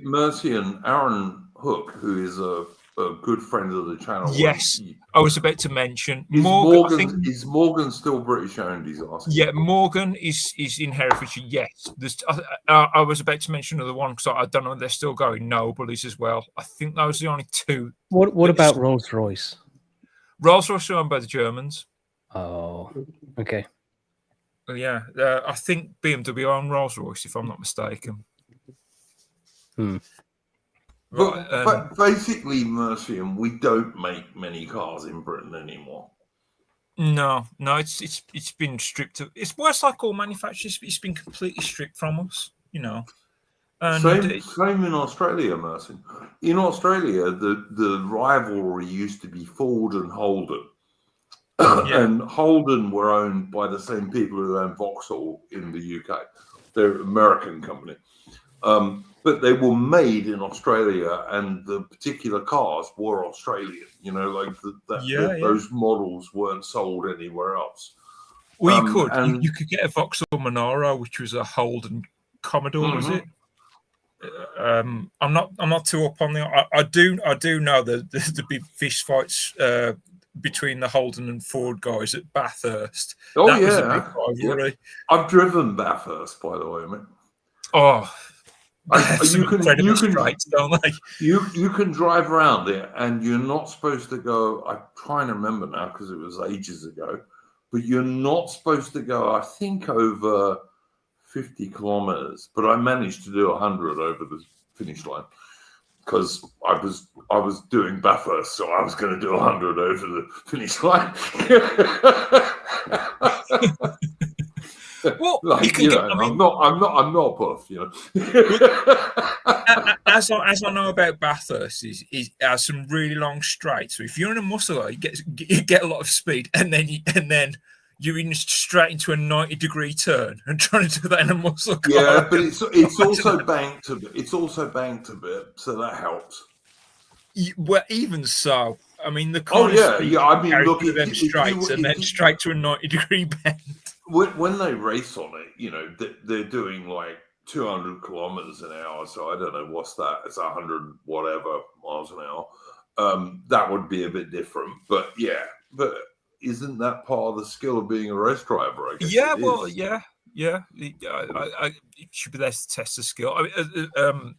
Mercy and Aaron Hook, who is a a good friend of the channel. Yes, I was about to mention Is Morgan. I think, is Morgan still British owned? He's asking. yeah, Morgan is in Herefordshire. Yes, I was about to mention another one because I don't know if they're still going. Nobles as well. I think those are the only two. What about Rolls Royce? Rolls Royce are owned by the Germans. Oh, okay. Yeah, I think BMW own Rolls Royce, if I'm not mistaken. Right, But basically, Mercian, we don't make many cars in Britain anymore. No, it's been stripped of. It's worse like all manufacturers. It's been completely stripped from us, you know. And Same in Australia, Mercian. In Australia, the rivalry used to be Ford and Holden. Yeah. And Holden were owned by the same people who own Vauxhall in the UK. They're an American company. But they were made in Australia, and the particular cars were Australian. You know, like those models weren't sold anywhere else. Well, you could get a Vauxhall Monaro, which was a Holden Commodore, was it? I'm not too up on the. I do know the big fist fights between the Holden and Ford guys at Bathurst. Oh, that yeah, was a big rivalry. Yeah. I've driven Bathurst, by the way, mate. Oh. You can straights, don't they? You can drive around it, and you're not supposed to go. I'm trying to remember now because it was ages ago, but you're not supposed to go. I think over 50 kilometers, but I managed to do 100 over the finish line because I was doing Bathurst, so I was going to do 100 over the finish line. Well, like, I'm not puff, you know. as I know about Bathurst, is has some really long straights. So if you're in a muscle, you get a lot of speed, and then you're in straight into a 90-degree turn and trying to do that in a muscle car. Yeah, but it's also banked a bit. It's also banked a bit, so that helps. Well, even so, I mean the I mean, look, them straights and then straight to a 90-degree bend. When they race on it, you know, they're doing like 200 kilometers an hour. So I don't know what's that. It's 100 whatever miles an hour. That would be a bit different, but yeah. But isn't that part of the skill of being a race driver? I guess. Yeah. Well, yeah. It should be there to test the skill. I mean,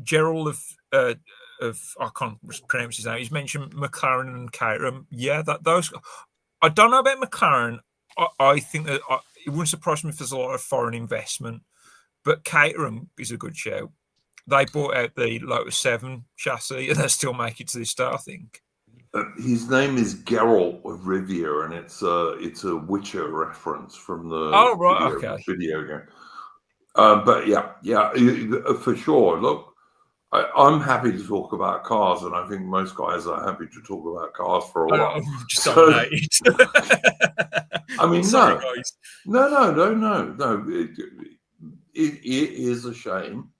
Gerald of I can't pronounce his name. He's mentioned McLaren and Caterham. Yeah, those. I don't know about McLaren. I think that it wouldn't surprise me if there's a lot of foreign investment, but Caterham is a good shout. They bought out the Lotus 7 chassis, and they still make it to this day, I think. His name is Geralt of Rivia, and it's a Witcher reference from the video game. But yeah, for sure. Look, I'm happy to talk about cars, and I think most guys are happy to talk about cars for a while. I mean, sorry, guys. No. It is a shame.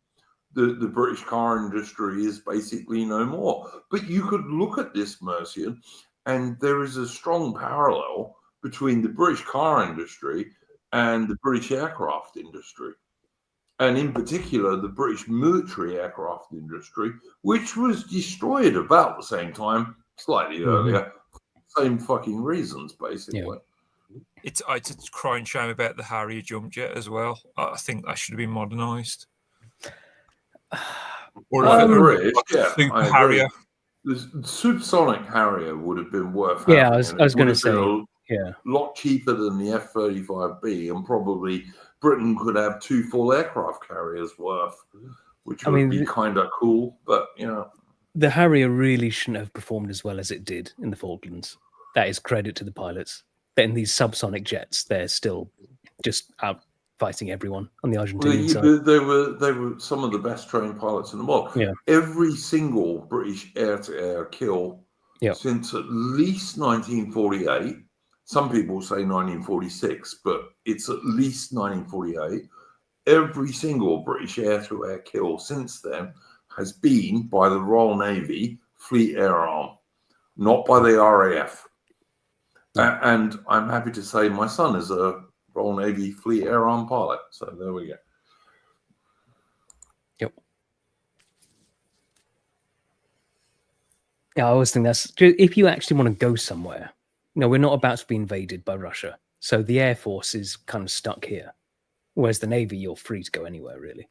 The British car industry is basically no more. But you could look at this, Mercian, and there is a strong parallel between the British car industry and the British aircraft industry. And in particular, the British military aircraft industry, which was destroyed about the same time, slightly earlier, same fucking reasons, basically. Yeah. It's a crying shame about the Harrier jump jet as well. I think that should have been modernised. Or the British, Super Harrier. The supersonic Harrier would have been worth. Yeah, I was going to say. A lot cheaper than the F-35B, and probably Britain could have 2 full aircraft carriers worth, which would be kind of cool. But the Harrier really shouldn't have performed as well as it did in the Falklands. That is credit to the pilots. But in these subsonic jets, they're still just out fighting everyone on the Argentinian side. They were some of the best trained pilots in the world. Yeah. Every single British air-to-air kill since at least 1948. Some people say 1946, but it's at least 1948. Every single British air-to-air kill since then has been by the Royal Navy Fleet Air Arm, not by the RAF. And I'm happy to say my son is a Royal Navy Fleet Air Arm pilot. So there we go. Yep. Yeah, I always think that's if you actually want to go somewhere. No, we're not about to be invaded by Russia, so the Air Force is kind of stuck here, whereas the Navy, you're free to go anywhere, really.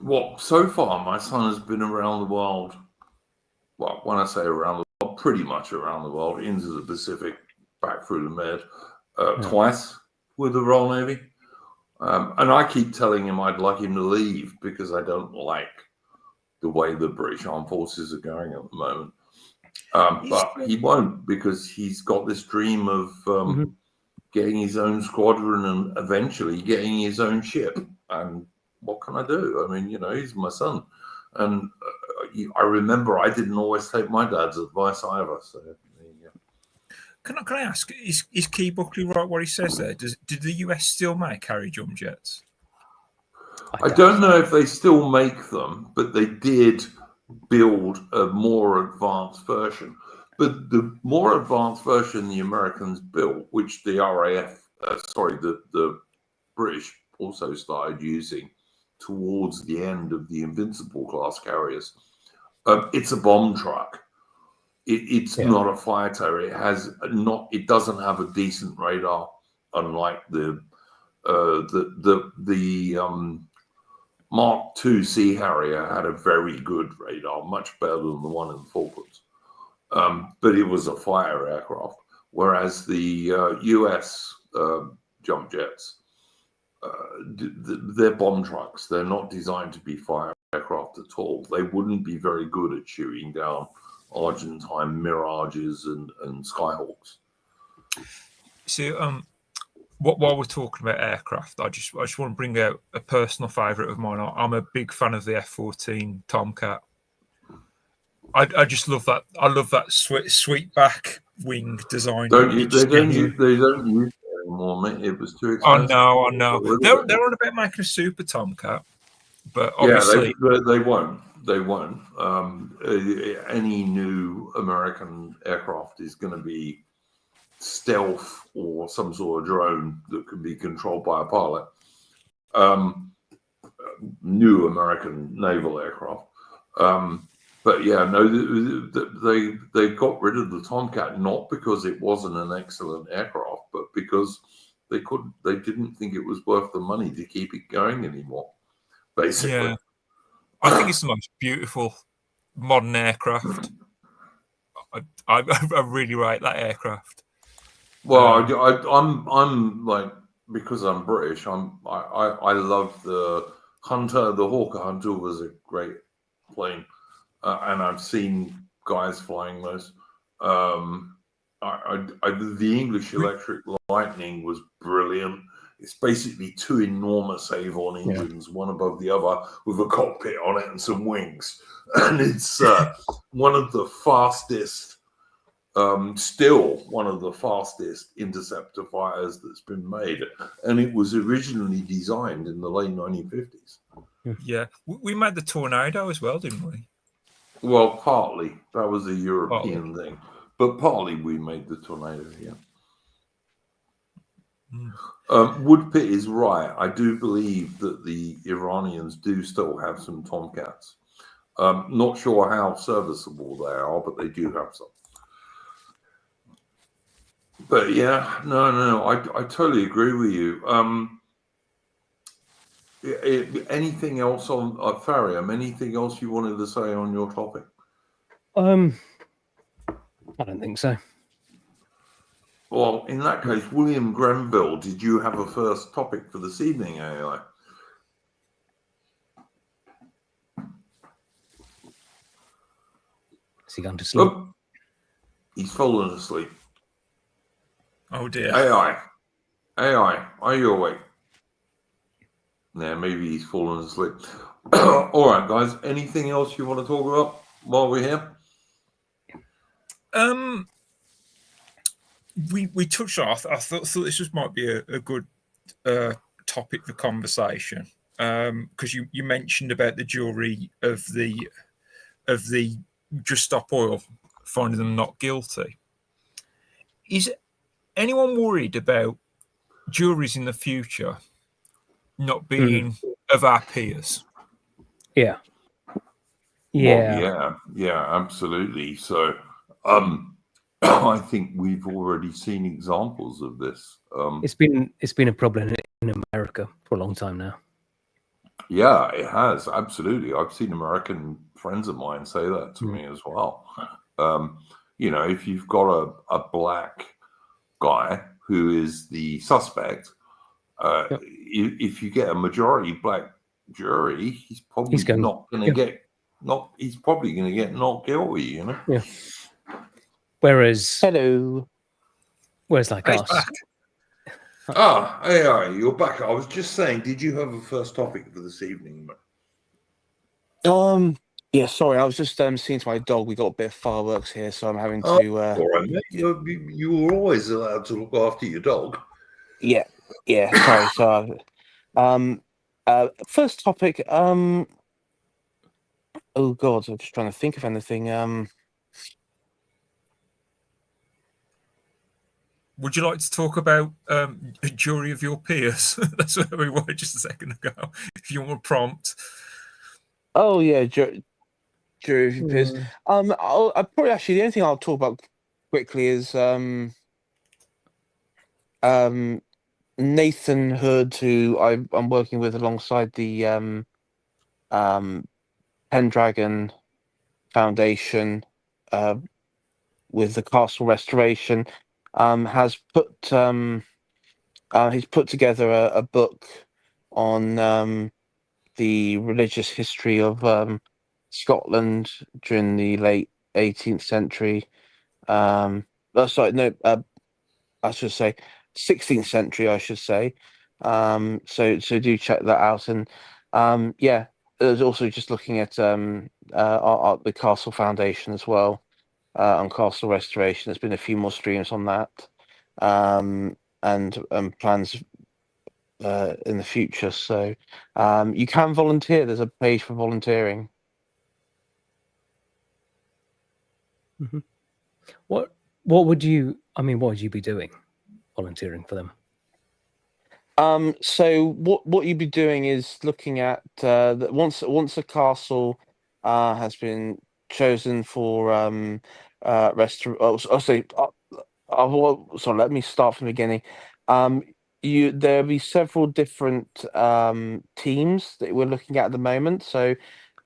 Well, so far, my son has been around the world. Well, when I say around the world, pretty much around the world, into the Pacific, back through the Med, twice with the Royal Navy. And I keep telling him I'd like him to leave because I don't like the way the British Armed Forces are going at the moment. But he won't, because he's got this dream of getting his own squadron and eventually getting his own ship. And what can I do? I mean, he's my son. And I remember I didn't always take my dad's advice either. So there you go. Can I ask, is Key Buckley right what he says there? Did the US still make Harry Jump jets? I don't know if they still make them, but they did build a more advanced version. But the more advanced version the Americans built, which the the British also started using towards the end of the Invincible class carriers, it's a bomb truck. It's not a fighter. It doesn't have a decent radar, unlike the Mark II Sea Harrier had a very good radar, much better than the one in the Falklands. But it was a fighter aircraft, whereas the US jump jets, they're bomb trucks. They're not designed to be fire aircraft at all. They wouldn't be very good at shooting down Argentine Mirages and Skyhawks. So, while we're talking about aircraft, I just want to bring out a personal favourite of mine. I'm a big fan of the F-14 Tomcat. I just love that. I love that sweet back wing design. They don't use it anymore, mate. It was too expensive. I know. They're on about making a Super Tomcat, but obviously they won't. They won't. Any new American aircraft is going to be stealth or some sort of drone that can be controlled by a pilot. New American naval aircraft. But yeah, no, they got rid of the Tomcat not because it wasn't an excellent aircraft, but because they didn't think it was worth the money to keep it going anymore. Basically, yeah. I think it's the most beautiful modern aircraft. I really rate that aircraft. Well, I'm like, because I'm British, I love the Hunter. The Hawker Hunter was a great plane, and I've seen guys flying those. The English Electric Lightning was brilliant. It's basically two enormous Avon engines, one above the other, with a cockpit on it and some wings, and it's one of the fastest. Still one of the fastest interceptor fighters that's been made, and it was originally designed in the late 1950s. Yeah, we made the Tornado as well, didn't we? Well, partly that was a European thing, but partly we made the Tornado. Yeah. Woodpit is right. I do believe that the Iranians do still have some Tomcats. Not sure how serviceable they are, but they do have some. But yeah, no, I totally agree with you. Anything else on Fariam? Anything else you wanted to say on your topic? I don't think so. Well, in that case, William Grenville, did you have a first topic for this evening, AI? Has he gone to sleep? Oh, he's fallen asleep. Oh dear. AI, are you awake? Yeah, maybe he's fallen asleep. All right, guys. Anything else you want to talk about while we're here? We touched on. I thought this might be a good topic for conversation, because you mentioned about the jury of the Just Stop Oil finding them not guilty. Is anyone worried about juries in the future not being of our peers? Yeah. Well, yeah, absolutely. So, I think we've already seen examples of this. It's been a problem in America for a long time now. Yeah, it has, absolutely. I've seen American friends of mine say that to me as well. You know, if you've got a black guy who is the suspect, if you get a majority black jury, he's probably not going to get he's probably going to get not guilty, you know. Yeah. Whereas like He's us, back. AI, you're back. I was just saying, did you have a first topic for this evening? Yeah, sorry, I was just seeing to my dog. We got a bit of fireworks here, so I'm having to. All right, mate. You were always allowed to look after your dog. Yeah. Sorry. So, first topic. Oh God, I'm just trying to think of anything. Would you like to talk about a jury of your peers? That's where we were just a second ago. If you want a prompt. Oh yeah, jury of your peers. I'll probably actually the only thing I'll talk about quickly is Nathan Hood, who I'm working with alongside the Pendragon Foundation with the castle restoration, has he's put together a book on the religious history of Scotland during the late 18th century. I should say 16th century, I should say. So do check that out. And yeah, there's also just looking at the Castle Foundation as well, on castle restoration. There's been a few more streams on that, and plans in the future. So you can volunteer. There's a page for volunteering. Mm-hmm. What would you be doing volunteering for them? So what you'd be doing is looking at once a castle has been chosen for sorry, let me start from the beginning. There'll be several different teams that we're looking at the moment. So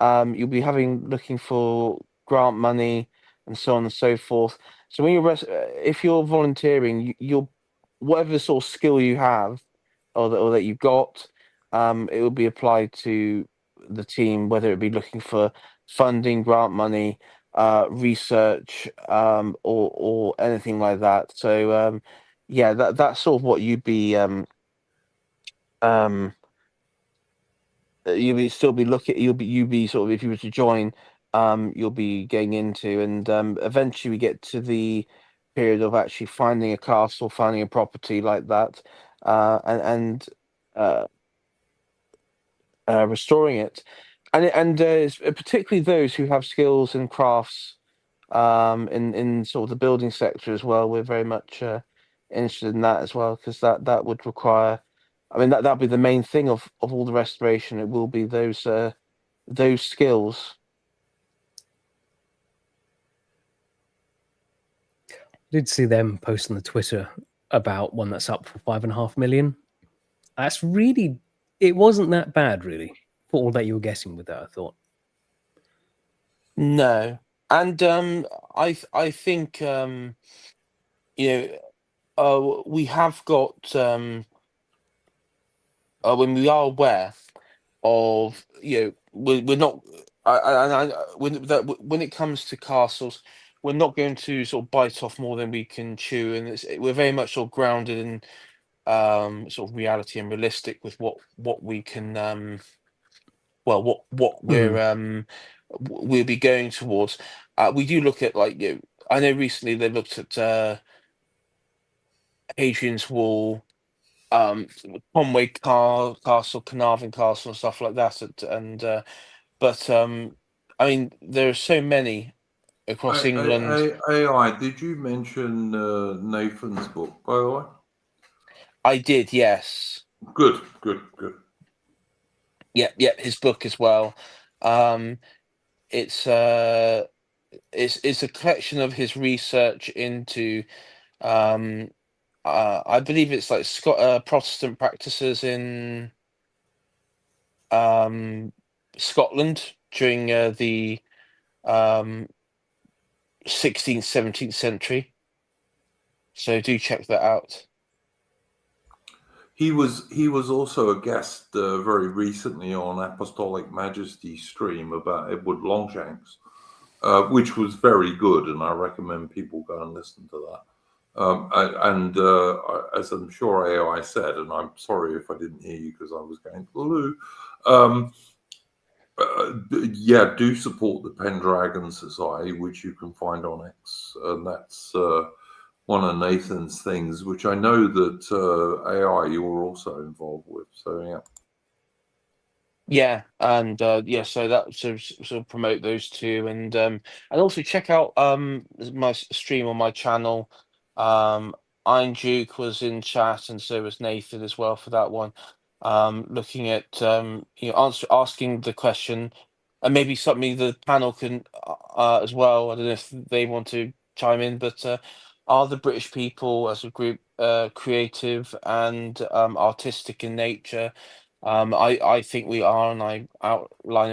you'll be looking for grant money and so on and so forth. So when if you're volunteering, you'll whatever sort of skill you have or that you've got, it will be applied to the team, whether it be looking for funding, grant money, research, or anything like that. So yeah, that's sort of what you'd be still be looking. You'll be sort of, if you were to join, you'll be getting into, and eventually we get to the period of actually finding a castle, finding a property like that, and restoring it, and particularly those who have skills and crafts in sort of the building sector as well. We're very much interested in that as well, because that would require. I mean, that'd be the main thing of all the restoration. It will be those skills. I did see them post on the Twitter about one that's up for 5.5 million. That's really, it wasn't that bad, really, for all that you were guessing with that, I thought. No, and I think we have got when we are aware of we're not when it comes to castles, we're not going to sort of bite off more than we can chew, and we're very much sort of grounded in sort of reality and realistic with what we can what we'll be going towards. We do look at, like, I know recently they looked at Hadrian's Wall, Conway Castle, Carnarvon Castle, and stuff like that. But I mean, there are so many across England. AI, did you mention Nathan's book, by the way? I did, yes. Good. Yeah, his book as well. It's it's a collection of his research into I believe it's like Protestant practices in Scotland during the um, 16th, 17th century. So do check that out. He was also a guest very recently on Apostolic Majesty stream about Edward Longshanks, which was very good, and I recommend people go and listen to that. As I'm sure AI said, and I'm sorry if I didn't hear you because I was going to the loo. Yeah, do support the Pendragon Society, which you can find on X, and that's one of Nathan's things, which I know that AI you're also involved with. So yeah. Yeah, and so that sort of promote those two, and also check out my stream on my channel. Iron Duke was in chat, and so was Nathan as well for that one. Looking at asking the question, and maybe something the panel can as well. I don't know if they want to chime in, but are the British people as a group creative and artistic in nature? I think we are, and I outline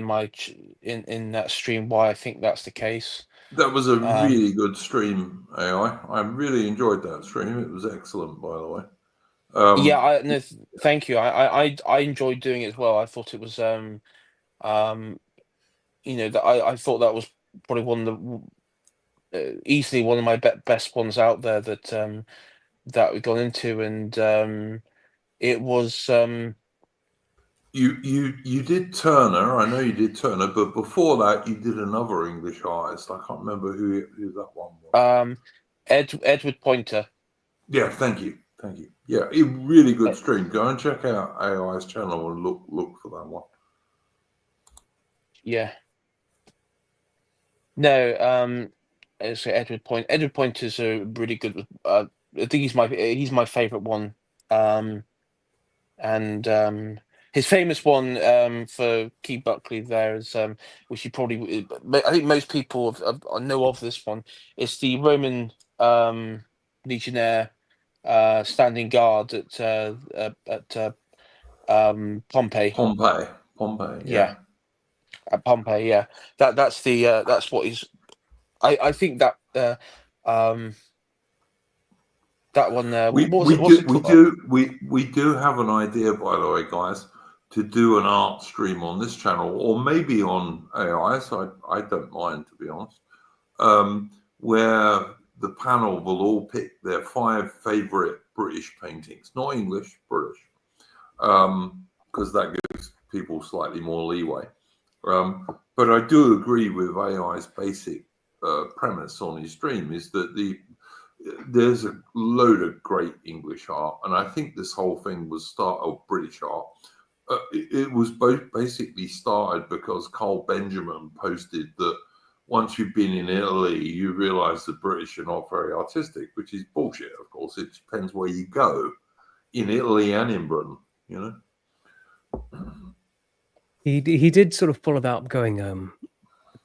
in in that stream why I think that's the case. That was a Um, really good stream, AI. I really enjoyed that stream. It was excellent, by the way. yeah, no, thank you. I enjoyed doing it as well. I thought it was um, that I thought that was probably one of the easily one of my best ones out there that we got into, and it was You did Turner. I know you did Turner, but before that, you did another English artist. I can't remember who that one was. Edward Pointer. Yeah, thank you, thank you. Yeah, a really good Uh, stream. Go and check out AI's channel and look for that one. yeah. No, so Edward Pointer's a really good. I think he's my favorite one. And his famous one for Key Buckley there is which you probably I think most people know of this one. It's the Roman legionnaire standing guard at Pompeii. Pompeii. Yeah, Yeah. at Pompeii. Yeah, that's what he's. I think that that one. What was it? What's it called? We do have an idea, by the way, guys, to do an art stream on this channel, or maybe on AI. So I don't mind, to be honest. Where the panel will all pick their 5 favorite British paintings, not English, British, because that gives people slightly more leeway. But I do agree with AI's basic premise on his stream is that there's a load of great English art, and I think this whole thing was British art. It was both basically started because Carl Benjamin posted that once you've been in Italy, you realise the British are not very artistic, which is bullshit. Of course, it depends where you go, in Italy and in Britain. You know. He did sort of follow that up, going the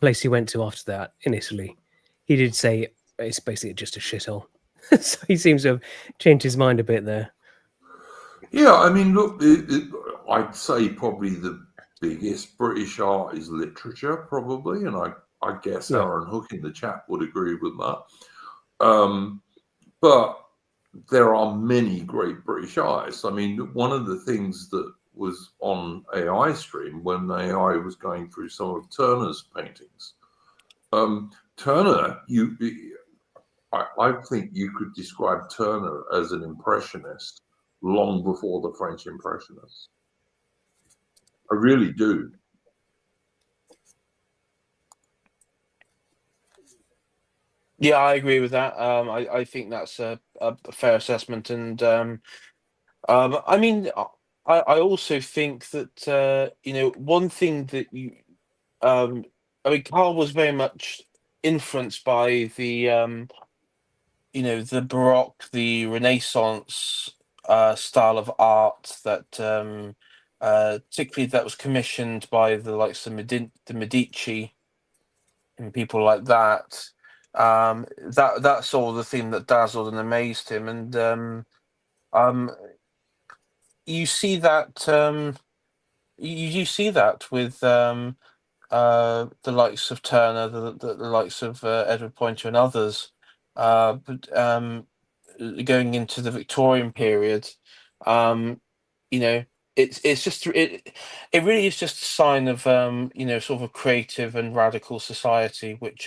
place he went to after that in Italy. He did say it's basically just a shithole. So he seems to have changed his mind a bit there. Yeah, I mean, look, I'd say probably the biggest British art is literature, probably, and I guess Yeah. Aaron Hook in the chat would agree with that. But there are many great British artists. I mean, one of the things that was on AI stream when AI was going through some of Turner's paintings, Turner, I think you could describe Turner as an impressionist long before the French Impressionists. I really do. Yeah, I agree with that. I think that's a fair assessment, and I mean, I also think that one thing that I mean, Carl was very much influenced by the Baroque, the Renaissance style of art that particularly that was commissioned by the likes of the Medici and people like that. That's all the theme that dazzled and amazed him, and you see that you see that with the likes of Turner, the likes of Edward Poynter and others, but going into the Victorian period, you know, it's just it really is just a sign of sort of a creative and radical society which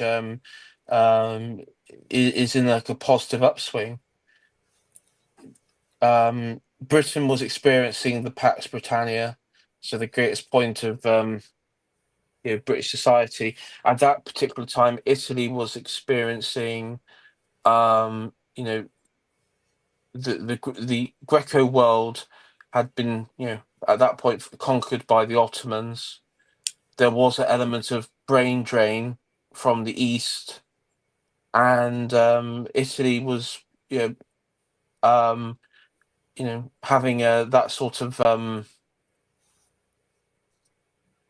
is in like a positive upswing. Britain was experiencing the Pax Britannia, so the greatest point of British society. At that particular time, Italy was experiencing, you know, the Greco world had been, at that point conquered by the Ottomans. There was an element of brain drain from the east, and Italy was, having that sort of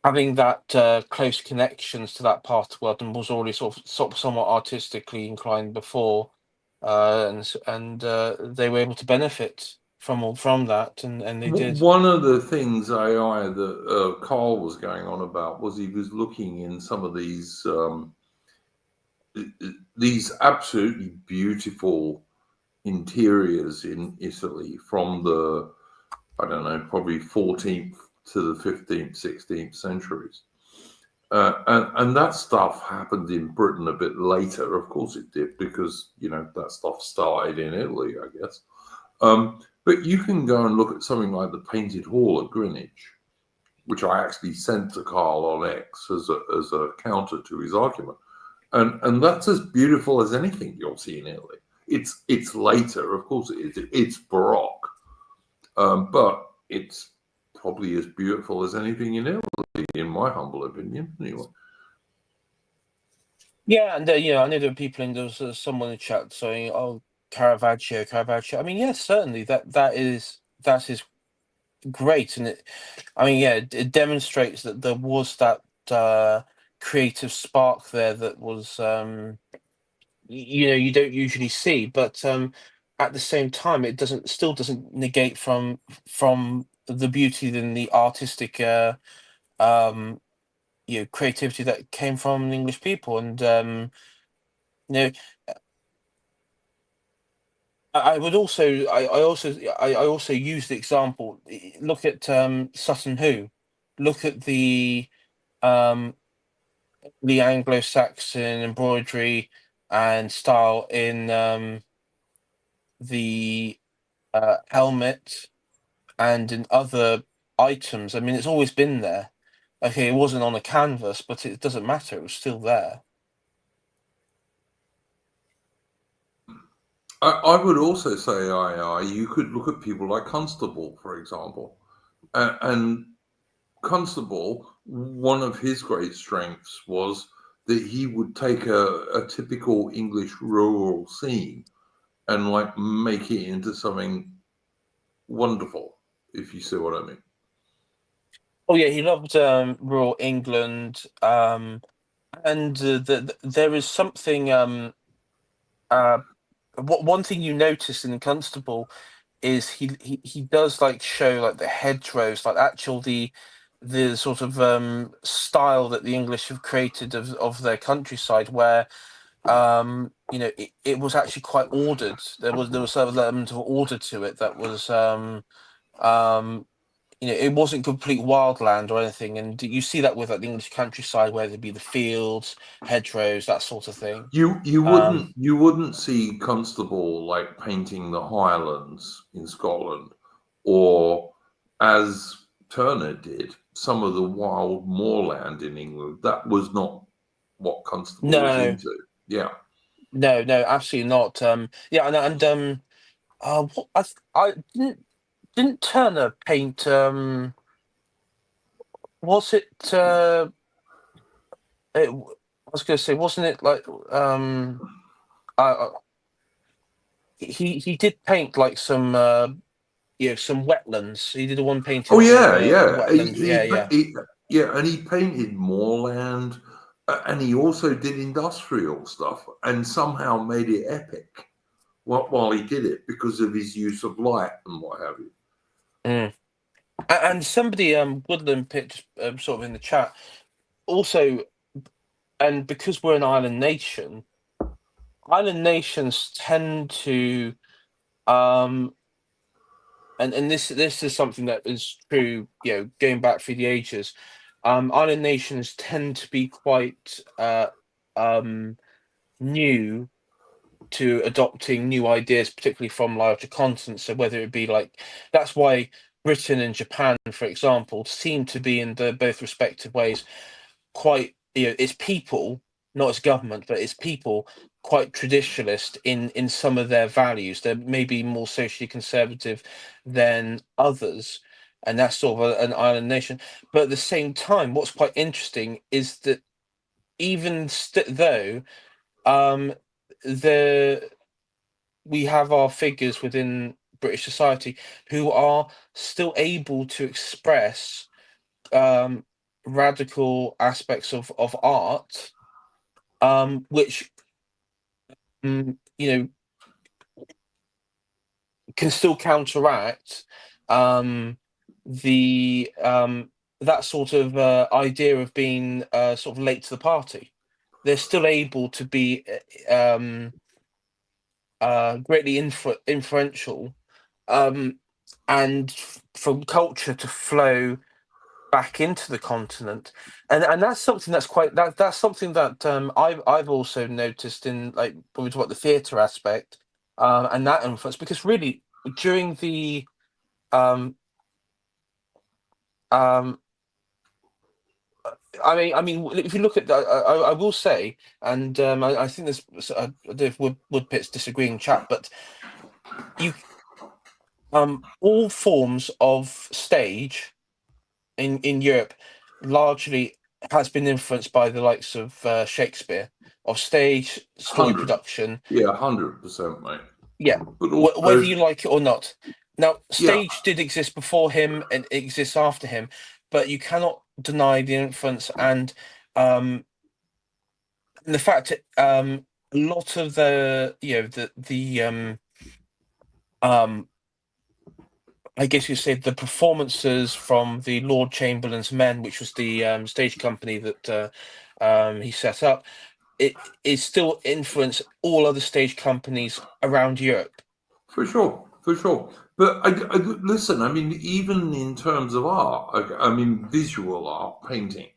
having that close connections to that part of the world, and was already sort of somewhat artistically inclined before, and they were able to benefit from that, and they did. One of the things AI that Carl was going on about was he was looking in some of these absolutely beautiful interiors in Italy from the, I don't know, probably 14th to the 15th, 16th centuries. And that stuff happened in Britain a bit later. Of course it did, because, that stuff started in Italy, I guess. But you can go and look at something like the Painted Hall at Greenwich, which I actually sent to Carl on X as a counter to his argument. And that's as beautiful as anything you'll see in Italy. It's later, of course it is. It's Baroque, but it's probably as beautiful as anything in Italy, in my humble opinion, anyway. Yeah, and I know there were people in there was someone in the chat saying, "Oh, Caravaggio." I mean, yes, certainly that is great, and it demonstrates that there was that creative spark there that was you don't usually see, but at the same time it still doesn't negate from the beauty and the artistic creativity that came from the English people. And you know I would also I also use the example, look at Sutton Hoo, look at um the Anglo-Saxon embroidery and style in the helmet and in other items. I mean, it's always been there. Okay, it wasn't on a canvas, but it doesn't matter. It was still there. I would also say, you could look at people like Constable, for example. And Constable, one of his great strengths was that he would take a typical English rural scene and make it into something wonderful, if you see what I mean. Oh yeah, he loved rural England, and there is something. One thing you notice in Constable is he does show the hedgerows, actual the sort of style that the English have created of their countryside, where it was actually quite ordered. There was sort of an element of order to it that was it wasn't complete wildland or anything, and you see that with the English countryside, where there'd be the fields, hedgerows, that sort of thing. You wouldn't see Constable painting the Highlands in Scotland, or as Turner did, some of the wild moorland in England. That was not what Constable was into. Yeah. No, absolutely not. Yeah, and what I didn't Turner paint. Was it? I was going to say, wasn't it he did paint some some wetlands. He did one painting. Oh of yeah, a yeah. wetland. Yeah. Yeah, and he painted moorland, and he also did industrial stuff, and somehow made it epic while he did it because of his use of light and what have you. And somebody, Woodland pitched sort of in the chat also, and because we're an island nation, island nations tend to, and this is something that is true, going back through the ages. Island nations tend to be quite new to adopting new ideas, particularly from larger continents. So whether it be like, that's why Britain and Japan, for example, seem to be in the both respective ways quite, it's people, not as government, but it's people quite traditionalist in some of their values. They're maybe more socially conservative than others, and that's sort of an island nation. But at the same time, what's quite interesting is that even though we have our figures within British society who are still able to express radical aspects of art, which can still counteract the that sort of idea of being sort of late to the party. They're still able to be greatly influential, and from culture to flow back into the continent, and that's something that's something that I've also noticed in, like, when we talk about the theatre aspect, and that influence, because really during the um um I mean, if you look at that, I will say, and I think there's I don't know if Woodpit's disagreeing in chat, but you all forms of stage in Europe largely has been influenced by the likes of Shakespeare, of stage story 100. production. Yeah, 100%, mate. Yeah, But also, whether you like it or not. Now, yeah, stage did exist before him and it exists after him, but you cannot deny the influence and the fact that a lot of the I guess you say the performances from the Lord Chamberlain's Men, which was the stage company that he set up, it is still influenced all other stage companies around Europe. for sure. But listen, I mean, even in terms of art, I mean, visual art, painting,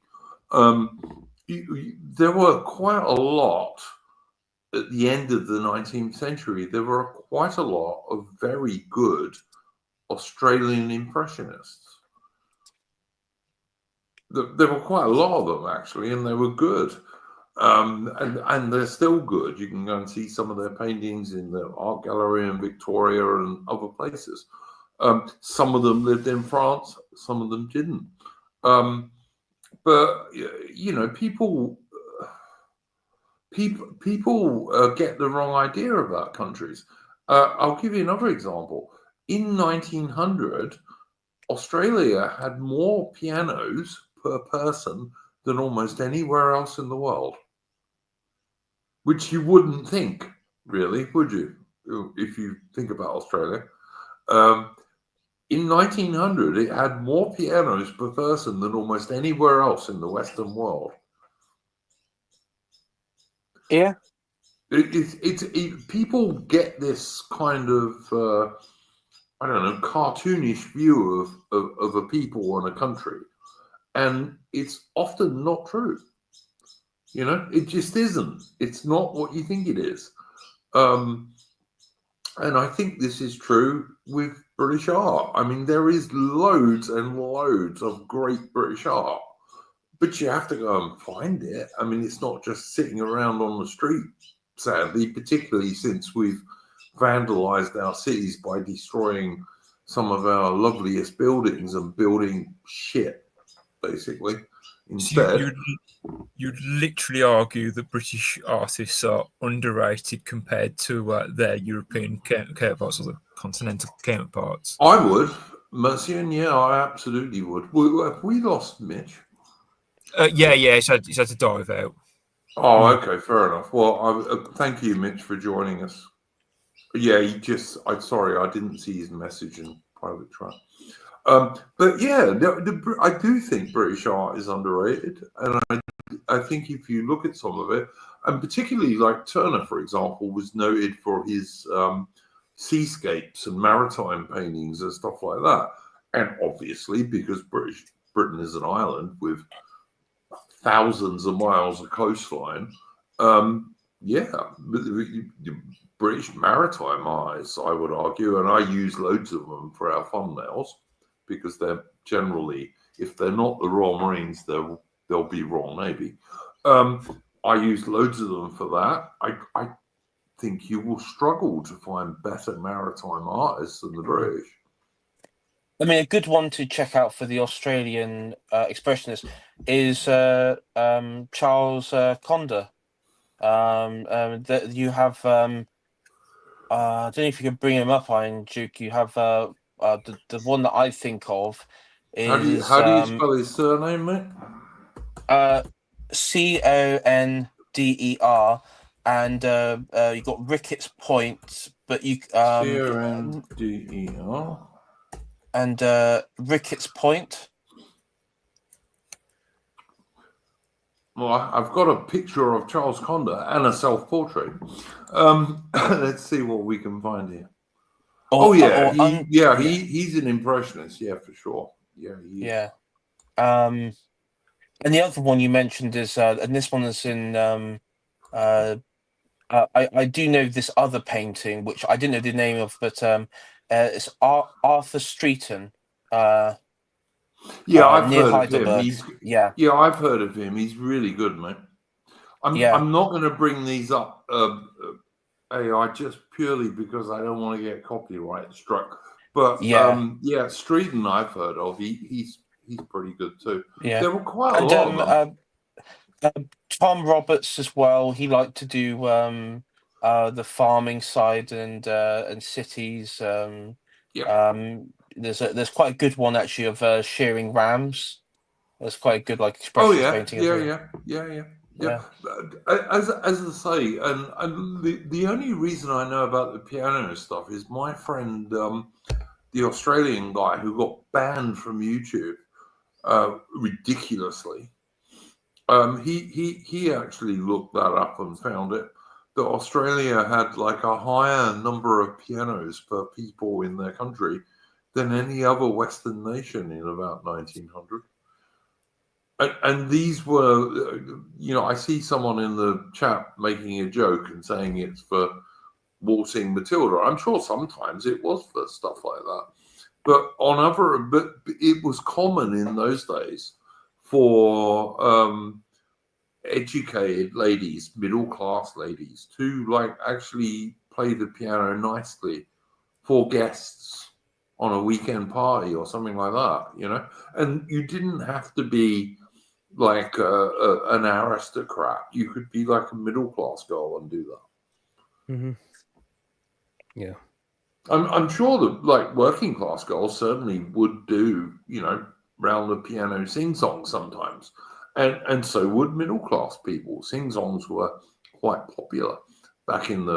there were quite a lot at the end of the 19th century. There were quite a lot of very good Australian impressionists. There were quite a lot of them, actually, and they were good. And they're still good. You can go and see some of their paintings in the art gallery in Victoria and other places. Some of them lived in France, some of them didn't. But people get the wrong idea about countries. I'll give you another example. In 1900, Australia had more pianos per person than almost anywhere else in the world, which you wouldn't think, really, would you, if you think about Australia? In 1900, it had more pianos per person than almost anywhere else in the Western world. Yeah. People get this kind of, I don't know, cartoonish view of a people and a country. And it's often not true. It just isn't. It's not what you think it is. And I think this is true with British art. I mean, there is loads and loads of great British art, but you have to go and find it. I mean, it's not just sitting around on the street, sadly, particularly since we've vandalized our cities by destroying some of our loveliest buildings and building shit, basically. Instead, you'd literally argue that British artists are underrated compared to their European counterparts or the continental counterparts. I would, Mercian. Yeah, I absolutely would. Have we lost Mitch? Yeah, he's had to dive out. Oh, okay, fair enough. Well, thank you, Mitch, for joining us. Yeah, I'm sorry, I didn't see his message in private chat. But yeah, I do think British art is underrated, and I think if you look at some of it, and particularly like Turner, for example, was noted for his seascapes and maritime paintings and stuff like that. And obviously, because Britain is an island with thousands of miles of coastline, yeah, British maritime eyes, I would argue, and I use loads of them for our thumbnails because they're generally, if they're not the Royal Marines, they'll be Royal Navy. I use loads of them for that. I think you will struggle to find better maritime artists than the British. I mean, a good one to check out for the Australian expressionist is Charles Conder. That you have. I don't know if you can bring him up, Iron Duke. You have the one that I think of is How do you spell his surname, mate? Conder, and you got Ricketts Point, but you Conder and Ricketts Point. Well, I've got a picture of Charles Conder and a self-portrait. Let's see what we can find here. He's an impressionist, yeah, for sure. Yeah. And the other one you mentioned is, and this one is in. I do know this other painting, which I didn't know the name of, but it's Arthur Streeton. I've heard Heidelberg. of him. I've heard of him. He's really good, mate. I'm not going to bring these up, AI, just purely because I don't want to get copyright struck. But Streeton I've heard of. He's pretty good too. Yeah, there were quite a lot of them. Tom Roberts as well. He liked to do the farming side and cities. There's quite a good one actually of shearing rams. That's quite a good expression painting. Yeah. As I say, and the only reason I know about the piano stuff is my friend, the Australian guy who got banned from YouTube ridiculously. He actually looked that up and found it that Australia had a higher number of pianos per people in their country than any other Western nation in about 1900. And these were, I see someone in the chat making a joke and saying it's for waltzing Matilda. I'm sure sometimes it was for stuff like that. But it was common in those days for educated ladies, middle-class ladies, to actually play the piano nicely for guests on a weekend party or something like that, And you didn't have to be an aristocrat. You could be a middle-class girl and do that. Mm-hmm. Yeah. I'm sure that working class girls certainly would do, round the piano sing songs sometimes. And so would middle class people. Sing songs were quite popular back in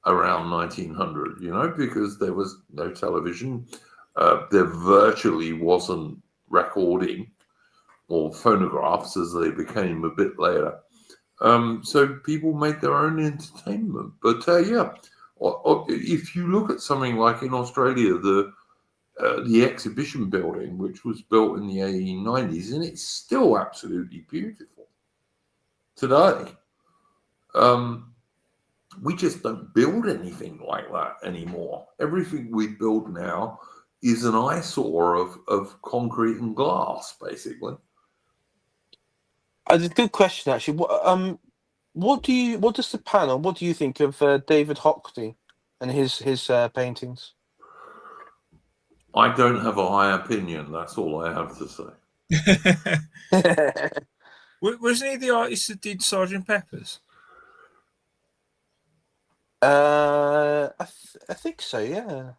around 1900, because there was no television. There virtually wasn't recording or phonographs as they became a bit later. So people made their own entertainment. But if you look at something like in Australia, the exhibition building, which was built in the 1890s, and it's still absolutely beautiful today. We just don't build anything like that anymore. Everything we build now is an eyesore of concrete and glass, basically. It's a good question, actually. What do you think of David Hockney and his paintings? I don't have a high opinion. That's all I have to say. Wasn't he the artist that did Sergeant Pepper's? I think so. Yeah.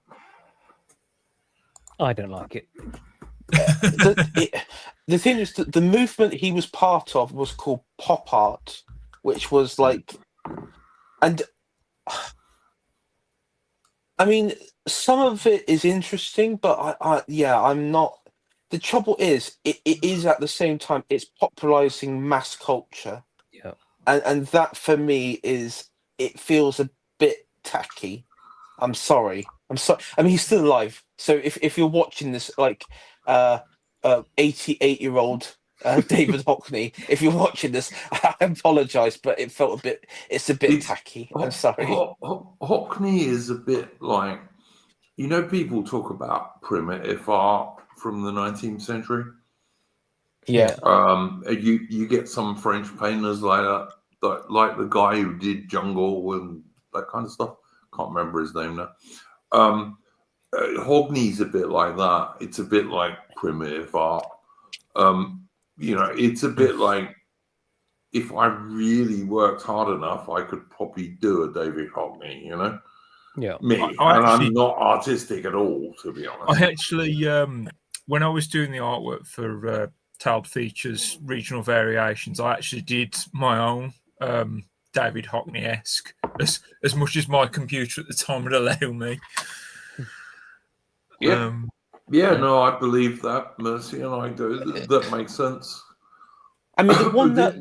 I don't like it. The thing is that the movement he was part of was called pop art, which was like, and I mean, some of it is interesting, but I'm not. The trouble is, it is at the same time, it's popularizing mass culture. Yeah. And that for me it feels a bit tacky. I'm sorry. I'm sorry. I mean, he's still alive. So if you're watching this, like, 88-year-old David Hockney, if you're watching this, I apologize, but it's a bit tacky. I'm sorry. Hockney is a bit like, people talk about primitive art from the 19th century. Yeah. You get some French painters like that, like the guy who did Jungle and that kind of stuff. Can't remember his name now. Hogney's a bit like that. It's a bit like primitive art. It's a bit like, if I really worked hard enough, I could probably do a David Hockney, Yeah. I'm not artistic at all, to be honest. I actually, when I was doing the artwork for Tailed Features Regional Variations, I actually did my own David Hockney-esque, as much as my computer at the time would allow me. No, I believe that, Mercy, and I do. That makes sense. I mean, the one that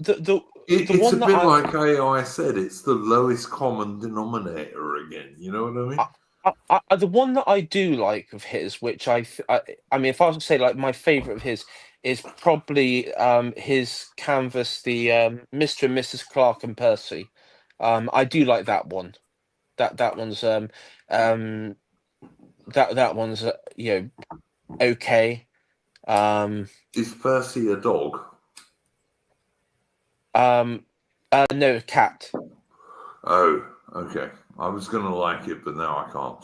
it's a bit like AI said. It's the lowest common denominator again. You know what I mean? The one that I do like of his, which I mean, if I was to say like my favorite of his, is probably his canvas, the Mr. and Mrs. Clark and Percy. I do like that one. That one's that one's okay. Is Percy a dog? No, cat. Oh, okay. I was going to like it, but now I can't.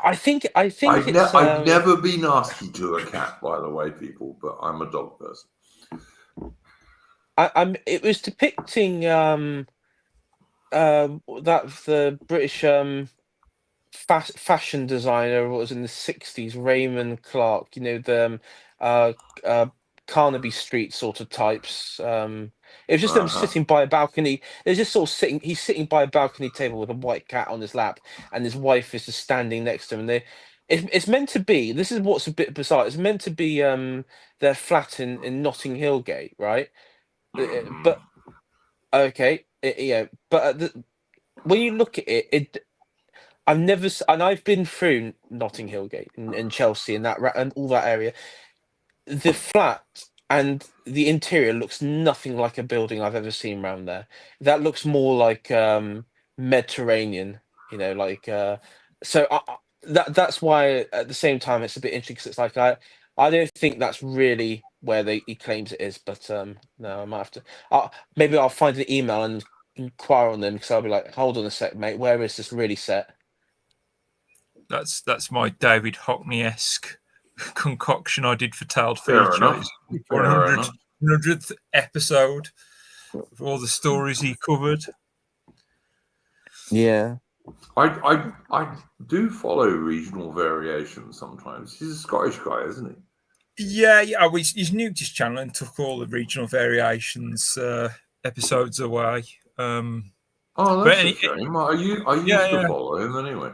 I think I'd never be nasty to a cat, by the way, people, but I'm a dog person. It was depicting that the British fashion designer was in the 60s, Raymond Clark, the Carnaby Street sort of types. It was just them sitting by a balcony. They're just sort of sitting. He's sitting by a balcony table with a white cat on his lap, and his wife is just standing next to him. It's meant to be. This is what's a bit bizarre. It's meant to be their flat in Notting Hill Gate, right? But okay, But when you look at it, I've been through Notting Hill Gate and Chelsea and and all that area. The flat and the interior looks nothing like a building I've ever seen around there. That looks more like Mediterranean, so that's why at the same time it's a bit interesting, because it's like I don't think that's really where he claims it is, but no, I might have to. Maybe I'll find an email and inquire on them, because I'll be like, hold on a sec, mate, where is this really set? That's my David Hockney-esque concoction I did for Tailed Fair Features. enough. 100th episode of all the stories he covered. Yeah. I do follow Regional Variations sometimes. He's a Scottish guy, isn't he? Yeah. He's nuked his channel and took all the Regional Variations episodes away. Oh, that's a shame. I used to follow him anyway.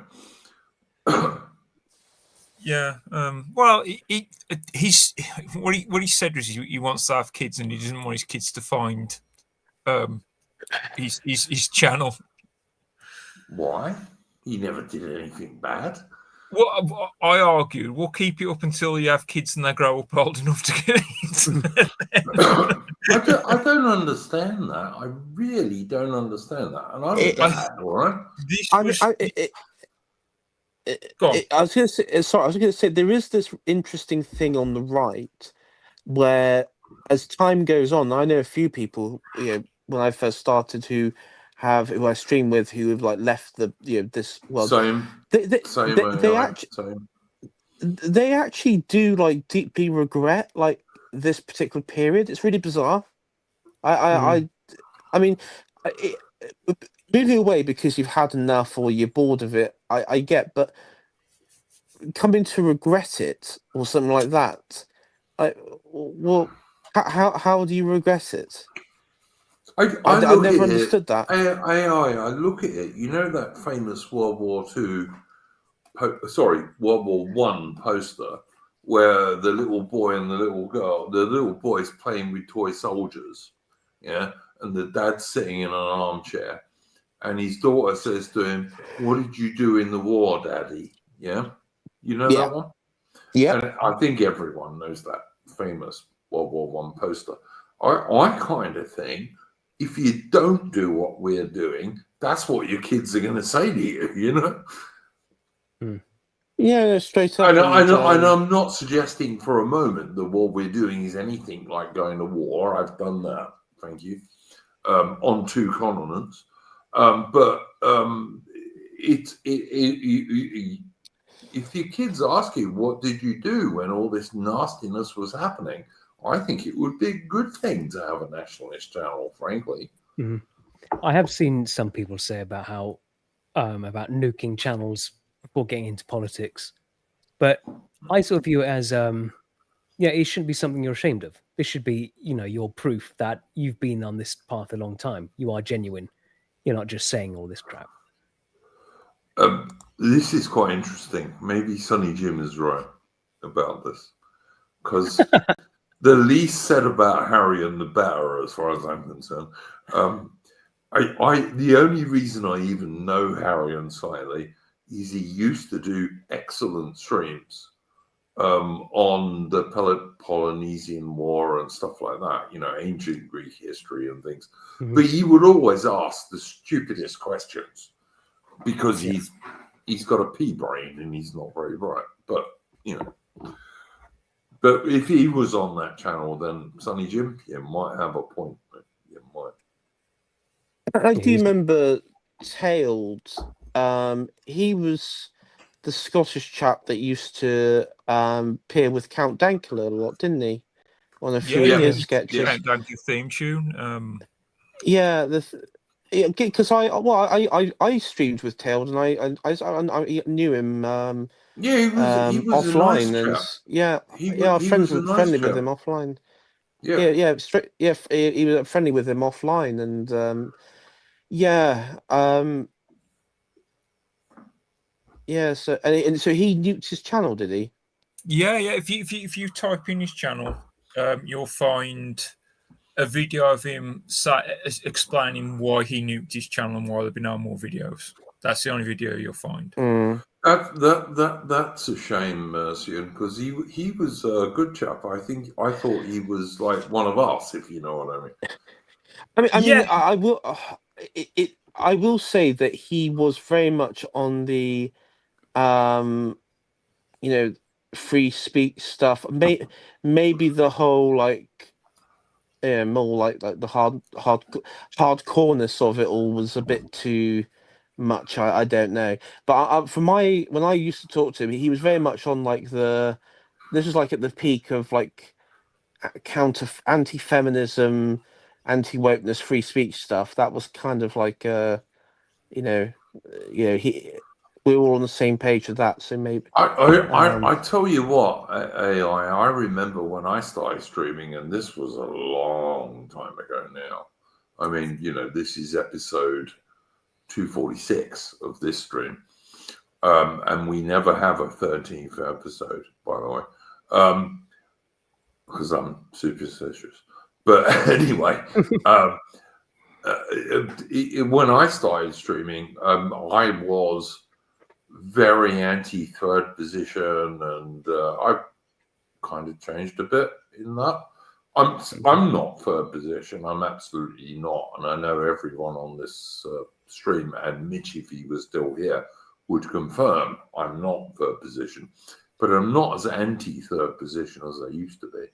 Yeah. Well, he's what he said was he wants to have kids and he doesn't want his kids to find his channel. Why? He never did anything bad. Well, I argued we'll keep it up until you have kids and they grow up old enough to get it. I don't understand that. I really don't understand that. And I'm a dad, all right? I was going to say there is this interesting thing on the right where, as time goes on, I know a few people, when I first started, who who I stream with who have like left the this world. Same They AI, actually same. they actually do like deeply regret like this particular period. It's really bizarre. I mean, it, moving away because you've had enough or you're bored of it. I get, but coming to regret it or something like that. Well, how do you regret it? I I look at never it, understood that. I look at it, you know, that famous World War II, World War One poster where the little boy and the little girl, the little boy's playing with toy soldiers, yeah, and the dad's sitting in an armchair, and his daughter says to him, "What did you do in the war, Daddy?" Yeah, you know Yeah. that one? Yeah. And I think everyone knows that famous World War One poster. I kind of think if you don't do what we're doing, that's what your kids are going to say to you, you know? Yeah, no, straight up. And And, I'm not suggesting for a moment that what we're doing is anything like going to war. I've done that, thank you, on 2 continents. If your kids ask you, what did you do when all this nastiness was happening? I think it would be a good thing to have a nationalist channel, frankly. I have seen some people say about how about nuking channels before getting into politics, but I sort of view it as it shouldn't be something you're ashamed of. This should be, your proof that you've been on this path a long time. You are genuine. You're not just saying all this crap. This is quite interesting. Maybe Sonny Jim is right about this, because the least said about Harry and the better, as far as I'm concerned. The only reason I even know Harry and slightly is he used to do excellent streams on the Peloponnesian War and stuff like that, ancient Greek history and things. Mhm. But he would always ask the stupidest questions because he's got a pea brain and he's not very bright. But but if he was on that channel, then Sonny Jim, you might have a point. You might. I do remember Tailed. He was the Scottish chap that used to appear with Count Dankula a lot, didn't he? On a few of his sketches. Yeah, Count Dankula theme tune. Yeah, because I streamed with Tailed and I knew him. He was offline, a nice chap. and I was friendly with him offline. Yeah, he was friendly with him offline, and So so he nuked his channel, did he? Yeah. If you type in his channel, you'll find a video of him explaining why he nuked his channel and why there'll be no more videos. That's the only video you'll find. That's a shame, Mercian, because he was a good chap. I thought he was like one of us, if you know what I mean. I will say that he was very much on the free speech stuff. Maybe the whole more like the hardcoreness of it all was a bit too much. I don't know, but when I used to talk to him, he was very much on this was like at the peak of like anti-feminism, anti-wokeness, free speech stuff. That was kind of like we were all on the same page with that. So maybe I tell you what, AI. I remember when I started streaming, and this was a long time ago now. I mean, this is episode 246 of this stream, and we never have a 13th episode, by the way, because I'm superstitious. But anyway, when I started streaming, I was very anti third position, and I've kind of changed a bit in that. I'm not third position. I'm absolutely not, and I know everyone on this stream, and Mitch, if he was still here, would confirm I'm not third position, but I'm not as anti third position as I used to be.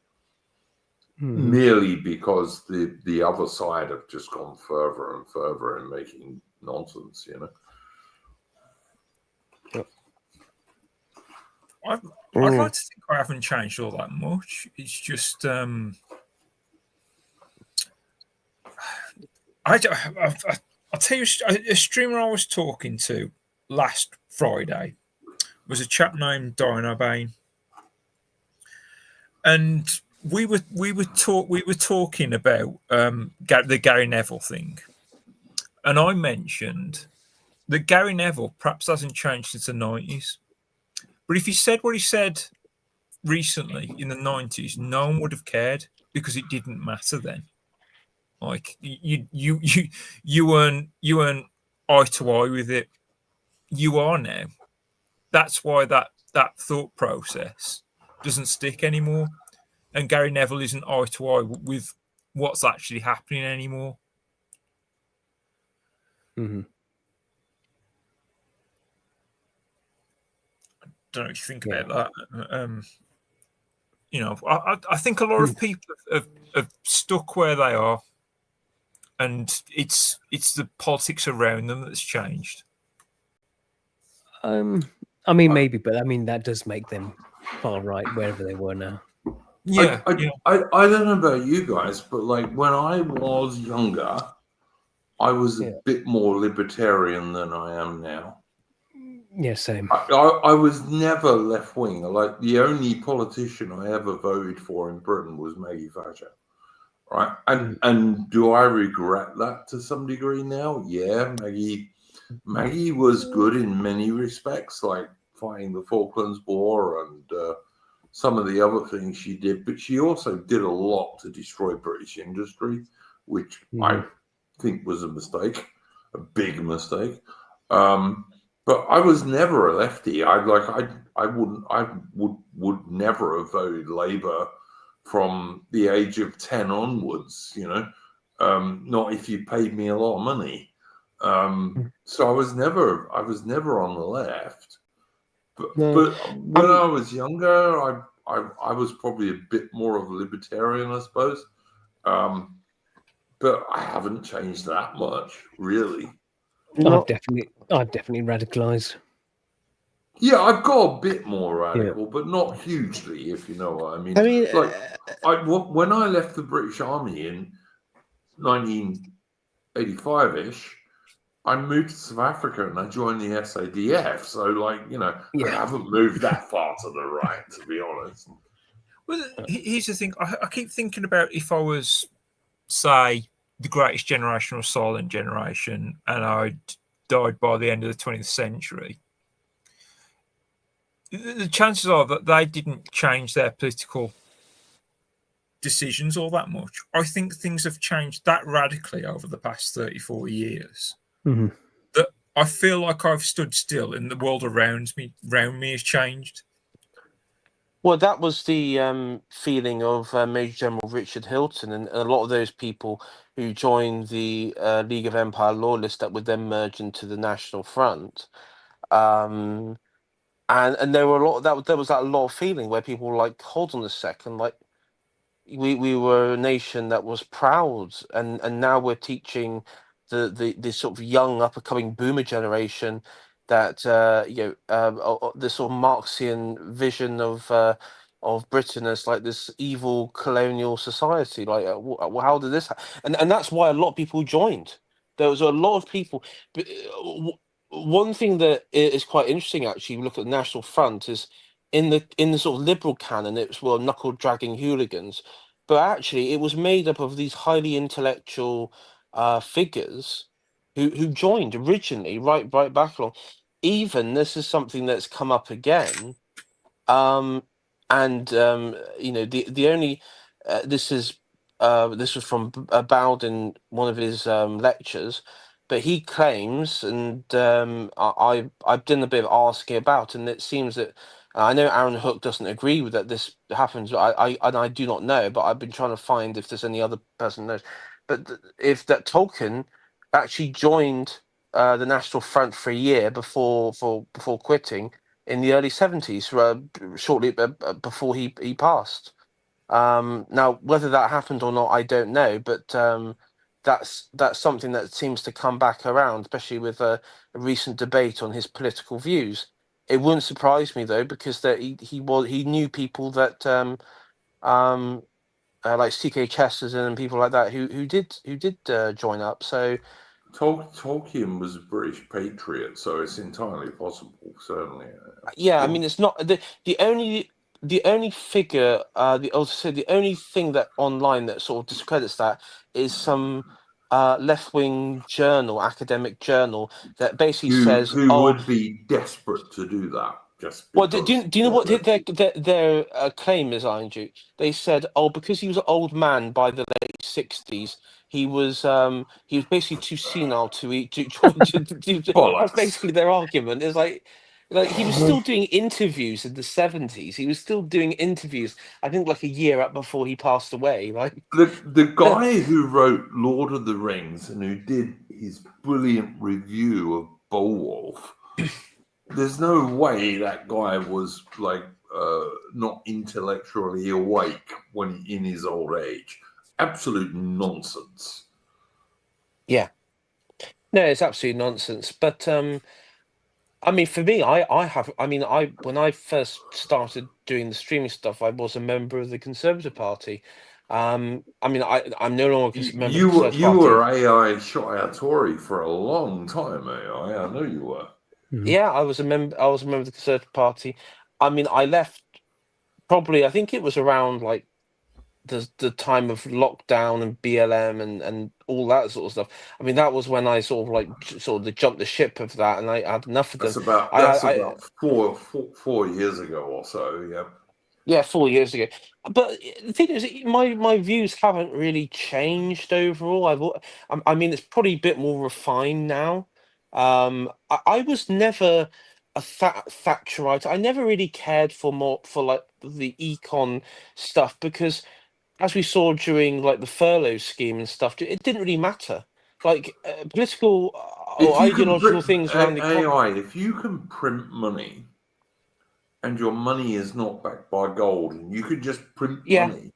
merely because the other side have just gone further and further in making nonsense, you know. I'd like to think I haven't changed all that much. It's just I'll tell you, a streamer I was talking to last Friday was a chap named Dino Bane, and we were talking about the Gary Neville thing, and I mentioned that Gary Neville perhaps hasn't changed since the 90s, but if he said what he said recently in the 90s, no one would have cared because it didn't matter then. Like you weren't eye to eye with it. You are now. That's why that thought process doesn't stick anymore. And Gary Neville isn't eye to eye with what's actually happening anymore. Mm-hmm. I don't know if you think about that. You know, I think a lot of people have stuck where they are, and it's the politics around them that's changed. I mean, maybe, but I mean that does make them far right wherever they were now. Yeah, I don't know about you guys, but like when I was younger, I was a bit more libertarian than I am now. Yeah, same. I was never left wing. Like the only politician I ever voted for in Britain was Maggie Thatcher, right? And do I regret that to some degree now? Yeah, Maggie was good in many respects, like fighting the Falklands War and some of the other things she did. But she also did a lot to destroy British industry, which I think was a mistake, a big mistake. But I was never a lefty. I would never have voted Labour from the age of 10 onwards, you know, not if you paid me a lot of money. So I was never on the left. But when I was younger, I was probably a bit more of a libertarian, I suppose. But I haven't changed that much, really. I've definitely radicalized. Yeah, I've got a bit more radical, but not hugely, if you know what I mean. When I left the British Army in 1985-ish, I moved to South Africa and I joined the SADF. So, like, you know, I haven't moved that far to the right, to be honest. Well, here's the thing. I keep thinking about if I was, say, the greatest generation or silent generation, and I died by the end of the 20th century, the chances are that they didn't change their political decisions all that much. I think things have changed that radically over the past 30, 40 years that I feel like I've stood still and the world around me has changed. Well, that was the feeling of Major General Richard Hilton and a lot of those people who joined the League of Empire Loyalists that would then merge into the National Front. And there were there was that lot of feeling where people were like, hold on a second, like we were a nation that was proud, and now we're teaching the sort of young up and coming boomer generation that the sort of Marxian vision of Britain as like this evil colonial society. Like, how did this and that's why a lot of people joined. There was a lot of people. One thing that is quite interesting, actually, you look at the National Front, is in the sort of liberal canon, it's knuckle dragging hooligans, but actually it was made up of these highly intellectual figures who joined originally, right back along. Even this is something that's come up again, the only this was from Bowden, one of his lectures, but he claims, and I've done a bit of asking about, and it seems that I know Aaron Hook doesn't agree with that this happens. I do not know, but I've been trying to find if there's any other person knows. But if that Tolkien actually joined the National Front for a year before quitting in the early 70s, shortly before he passed. Now, whether that happened or not, I don't know, but that's something that seems to come back around, especially with a recent debate on his political views. It wouldn't surprise me though, because that he knew people that like C.K. Chesterton and people like that who did join up. So Tolkien was a British patriot, so it's entirely possible, certainly. yeah, I mean, it's not the only figure the only thing that online that sort of discredits that is some left-wing journal, academic journal, that basically says, who oh, would be desperate to do that just well, because. do you know what their claim is, Andrew? They said, oh, because he was an old man by the late 60s, he was basically too senile to eat. That's Bollocks. basically their argument. It's like he was still doing interviews in the 70s. He was still doing interviews. I think like a year up before he passed away. Like The guy who wrote Lord of the Rings and who did his brilliant review of Beowulf, there's no way that guy was like not intellectually awake when in his old age. Absolute nonsense. yeah, no, it's absolutely nonsense. But I mean, for me, when I first started doing the streaming stuff, I was a member of the Conservative Party. I'm no longer a member of the Conservative You Party. were AI Shire Tory for a long time, AI. I know you were. Yeah, I was a member. I was a member of the Conservative Party. I mean, I left probably. I think it was around like the time of lockdown and BLM and all that sort of stuff. I mean, that was when I sort of jumped the ship of that, and I had enough of them. That's about 4 years ago or so. Yeah. Yeah, 4 years ago. But the thing is, my views haven't really changed overall. I mean, it's probably a bit more refined now. I was never a Thatcherite. I never really cared for like the econ stuff because, as we saw during like the furlough scheme and stuff, it didn't really matter. Like political or If you can ideological print things around the AI, if you can print money and your money is not backed by gold, and you can just print yeah. money,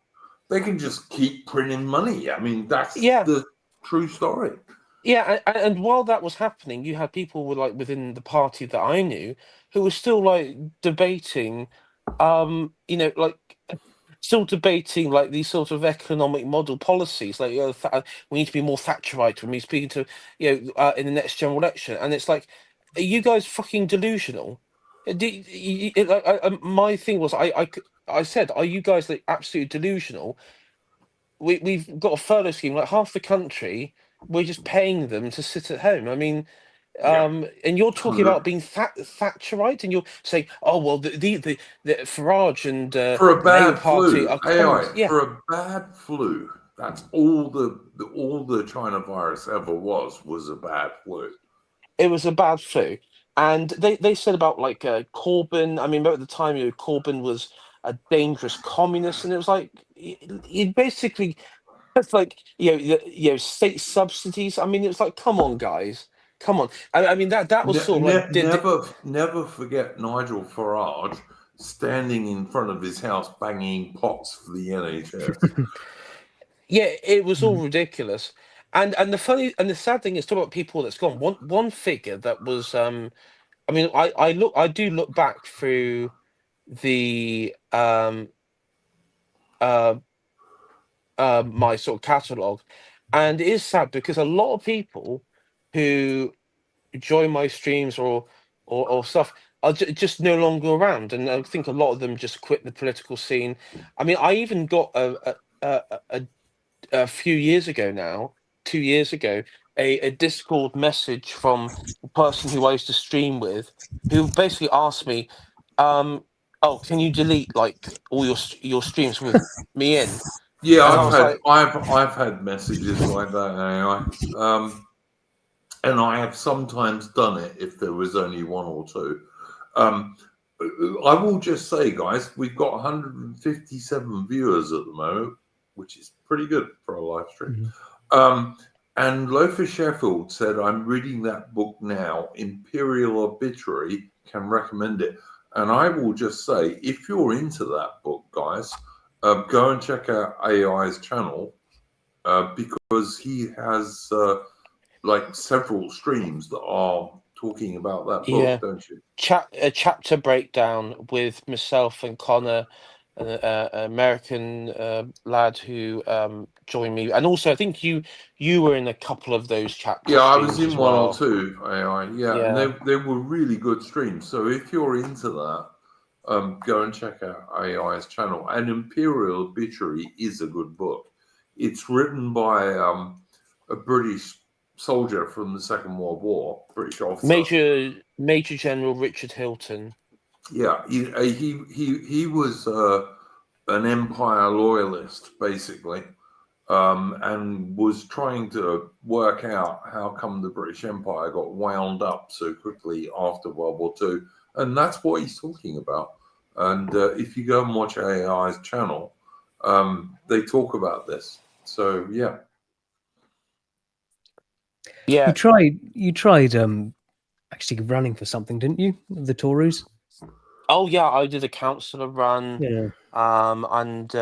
they can just keep printing money. I mean, that's Yeah. the true story. Yeah, and while that was happening, you had people within the party that I knew who were still like debating, like still debating like these sort of economic model policies, like we need to be more Thatcherite when we're speaking to in the next general election, and it's like, are you guys fucking delusional? My thing was I said, are you guys like absolutely delusional? We've got a furlough scheme, like half the country, we're just paying them to sit at home. I mean, and you're talking about being Thatcherite, and you're saying, "Oh well, the Farage and For a the Labour bad Party flu, are AI, communists." Yeah, for a bad flu, that's all the China virus ever was a bad flu. it was a bad flu, and they said about like Corbyn. I mean, at the time, Corbyn was a dangerous communist, and it was like he basically. It's like state subsidies. I mean, it's like, come on, guys, come on. I mean that was sort of like Never forget Nigel Farage standing in front of his house banging pots for the NHS. yeah, it was all ridiculous. And the sad thing is, talk about people that's gone. One figure that was I mean, I do look back through the uh my sort of catalogue, and it is sad because a lot of people who join my streams or stuff are just no longer around, and I think a lot of them just quit the political scene. I mean, I even got a few years ago now, 2 years ago, a Discord message from a person who I used to stream with, who basically asked me, "Oh, can you delete like all your streams with me in?" Yeah, And I was like, I've had messages like that anyway. And I have sometimes done it if there was only one or two. I will just say, guys, we've got 157 viewers at the moment, which is pretty good for a live stream. And Lothar Sheffield said, I'm reading that book now, Imperial Obituary, can recommend it. And I will just say, if you're into that book, guys, go and check out AI's channel because he has like several streams that are talking about that book, Yeah. don't you? A chapter breakdown with myself and Connor, an American lad who joined me, and also I think you were in a couple of those chapter Yeah, I streams was in as one or well. two AI. Yeah, and Yeah. they were really good streams. So if you're into that, go and check out AI's channel. And Imperial Obituary is a good book. It's written by a British soldier from the Second World War, British officer. Major General Richard Hilton. Yeah, he was an Empire loyalist, basically, and was trying to work out how come the British Empire got wound up so quickly after World War II, and that's what he's talking about. And if you go and watch AI's channel, they talk about this. So yeah. Yeah. You tried actually running for something, didn't you? The Tories. Oh yeah, I did a councillor run. Yeah. And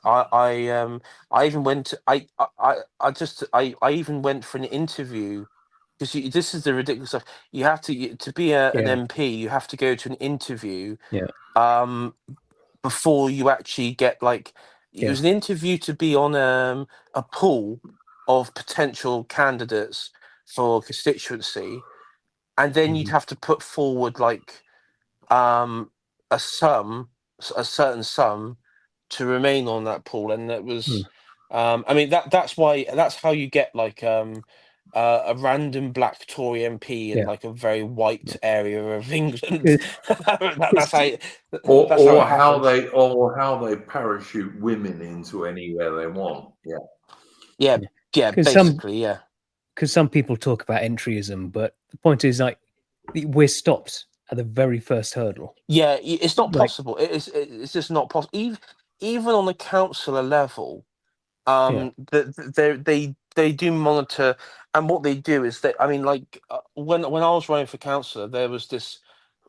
I even went to, I even went for an interview because this is the ridiculous stuff. You have to be an Yeah. MP. You have to go to an interview. Yeah. Before you actually get like it was an interview to be on a pool of potential candidates for constituency, and then you'd have to put forward like a certain sum to remain on that pool, and that was I mean that's how you get like a random black Tory MP in like a very white area of England. That's how Or it happens. how they parachute women into anywhere they want. Yeah. Yeah, basically, yeah. Because some people talk about entryism, but the point is like we're stopped at the very first hurdle. Yeah, it's not Like- possible. It's just not possible. Even on the councillor level, they do monitor, and what they do is I mean, like when I was running for councillor, there was this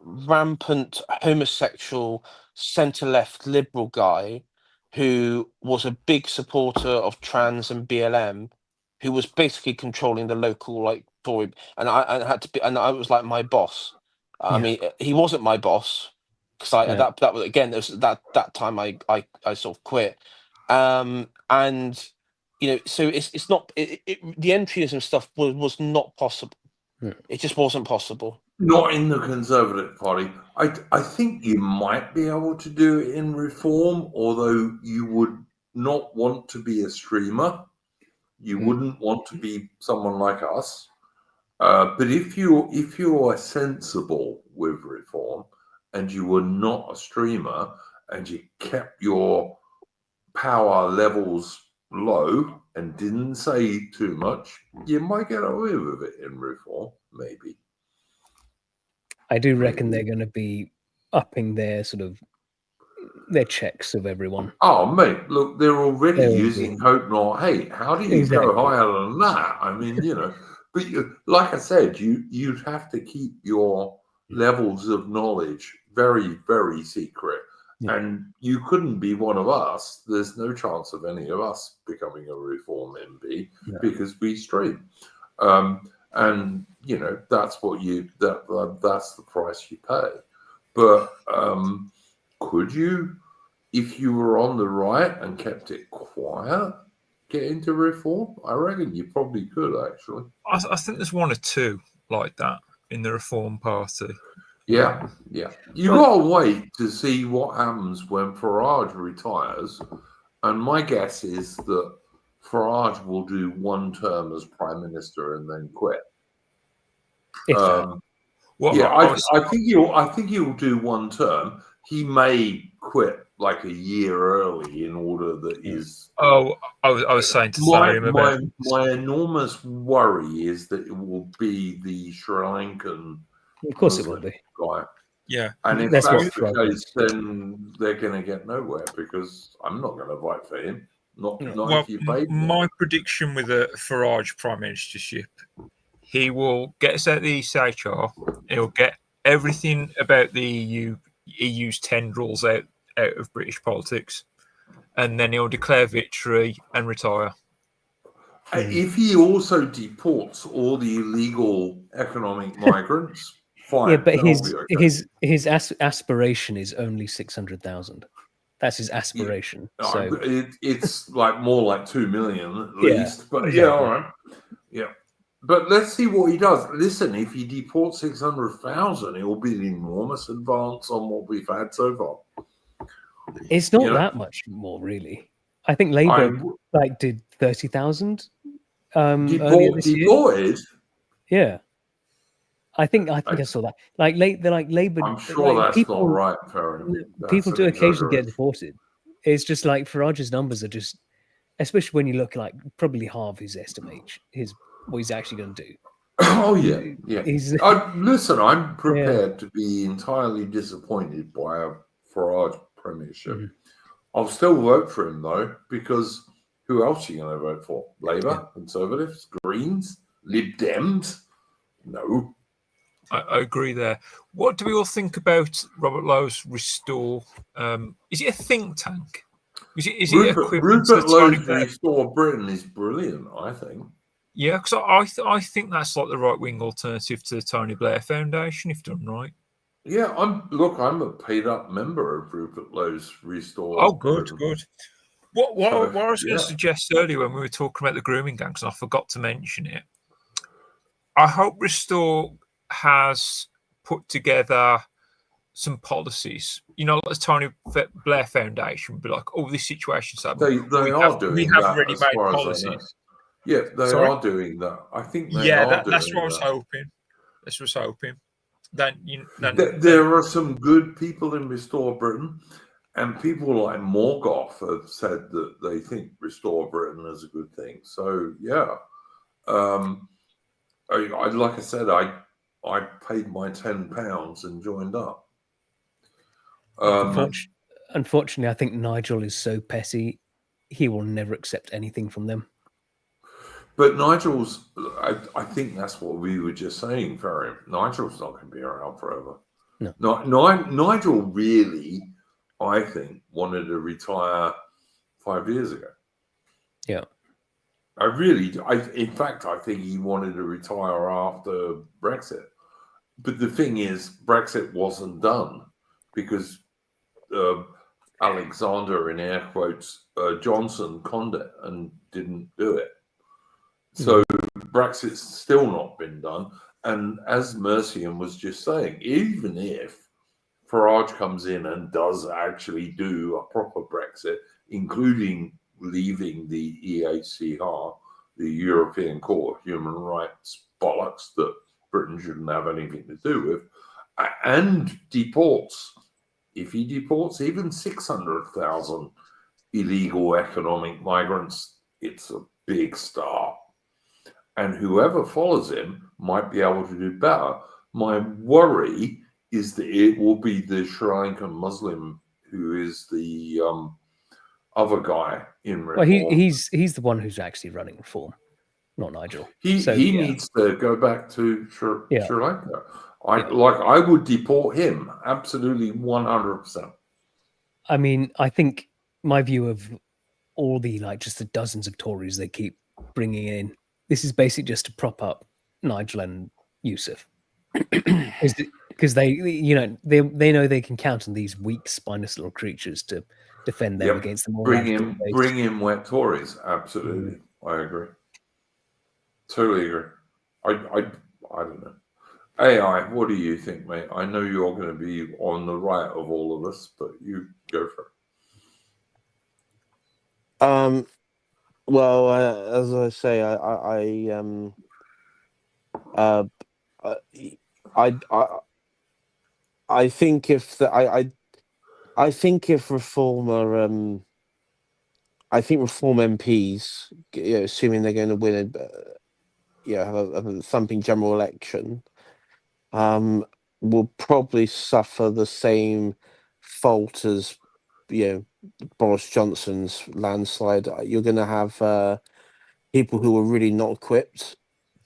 rampant homosexual centre left liberal guy who was a big supporter of trans and BLM, who was basically controlling the local like Tory, and I had to be, and I was like my boss. I mean, he wasn't my boss because that was again it was that time I sort of quit, and you know, so it's not the entryism stuff was not possible. It just wasn't possible. Not in the Conservative Party. I think you might be able to do it in Reform, although you would not want to be a streamer. You wouldn't want to be someone like us. But if you are sensible with Reform and you were not a streamer and you kept your power levels low and didn't say too much, you might get away with it in Reform, maybe. I do reckon they're going to be upping their sort of their checks of everyone. Oh, mate, look, they're already using hope not hate. How do you go higher than that? I mean, you know, but like I said, you'd have to keep your levels of knowledge very, very secret. And you couldn't be one of us. There's no chance of any of us becoming a Reform MP because we stream. And you know that's what that's the price you pay. But could you, if you were on the right and kept it quiet, get into Reform? I reckon you probably could actually. I think there's one or two like that in the Reform Party. Yeah. You gotta wait to see what happens when Farage retires, and my guess is that Farage will do one term as Prime Minister and then quit. I think he'll do one term. He may quit like a year early in order that his. I was saying to say about my enormous worry is that it will be the Sri Lankan. Of course, it will be. Guy. Yeah, and if that's the case, then they're going to get nowhere because I'm not going to vote for him. Not if you paid me. My prediction with a Farage Prime Ministership, he will get us out of the ECHR. He'll get everything about the EU's tendrils out of British politics. and then he'll declare victory and retire. If he also deports all the illegal economic migrants, fine. Yeah, but that'll be okay. his aspiration is only 600,000. That's his aspiration. So It's like more like 2 million at Yeah, least. But exactly. yeah, all right. Yeah. But let's see what he does. Listen, if he deports 600,000, it will be an enormous advance on what we've had so far. it's not You know, that much more, really. I think Labour did 30,000 earlier this year. deported. Yeah, I think I saw that. They're like Labour. I'm sure like, that's not right, Ferry. People That's do an occasionally get exaggeration. deported. It's just like Farage's numbers are just, especially when you look like probably half his estimate, what he's actually going to do. Oh yeah, yeah. He's Listen, I'm prepared to be entirely disappointed by a Farage premiership. I'll still vote for him though, because who else are you going to vote for? Labour, Conservatives, Greens, Lib Dems? No. I agree there. What do we all think about Robert Lowe's Restore? Is it a think tank? Is it equivalent to Rupert Tony Lowe's Blair? Restore Britain is brilliant, I think. Yeah, because I think that's like the right wing alternative to the Tony Blair Foundation, if done right. Yeah, I'm a paid up member of Rupert Lowe's Restore. Oh, good, Britain. good. What I was going to yeah. suggest earlier when we were talking about the grooming gangs, and I forgot to mention it. I hope Restore has put together some policies, like the Tony Blair Foundation, but like, oh, this situation's happening. They are doing we have that ready-made as far policies. as I know. Yeah, they are doing that. I think they are doing that's what I was that. hoping. That's what I was hoping. There are some good people in Restore Britain, and people like Morgoth have said that they think Restore Britain is a good thing. So yeah, like I said, I paid my £10 and joined up. Unfortunately, I think Nigel is so petty, he will never accept anything from them. But Nigel's, I think that's what we were just saying, Ferry. Nigel's not going to be around forever. No. Nigel really, I think, wanted to retire 5 years ago. Yeah. In fact, I think he wanted to retire after Brexit. But the thing is, Brexit wasn't done because Alexander, in air quotes, Johnson conned it and didn't do it. So Brexit's still not been done. And as Mercian was just saying, even if Farage comes in and does actually do a proper Brexit, including leaving the EHCR, the European Court of Human Rights bollocks that Britain shouldn't have anything to do with, and if he deports even 600,000 illegal economic migrants, it's a big start. And whoever follows him might be able to do better. My worry is that it will be the Sri Lankan Muslim who is the other guy in reform. Well, he's the one who's actually running reform, not Nigel. He needs to go back to Sri Lanka. I would deport him absolutely 100%. I mean, I think my view of all the just the dozens of Tories they keep bringing in, this is basically just to prop up Nigel and Yusuf, because they know they can count on these weak, spineless little creatures to defend them against the more bring in wet Tories. Absolutely, I agree. Totally agree. I don't know. AI, what do you think, mate? I know you're going to be on the right of all of us, but you go for it. Well, as I say, I think if I think if reform MPs, assuming they're going to win have a thumping general election, will probably suffer the same fault as Boris Johnson's landslide. You're going to have people who are really not equipped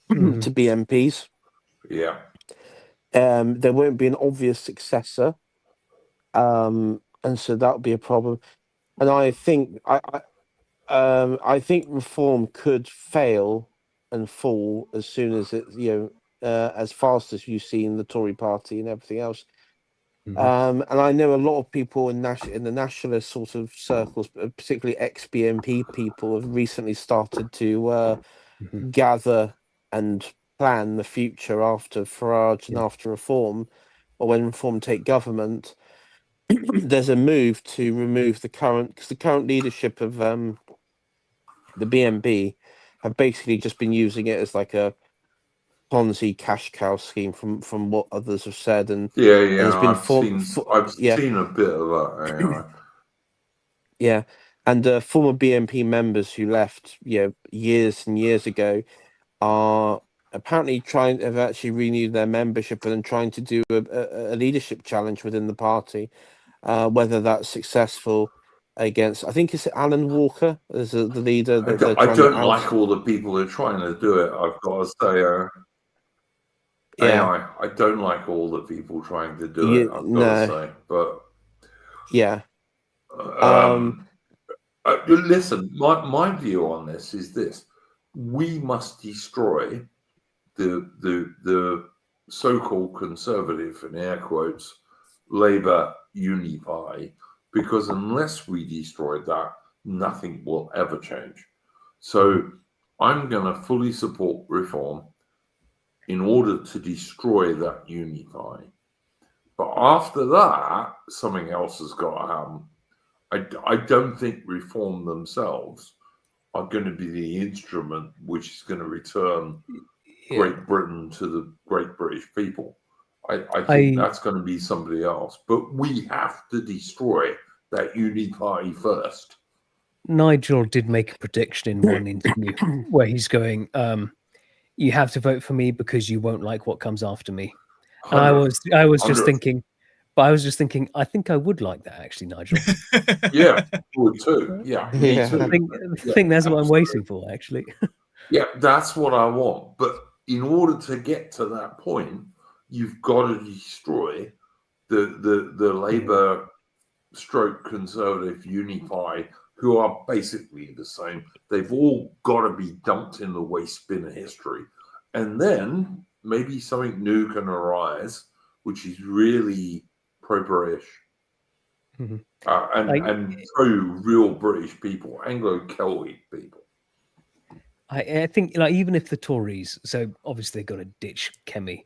to be MPs. Yeah. There won't be an obvious successor, and so that would be a problem. and I think I think reform could fail and fall as soon as it, as fast as you've seen the Tory party and everything else. And I know a lot of people in the nationalist sort of circles, particularly ex-BNP people, have recently started to gather and plan the future after Farage and after Reform, or when Reform take government. There's a move to remove the current leadership of the BNP have basically just been using it as like a Ponzi cash cow scheme from what others have said, and there's been I've seen a bit of that. Yeah, and former BNP members who left, years and years ago, are apparently have actually renewed their membership and trying to do a leadership challenge within the party. Whether that's successful against, I think it's Alan Walker as the leader that they're I trying don't to oust. like all the people who are trying to do it. I've got to say, Yeah, I don't like all the people trying to do it. I've got to say, but yeah. listen, my view on this is this: we must destroy the so-called conservative, in air quotes, Labour unify, because unless we destroy that, nothing will ever change. So I'm going to fully support reform in order to destroy that unify. But after that, something else has got to happen. I don't think reform themselves are going to be the instrument which is going to return Great Britain to the great British people. I think that's going to be somebody else. But we have to destroy that unity party first. Nigel did make a prediction in one interview where he's going, you have to vote for me because you won't like what comes after me. And I was just thinking, I think I would like that actually, Nigel. Yeah, I would too. Yeah, me too. I think that's what I'm waiting for, actually. Yeah, that's what I want. But in order to get to that point, you've got to destroy the Labour stroke Conservative unify, who are basically the same. They've all got to be dumped in the waste bin of history. And then maybe something new can arise, which is really pro-British and pro-real British people, Anglo-Celtic people. I think, like, even if the Tories, so obviously they've got to ditch Kemi,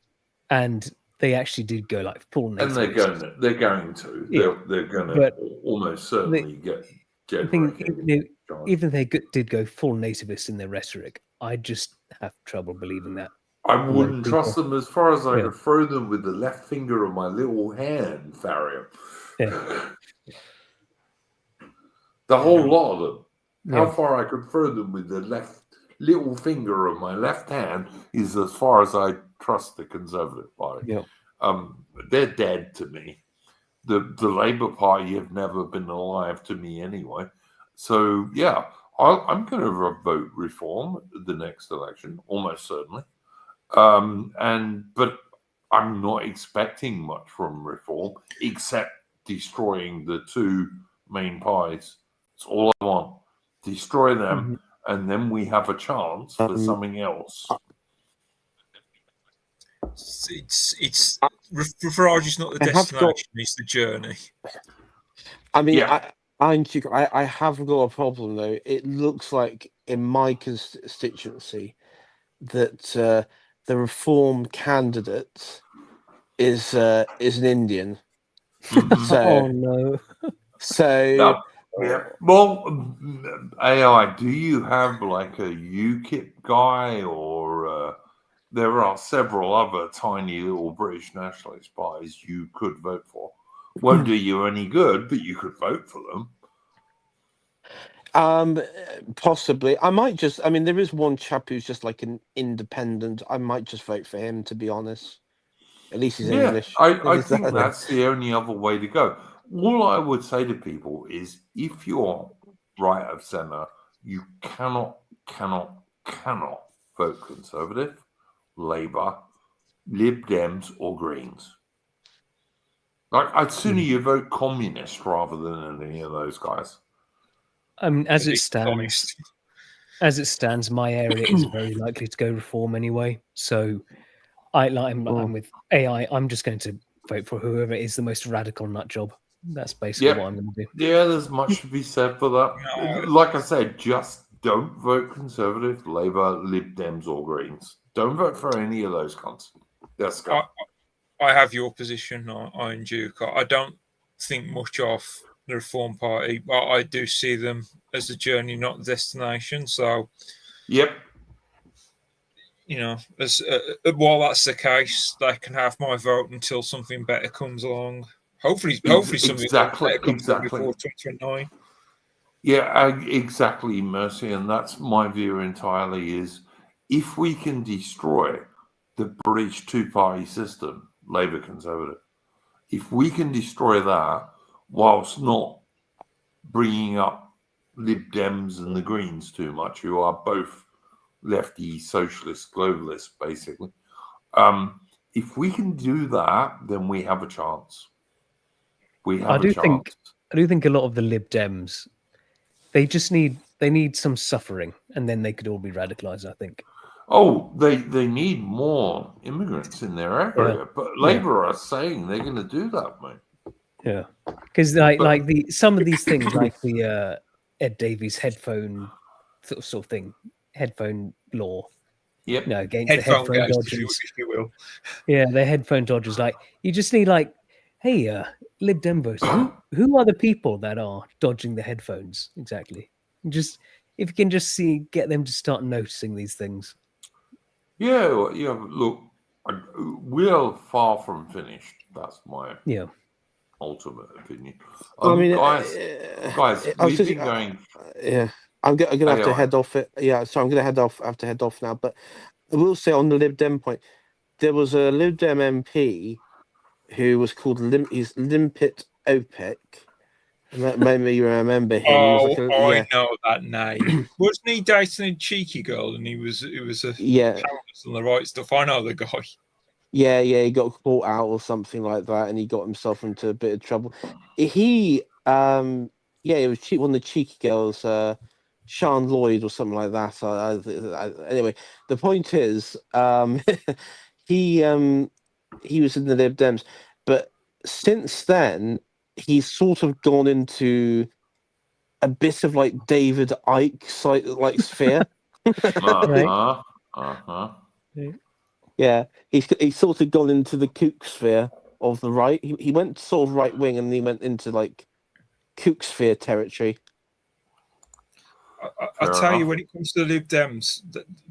and they actually did go like full nativist. And they're going to. They're going to almost certainly get. I think even if they did go full nativist in their rhetoric, I just have trouble believing that. I wouldn't trust them as far as I could throw them with the left finger of my little hand, Farium. Yeah. The whole lot of them. How far I could throw them with the left little finger of my left hand is as far as I trust the Conservative Party. Yeah. They're dead to me. The Labour Party have never been alive to me anyway. So yeah, I'm going to vote reform the next election, almost certainly. But I'm not expecting much from reform except destroying the two main parties. That's all I want. Destroy them, and then we have a chance for something else. It's Farage is not the destination; it's the journey. I mean, I have got a problem though. It looks like in my constituency that the reform candidate is an Indian. Oh no! So. Yeah. Well, AI, do you have like a UKIP guy, or there are several other tiny little British nationalist parties you could vote for? Won't do you any good, but you could vote for them. Possibly. I might just. I mean, there is one chap who's just like an independent. I might just vote for him, to be honest. At least he's English. I think that's the only other way to go. All I would say to people is, if you're right of centre, you cannot vote Conservative, Labour, Lib Dems, or Greens. Like, I'd sooner you vote Communist rather than any of those guys. As to it be stands, honest. my area is very likely to go reform anyway. So I'm with AI. I'm just going to vote for whoever is the most radical nut job. That's basically Yep. what I'm going to do. Yeah, there's much to be said for that. No. Like I said, just don't vote Conservative, Labour, Lib Dems, or Greens. Don't vote for any of those cunts. Let's go. I have your position, Iron Duke. I don't think much of the Reform Party, but I do see them as a journey, not a destination. So, Yep. as while that's the case, they can have my vote until something better comes along. Hopefully something better comes along before 2029. Yeah, exactly, Mercy, and that's my view entirely. Is if we can destroy the British two-party system, Labour Conservative, if we can destroy that whilst not bringing up Lib Dems and the Greens too much, who are both lefty socialist globalists, basically. If we can do that, then we have a chance. I do think a lot of the Lib Dems, they need some suffering, and then they could all be radicalized, I think. Oh, they need more immigrants in their area, but Labour are saying they're going to do that, mate. Yeah, because some of these things, like the Ed Davies headphone sort of thing, headphone law. Yep. No, against the headphone dodgers. If you will. Yeah, the headphone dodgers. Like, you just need hey, Lib Dem voters, who are the people that are dodging the headphones exactly? Just if you can just get them to start noticing these things. Yeah. Look, we're far from finished. That's my ultimate opinion. I mean, guys, we've been going. Yeah, I'm gonna have to head off it. Yeah, so I'm gonna have to head off now. But I will say on the Lib Dem point, there was a Lib Dem MP who was called Limpet Opec. Maybe you remember him. I know that name. Wasn't he dating a cheeky girl? And he was a on the right stuff. I know the guy. Yeah, he got caught out or something like that, and he got himself into a bit of trouble. He was one of the cheeky girls, Sean Lloyd or something like that. Anyway, the point is, he was in the Lib Dems, but since then he's sort of gone into a bit of like David Icke like sphere. Yeah, he's sort of gone into the kook sphere of the right. He went sort of right wing, and he went into like kook sphere territory. I tell you, when it comes to the Lib Dems,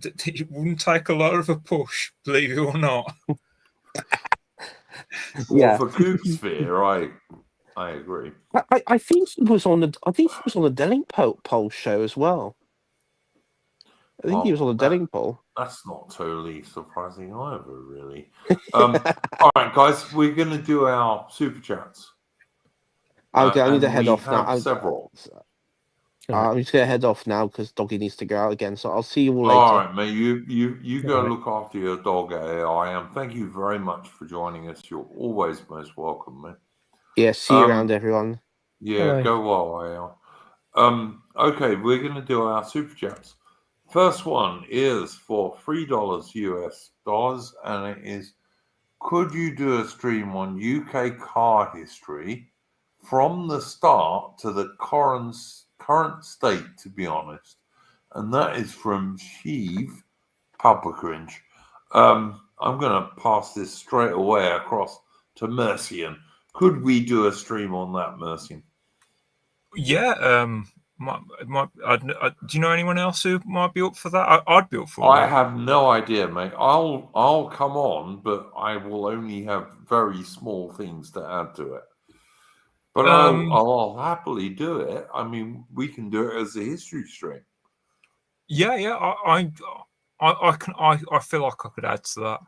it wouldn't take a lot of a push, believe it or not. For kook sphere, I agree. I think he was on the Delling poll show as well. I think he was on the Delling poll. That's not totally surprising either, really. All right, guys, we're going to do our super chats. Okay, I need to head off now. Several. I'm just going to head off now because Doggy needs to go out again. So I'll see you all later. All right, mate. You go look after your dog, AI, and thank you very much for joining us. You're always most welcome, mate. Yeah, see you around, everyone. Yeah, go well, AI. Okay, we're going to do our super chats. First one is for $3 US dollars, and it is: could you do a stream on UK car history from the start to the current state, to be honest? And that is from Sheev Publicringe. I'm going to pass this straight away across to Mercian. Could we do a stream on that, Mercian? Yeah. Do you know anyone else who might be up for that? I'd be up for I that. have no idea, mate. I'll come on, but I will only have very small things to add to it. But I'll happily do it. I mean, we can do it as a history stream. Yeah. I feel like I could add to that.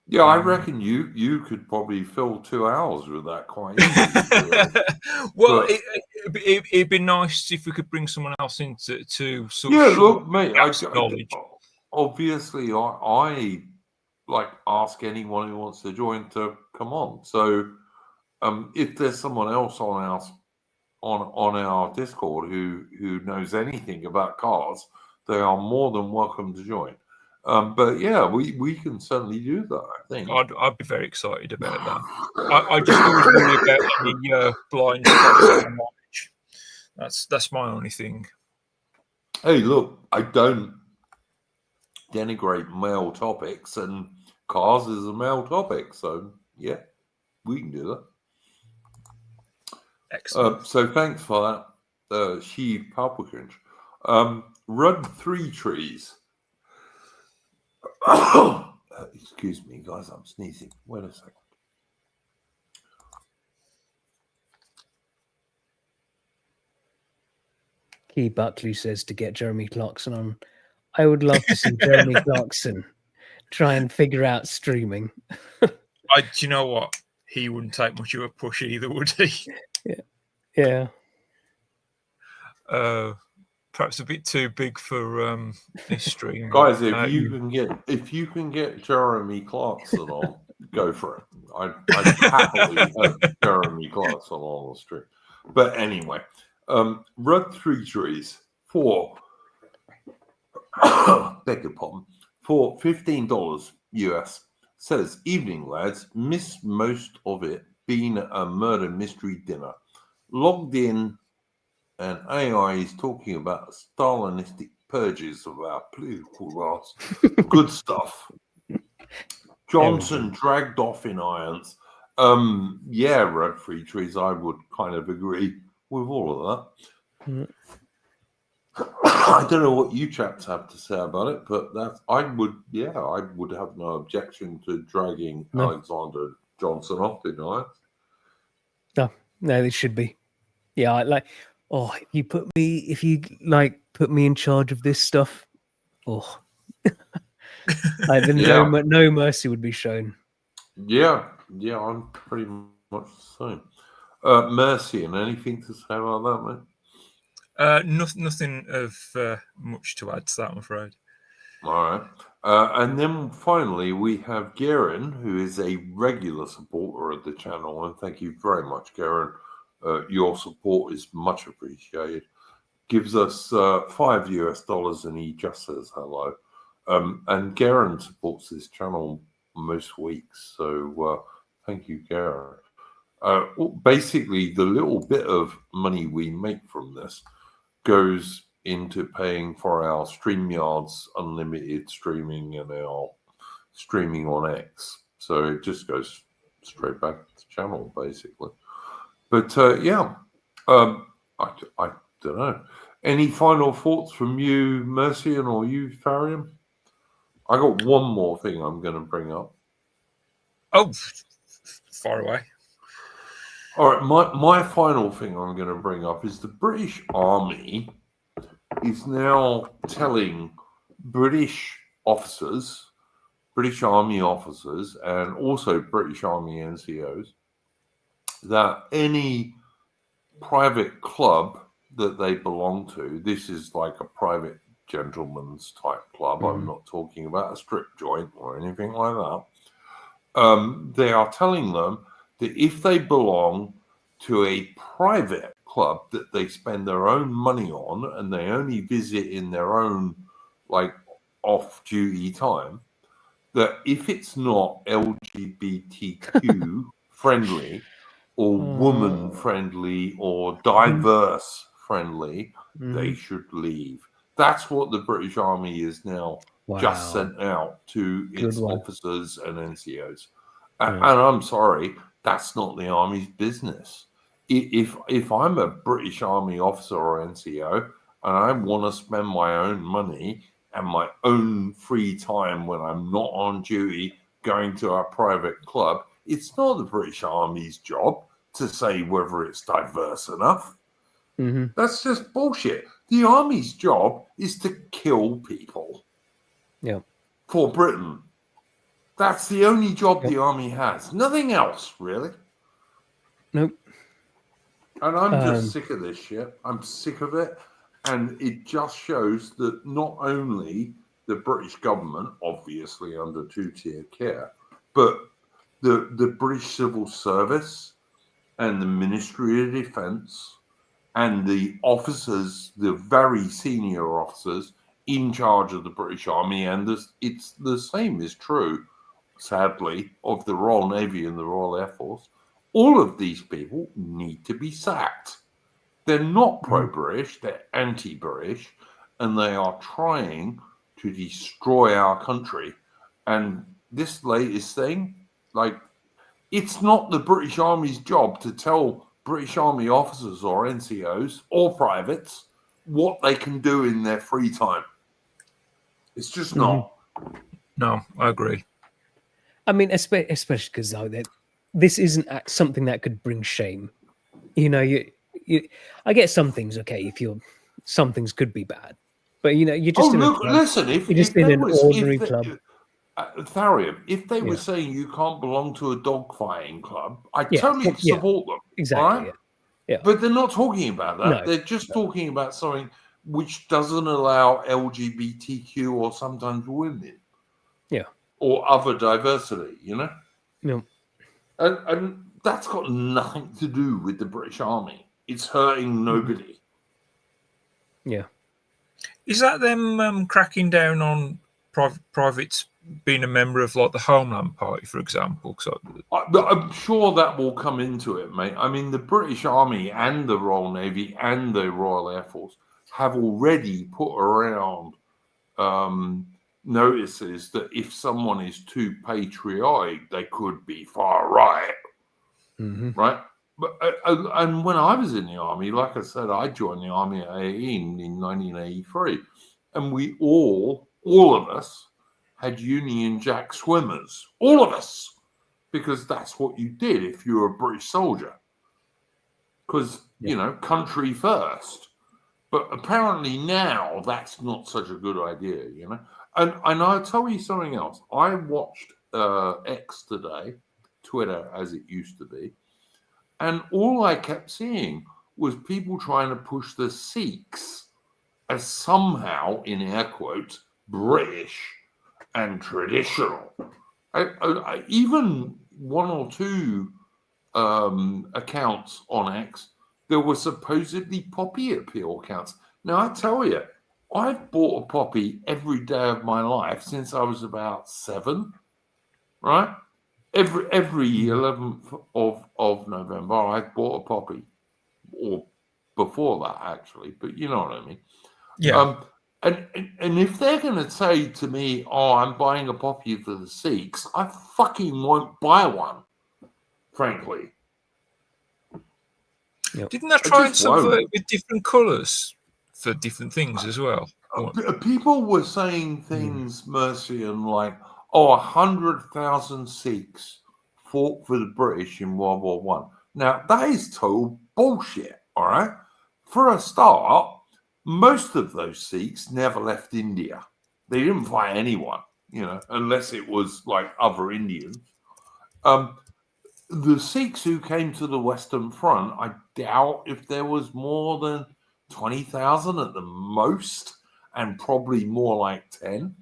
Yeah, I reckon you could probably fill 2 hours with that quite easily. Well, it'd be nice if we could bring someone else in to sort of look, mate. Obviously, I like ask anyone who wants to join to come on. So, if there's someone else on on our Discord who knows anything about cars, they are more than welcome to join. But yeah, we can certainly do that, I think. I'd be very excited about that. I just always worry about any blind spots in the knowledge. That's my only thing. Hey, look, I don't denigrate male topics, and cars is a male topic, so yeah, we can do that. Excellent. So thanks for that, Sheev Palpakins. Run 3 trees. Excuse me, guys, I'm sneezing. Wait a second. Key Buckley says to get Jeremy Clarkson on. I would love to see Jeremy Clarkson try and figure out streaming. Do you know what? He wouldn't take much of a push either, would he? Yeah. Perhaps a bit too big for this stream. Guys, if you can get Jeremy Clarkson on, go for it. I'd happily have Jeremy Clarkson on the stream. But anyway, Run 3 trees for beg your pardon, for $15 US. Says, evening lads, missed most of it being a murder mystery dinner. Logged in, and AI is talking about Stalinistic purges of our political class. Good stuff. Johnson dragged off in irons. Yeah, Red Free Trees, I would kind of agree with all of that. I don't know what you chaps have to say about it, but I would have no objection to dragging Alexander Johnson off in irons. No, it should be. Yeah, if you put me in charge of this stuff, no mercy would be shown. Yeah, I'm pretty much the same. Mercy, and anything to say about that, mate? Nothing of much to add to that, I'm afraid. All right. And then finally, we have Garen, who is a regular supporter of the channel. And thank you very much, Garen. Your support is much appreciated. Gives us $5 US, and he just says hello. And Garen supports this channel most weeks. So thank you, Garen. Basically, the little bit of money we make from this goes into paying for our StreamYard's unlimited streaming and our streaming on X. So it just goes straight back to the channel, basically. But I don't know. Any final thoughts from you, Mercian, or you, Farian? I got one more thing I'm going to bring up. Oh, far away. All right, my final thing I'm going to bring up is the British Army is now telling British Army officers, and also British Army NCOs, that any private club that they belong to, this is like a private gentleman's type club. I'm not talking about a strip joint or anything like that. They are telling them that if they belong to a private club that they spend their own money on and they only visit in their own off-duty time, that if it's not LGBTQ friendly or woman friendly or diverse friendly, they should leave. That's what the British Army is now just sent out to its officers and NCOs. And I'm sorry, that's not the Army's business. If I'm a British Army officer or NCO and I want to spend my own money and my own free time when I'm not on duty going to a private club, it's not the British Army's job to say whether it's diverse enough. That's just bullshit. The Army's job is to kill people for Britain. That's the only job the Army has. Nothing else, really. Nope. And I'm just sick of this shit. I'm sick of it. And it just shows that not only the British government, obviously under two-tier care, but the British Civil Service and the Ministry of Defence and the officers, the very senior officers in charge of the British Army, and it's the same is true, sadly, of the Royal Navy and the Royal Air Force. All of these people need to be sacked. They're not pro-British, they're anti-British, and they are trying to destroy our country. And this latest thing, like, it's not the British Army's job to tell British Army officers or NCOs or privates what they can do in their free time. It's just not. No, I agree. I mean, especially because this isn't something that could bring shame. You know, I get some things okay if some things could be bad, but you know, you're just Listen, you're just in an ordinary club. Tharium, if they were Yeah. saying you can't belong to a dogfighting club, I Yeah, totally yeah, support them. Exactly. All right? Yeah. But they're not talking about that. No, They're just talking about something which doesn't allow LGBTQ or sometimes women. Yeah. Or other diversity, you know? No. And that's got nothing to do with the British Army. It's hurting nobody. Yeah. Is that them cracking down on privates being a member of like the Homeland Party, for example? I'm sure that will come into it, mate. I mean, the British Army and the Royal Navy and the Royal Air Force have already put around notices that if someone is too patriotic, they could be far right, right? But and when I was in the army, like I said, I joined the army at 18 in 1983, and we all of us had Union Jack swimmers, all of us, because that's what you did if you were a British soldier, because you know, country first. But apparently now that's not such a good idea, you know. And I'll tell you something else. I watched X today, Twitter as it used to be, and all I kept seeing was people trying to push the Sikhs as somehow, in air quotes, British and traditional. I even one or two accounts on X, there were supposedly poppy appeal accounts. Now, I tell you, I've bought a poppy every day of my life since I was about 7, right? Every 11th of November, I've bought a poppy, or before that, actually, but you know what I mean. Yeah. And if they're going to say to me, oh, I'm buying a poppy for the Sikhs, I fucking won't buy one, frankly. Didn't they try and subvert it with different colours for different things as well? People were saying things, Mercy, and like, oh, 100,000 Sikhs fought for the British in World War One. Now, that is total bullshit, all right? For a start, most of those Sikhs never left India. They didn't fight anyone, you know, unless it was like other Indians. The Sikhs who came to the Western Front, I doubt if there was more than 20,000 at the most, and probably more like 10.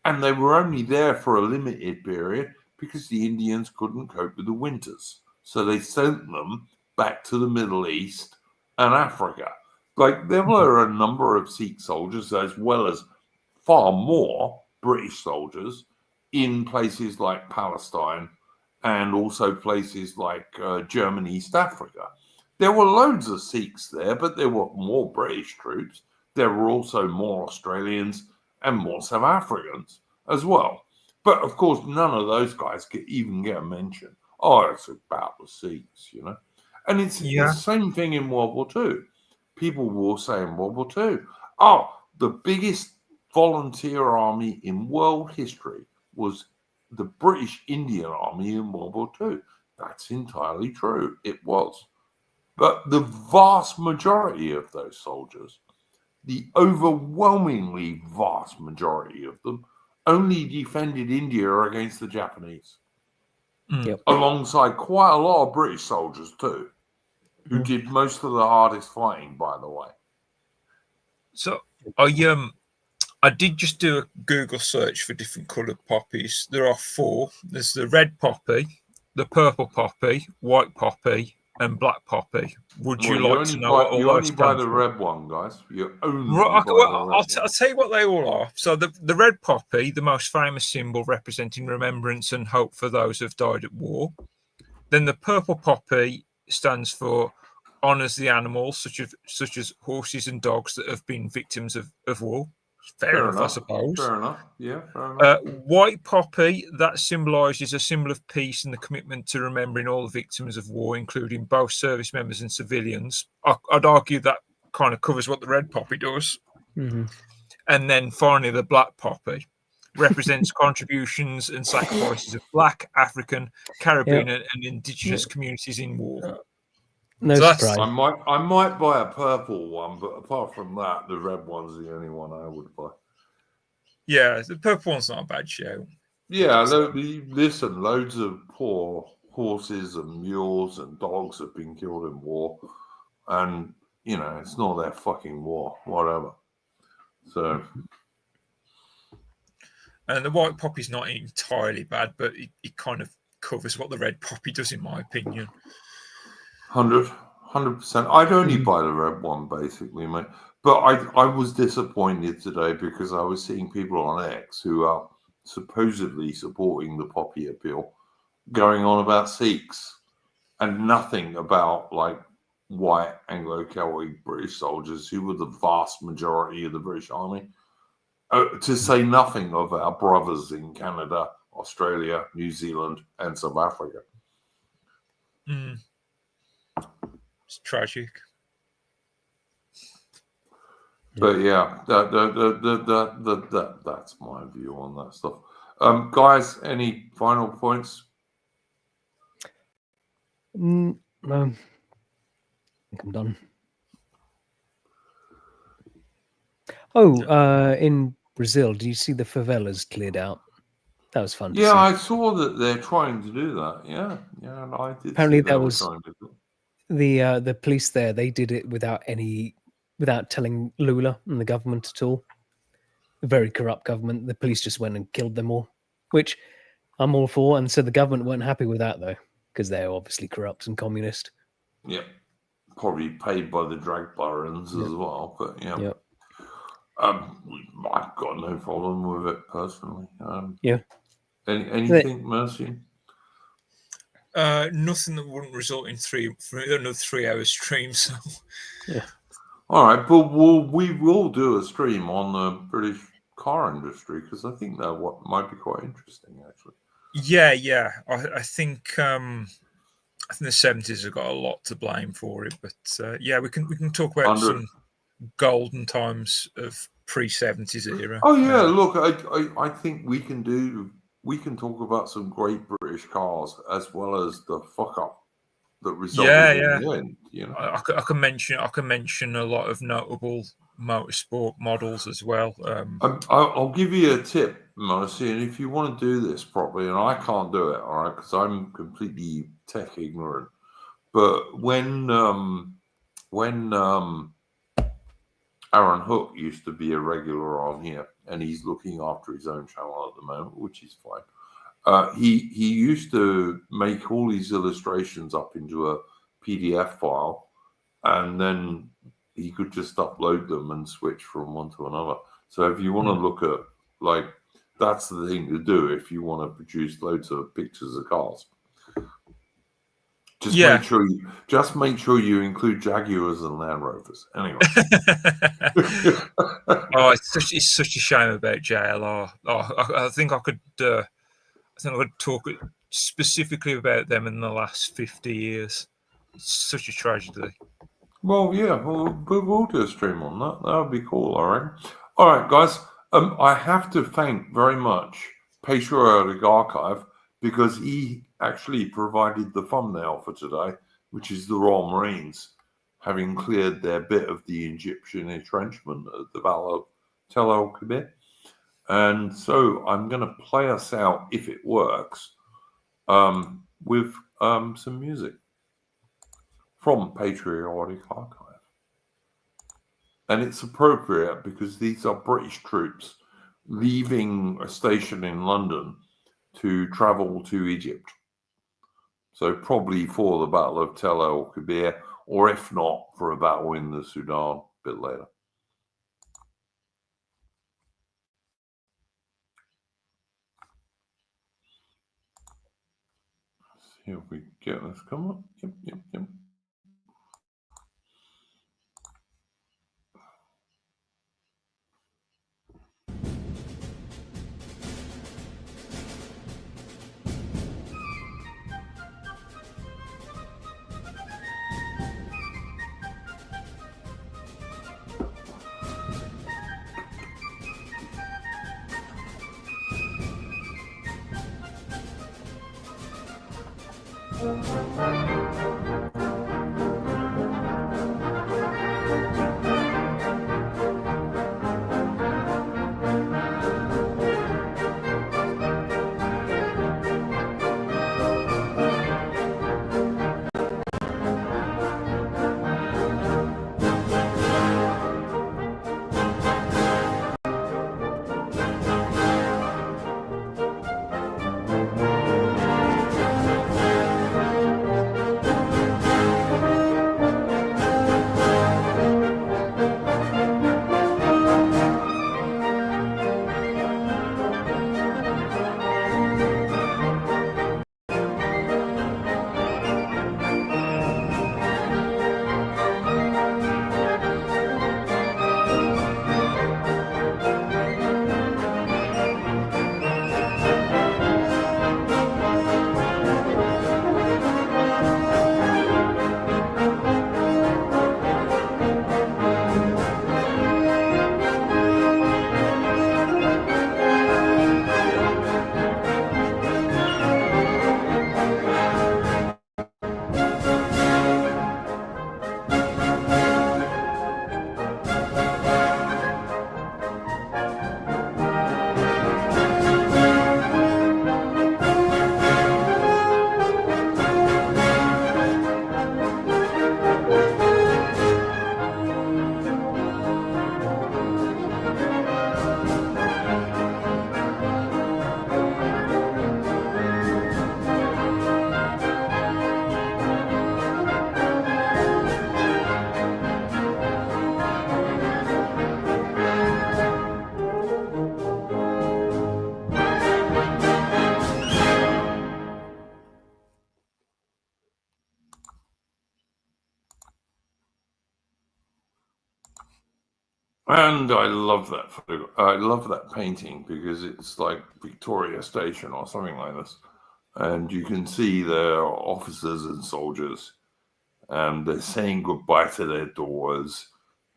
And they were only there for a limited period because the Indians couldn't cope with the winters. So they sent them back to the Middle East and Africa. Like, there were a number of Sikh soldiers, as well as far more British soldiers in places like Palestine and also places like Germany, East Africa. There were loads of Sikhs there, but there were more British troops. There were also more Australians and more South Africans as well. But of course, none of those guys even get a mention. Oh, it's about the Sikhs, you know. And it's the same thing in World War II. People will say in World War II, oh, the biggest volunteer army in world history was the British Indian Army in World War II. That's entirely true. It was. But the vast majority of those soldiers, the overwhelmingly vast majority of them, only defended India against the Japanese. Alongside quite a lot of British soldiers too, who did most of the hardest fighting, by the way. So I did just do a Google search for different coloured poppies. There are 4. There's the red poppy, the purple poppy, white poppy, and black poppy. Would Well, you like to know what all you those only buy stand the for? red one, guys. You only Right, buy well, the red one. I'll tell you what they all are. So the red poppy, the most famous symbol representing remembrance and hope for those who have died at war. Then the purple poppy stands for honours the animals, such as horses and dogs that have been victims of war. Fair enough, I suppose. Fair enough. Yeah, fair enough. White poppy, that symbolises a symbol of peace and the commitment to remembering all the victims of war, including both service members and civilians. I'd argue that kind of covers what the red poppy does. Mm-hmm. And then finally, the black poppy represents contributions and sacrifices of Black, African, Caribbean, and Indigenous communities in war. No So surprise. I might buy a purple one, but apart from that, the red one's the only one I would buy. Yeah, the purple one's not a bad show. Yeah, listen, loads of poor horses and mules and dogs have been killed in war, and you know it's not their fucking war, whatever. So, and the white poppy's not entirely bad, but it kind of covers what the red poppy does, in my opinion. 100%. I'd only buy the red one, basically, mate. But I was disappointed today because I was seeing people on X who are supposedly supporting the poppy appeal, going on about Sikhs and nothing about like white Anglo-Celtic British soldiers who were the vast majority of the British Army. To say nothing of our brothers in Canada, Australia, New Zealand, and South Africa. It's tragic. But yeah, that's my view on that stuff. Guys, any final points? No, I think I'm done. Oh, in Brazil, do you see the favelas cleared out? That was fun. Yeah, to see. I saw that they're trying to do that. Yeah, and I did. Apparently, see that was trying to do the police there. They did it without telling Lula and the government at all. A very corrupt government. The police just went and killed them all, which I'm all for. And so the government weren't happy with that though, because they're obviously corrupt and communist. Yeah, probably paid by the drag barons as well. But yeah. Yep. I've got no problem with it personally. Yeah. Anything, Mercy? Nothing that wouldn't result in another 3 hour stream. So, yeah. All right, but we will do a stream on the British car industry because I think that might be quite interesting, actually. Yeah. I think the 70s have got a lot to blame for it, but yeah, we can talk about some golden times of pre-70s era. Oh yeah, look, I think we can talk about some great British cars as well as the fuck up that resulted in the end. You know, I can mention a lot of notable motorsport models as well. I'll give you a tip, Mercy, and if you want to do this properly, and I can't do it, all right, because I'm completely tech ignorant. But when Aaron Hook used to be a regular on here, and he's looking after his own channel at the moment, which is fine. He used to make all these illustrations up into a PDF file, and then he could just upload them and switch from one to another. So if you want to look at, like, that's the thing to do if you want to produce loads of pictures of cars. Just make sure you include Jaguars and Land Rovers. Anyway. It's such a shame about JLR. I think I could talk specifically about them in the last 50 years. It's such a tragedy. Well, yeah, we'll do a stream on that. That would be cool, all right. All right, guys. I have to thank very much Patriotic Archive because he actually provided the thumbnail for today, which is the Royal Marines having cleared their bit of the Egyptian entrenchment at the Battle of Tel El Kebir. And so I'm going to play us out, if it works, with some music from Patriotic Archive. And it's appropriate because these are British troops leaving a station in London to travel to Egypt. So probably for the Battle of Tel El Kebir, or if not, for a battle in the Sudan a bit later. Let's see if we get this come up. Yep. And I love that photo. I love that painting because it's like Victoria Station or something like this. And you can see their officers and soldiers, and they're saying goodbye to their doors.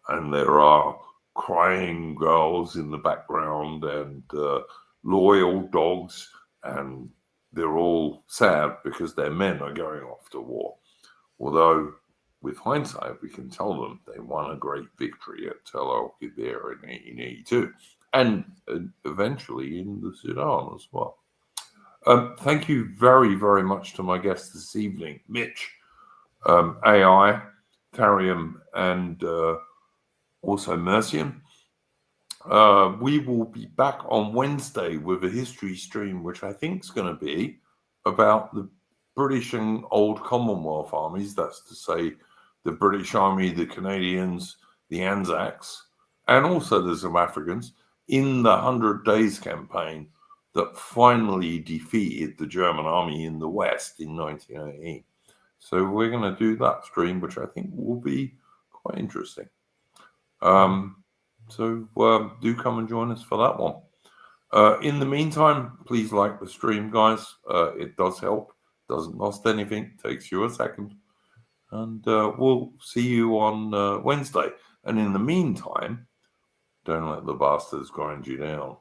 And there are crying girls in the background and loyal dogs. And they're all sad because their men are going off to war. Although, with hindsight, we can tell them they won a great victory at Tel El Kebir in 1882, and eventually in the Sudan as well. Thank you very, very much to my guests this evening, Mitch, AI, Tharium, and also Mercian. We will be back on Wednesday with a history stream, which I think is going to be about the British and Old Commonwealth armies. That's to say, the British Army, the Canadians, the Anzacs, and also there's some Africans in the 100 Days campaign that finally defeated the German army in the West in 1918. So we're going to do that stream, which I think will be quite interesting. So do come and join us for that one. In the meantime, please like the stream, guys. It does help. Doesn't cost anything. Takes you a second. And we'll see you on Wednesday. And in the meantime, don't let the bastards grind you down.